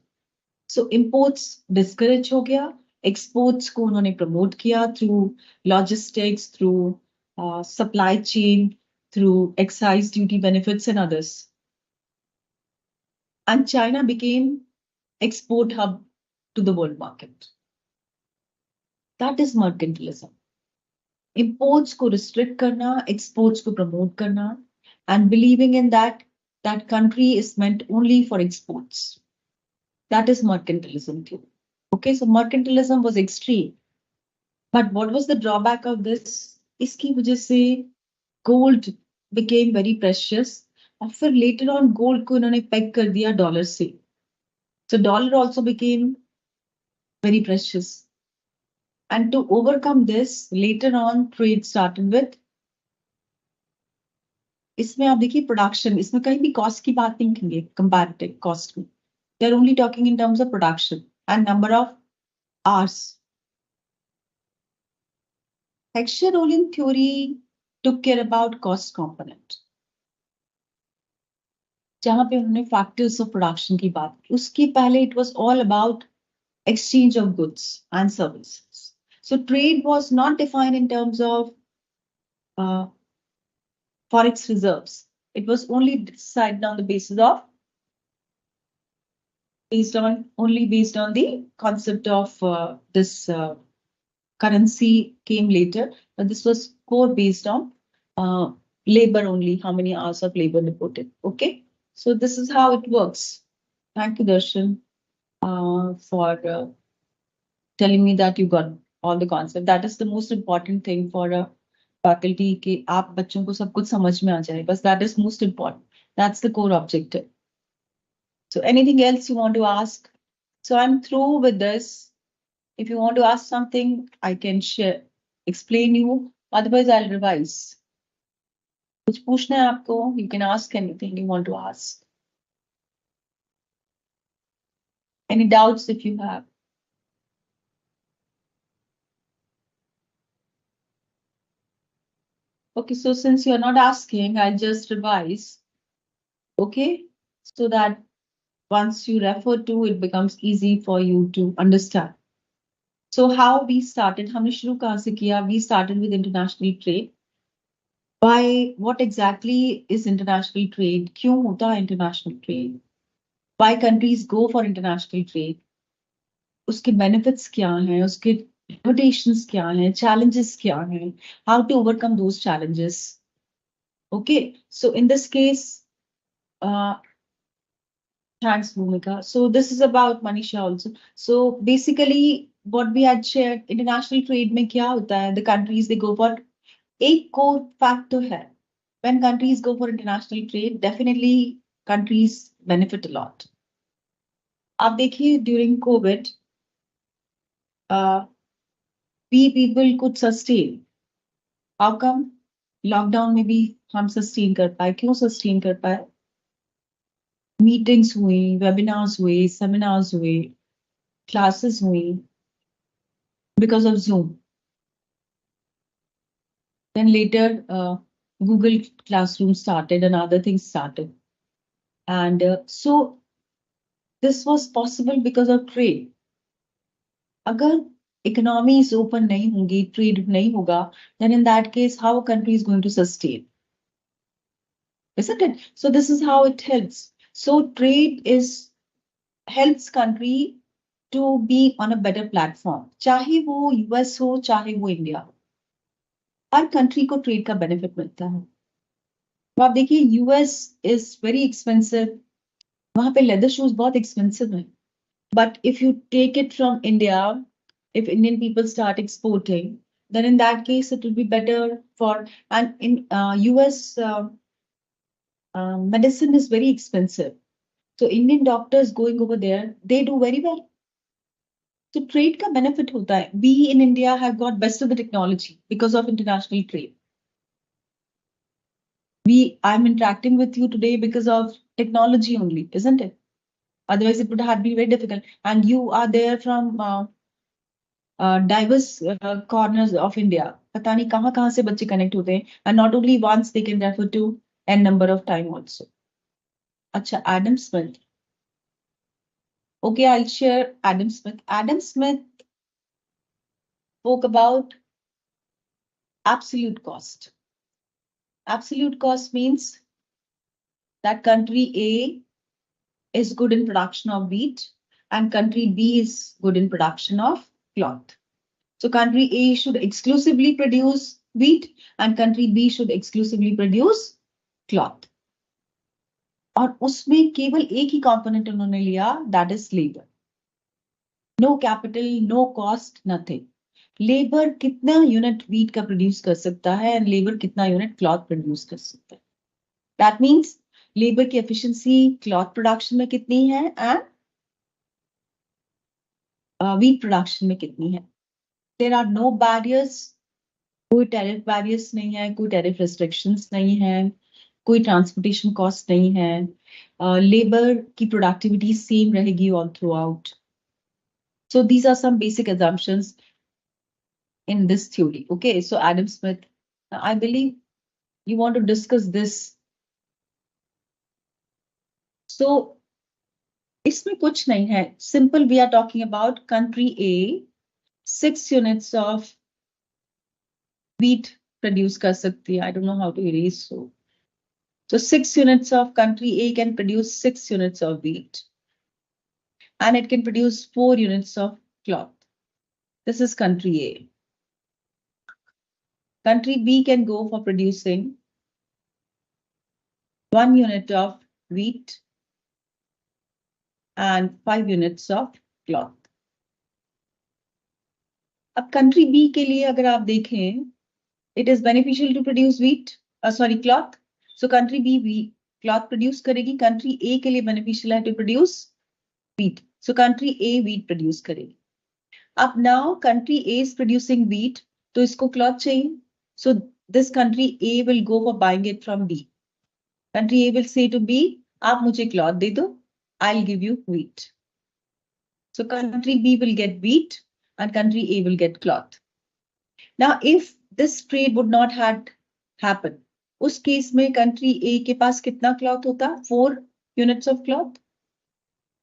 So imports discourage हो गया, exports को उन्होंने promote किया through logistics, through supply chain, through excise duty benefits and others. And China became export hub to the world market. That is mercantilism. Imports को restrict करना, exports को promote करना, and believing in that country is meant only for exports. That is mercantilism too. Okay, so mercantilism was extreme. But what was the drawback of this? इसकी वजह से gold became very precious. और फिर later on gold को इन्होंने peg कर दिया dollar से. So dollar also became very precious. And to overcome this, later on, trade started with, इसमें आप देखिए प्रोडक्शन, इसमें कहीं भी कॉस्ट की बात नहीं करेंगे कंपैरेटिव कॉस्ट में. They are only talking in terms of production and number of hours. Heckscher-Ohlin theory took care about cost component. जहां पे उन्होंने फैक्टर्स ऑफ प्रोडक्शन की बात की, उसके पहले it was all about exchange of goods and services. So trade was not defined in terms of forex reserves. It was only decided on the basis of based on the concept of this currency came later, but this was core based on labor only, how many hours of labor reported. Okay, so this is how it works. Thank you, Darshan, for telling me that you got all the concept. That is the most important thing for a faculty कि आप बच्चों को सब कुछ समझ में आ जाए. बस that is most important. That's the core objective. So anything else you want to ask? So I'm through with this. If you want to ask something, I can share, explain you. Otherwise, I'll revise. कुछ पूछना है आपको? You can ask anything you want to ask. Any doubts if you have? Okay, so since you're not asking, I'll just revise. Okay, so that once you refer to, it becomes easy for you to understand. So how we started, हमने शुरू कहाँ से किया? We started with international trade. Why, what exactly is international trade? क्यों होता है international trade? Why countries go for international trade? उसके benefits क्या हैं? उसके limitations क्या हैं? Challenges क्या हैं? How to overcome those challenges? Okay, so in this case, thanks, Bhumika. So this is about Manisha also. So basically, what we had shared, international trade में क्या होता है? The countries they go for, एक core factor है. When countries go for international trade, definitely countries benefit a lot. आप देखिए during COVID, we people could sustain. How come? Lockdown में भी हम sustain कर पाए. क्यों sustain कर पाए? Meetings हुई, webinars हुए, seminars हुए, classes हुई, because of Zoom. Then later, Google Classroom started and other things started. And so this was possible because of trade. अगर economies open नहीं होंगी, trade नहीं होगा, then in that case, how a country is going to sustain? Isn't it? So this is how it helps. So trade helps country to be on a better platform. चाहे वो US हो, चाहे वो India हो, हर country को trade का benefit मिलता है. तो आप देखिए US इज वेरी एक्सपेंसिव, वहां पे लेदर शूज बहुत एक्सपेंसिव है. But if you take it from India, if Indian people start exporting, then in that case it will be better for, and in US medicine is very expensive. So Indian doctors going over there, they do very well. So trade का benefit होता है. We in India have got best of the technology because of international trade. I'm interacting with you today because of technology only, isn't it? Otherwise, it would have been very difficult. And you are there from diverse corners of India. पता नहीं कहाँ से बच्चे connect होते हैं. And not only once, they can refer to n number of time also. अच्छा, Adam Smith. Okay, I'll share Adam Smith. Adam Smith spoke about absolute cost. Absolute cost means that country A is good in production of wheat and country B is good in production of cloth. So country A should exclusively produce wheat and country B should exclusively produce cloth. और उसमें केवल एक ही component उन्होंने लिया, that is labor. No capital, no cost, nothing. Labour कितना unit wheat का produce कर सकता है and लेबर कितना यूनिट क्लॉथ प्रोड्यूस कर सकता है. That means लेबर की एफिशिएंसी क्लॉथ प्रोडक्शन में कितनी है and wheat प्रोडक्शन में कितनी है. देयर आर नो बैरियर्स, कोई टैरिफ बैरियर्स नहीं है, कोई टैरिफ रेस्ट्रिक्शंस नहीं है, कोई ट्रांसपोर्टेशन कॉस्ट नहीं है, लेबर की प्रोडक्टिविटी सेम रहेगी all through out. So these are some basic assumptions in this theory. Okay, so Adam Smith, I believe you want to discuss this. So इसमें कुछ नहीं है. Simple, we are talking about country A, 6 units of wheat produce कर सकती है. I don't know how to erase so. So 6 units of country A can produce 6 units of wheat. And it can produce 4 units of cloth. This is country A. Country B can go for producing 1 unit of wheat and 5 units of cloth. अब country B के लिए अगर आप देखें, it is beneficial to produce wheat, cloth. So country B cloth produce करेगी, country A के लिए beneficial है to produce wheat. So country A wheat produce करेगी. अब now country A is producing wheat, तो इसको cloth चाहिए. So this country A will go for buying it from B. Country A will say to B, आप मुझे cloth दे दो, I'll give you wheat. So country B will get wheat and country A will get cloth. Now, if this trade would not had happened, उस case में country A के पास कितना cloth होता? 4 units of cloth.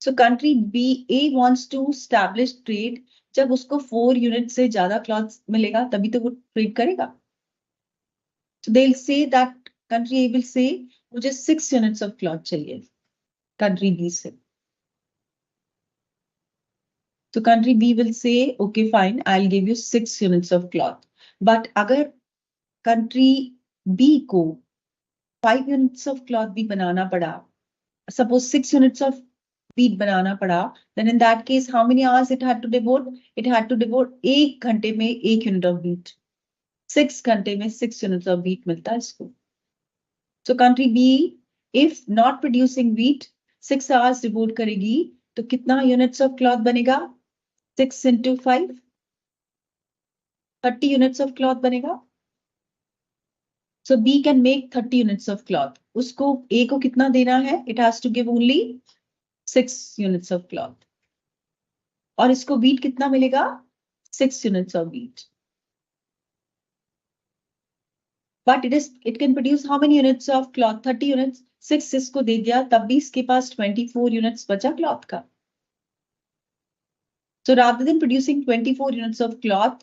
So country B, A wants to establish trade. जब उसको 4 units से ज्यादा cloth मिलेगा, तभी तो वो trade करेगा. So they'll say that country A will say, मुझे 6 units of cloth चाहिए country B से. So country B will say, okay, fine, I'll give you 6 units of cloth. But अगर country B को 5 units of cloth भी बनाना पड़ा, suppose 6 units of wheat बनाना पड़ा, then in that case, how many hours it had to devote? It had to devote 1 घंटे में 1 unit of wheat. 6 घंटे में 6 units of wheat मिलता है इसको. So country B, if not producing wheat, 6 hours devote करेगी, तो कितना units of cloth बनेगा? 6 into 5, 30 units of cloth बनेगा. So B can make 30 units of cloth. उसको A को कितना देना है? It has to give only 6 units of cloth. और इसको wheat कितना मिलेगा? 6 units of wheat. But it can produce how many units of cloth? 30 units. 6 इसको दे दिया, तब भी इसके पास 24 units बचा cloth का. So rather than producing 24 units of cloth,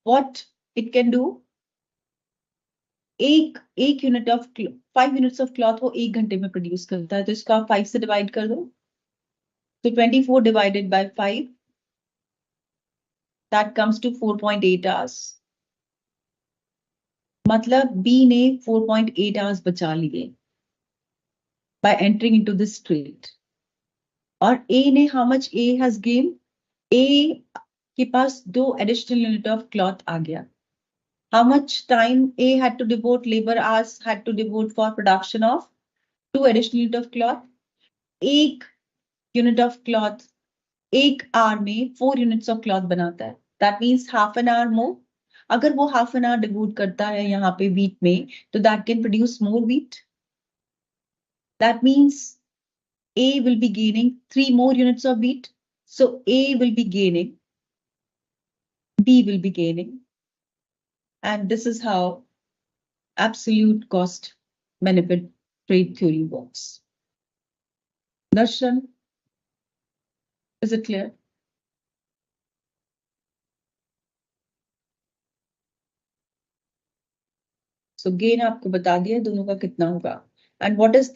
what it can do? एक unit of 5 units of cloth वो 1 घंटे में प्रोड्यूस करता है, तो इसको आप 5 से डिवाइड कर दो. तो 24 divided by 5, that comes to 4.8 hours. मतलब B ने 4.8 hours बचा लिए by entering into this trade. और A ने how much A has gained? A के पास 2 additional unit of cloth आ गया. How much time A had to devote, labor hours had to devote for production of 2 additional unit of cloth? 1 unit of cloth 1 hour में 4 units of cloth बनाता है. That means half an hour more. अगर वो half an hour devote करता है यहाँ पे wheat में, तो that can produce more wheat. That means A will be gaining 3 more units of wheat. So A will be gaining, B will be gaining. And this is how absolute cost benefit trade theory works. Darshan, is it clear? So gain आपको बता दिया दोनों का कितना होगा. And what is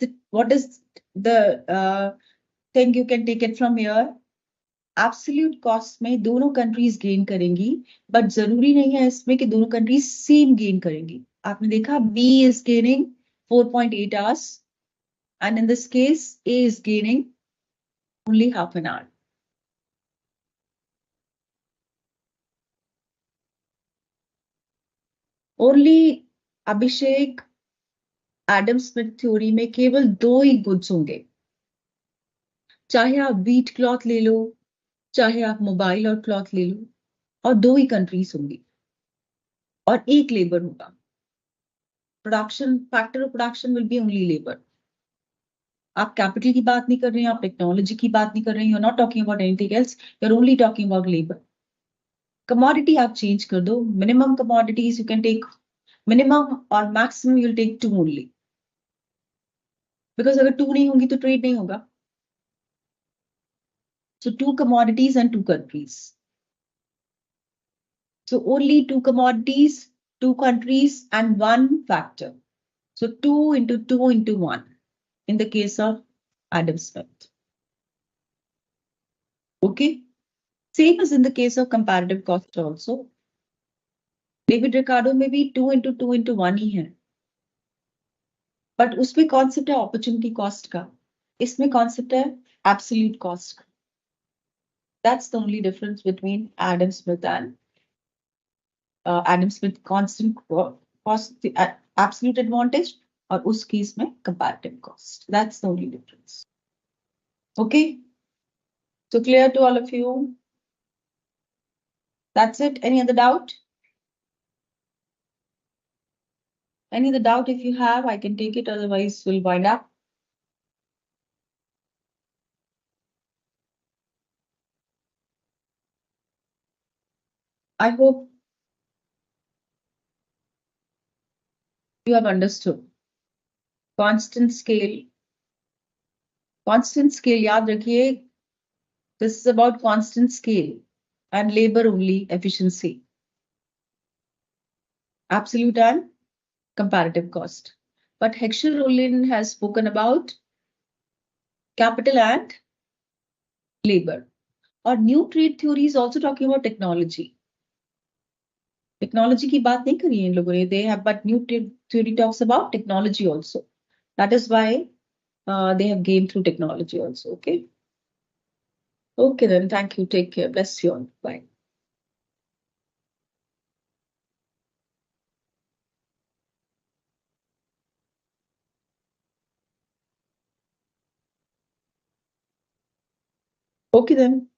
the thing you can take it from here? Absolute cost में दोनों countries gain करेंगी, but जरूरी नहीं है इसमें कि दोनों countries same gain करेंगी. आपने देखा B is gaining 4.8 hours, and in this case A is gaining only half an hour. Only Abhishek Adam Smith theory में केवल 2 ही गुड्स होंगे. चाहे आप व्हीट क्लॉथ ले लो, चाहे आप मोबाइल और क्लॉथ ले लो, और दो ही कंट्रीज होंगी और एक लेबर होगा. Production factor of production will be only labour. आप कैपिटल की बात नहीं कर रहे हैं, आप टेक्नोलॉजी की बात नहीं कर रहे हैं, you are not talking about anything else, you are only talking about labour. Commodity आप चेंज कर दो, minimum commodities you can take minimum और maximum you will take two only. Because अगर टू नहीं होंगी तो ट्रेड नहीं होगा. So two commodities and two countries. So only two commodities, two countries, and one factor. So 2 into 1 in the case of Adam Smith. Okay. Same as in the case of comparative cost also. David Ricardo में भी 2 into 1 ही है. But उसमें concept है opportunity cost का. इसमें concept है absolute cost का. That's the only difference between Adam Smith and Adam Smith constant cost, the absolute advantage, और उस केस में comparative cost. That's the only difference. Okay. So clear to all of you? That's it. Any other doubt? Any other doubt if you have, I can take it. Otherwise, we'll wind up. I hope you have understood. Constant scale. Constant scale, याद रखिए. This is about constant scale and labor only efficiency. Absolute and comparative cost. But Heckscher-Rollin has spoken about capital and labor. Or new trade theory is also talking about technology. Technology की बात नहीं करी है इन लोगों ने. They have, but new trade theory talks about technology also. That is why they have gained through technology also. Okay. Okay then. Thank you. Take care. Bless you all. Bye. Okay then.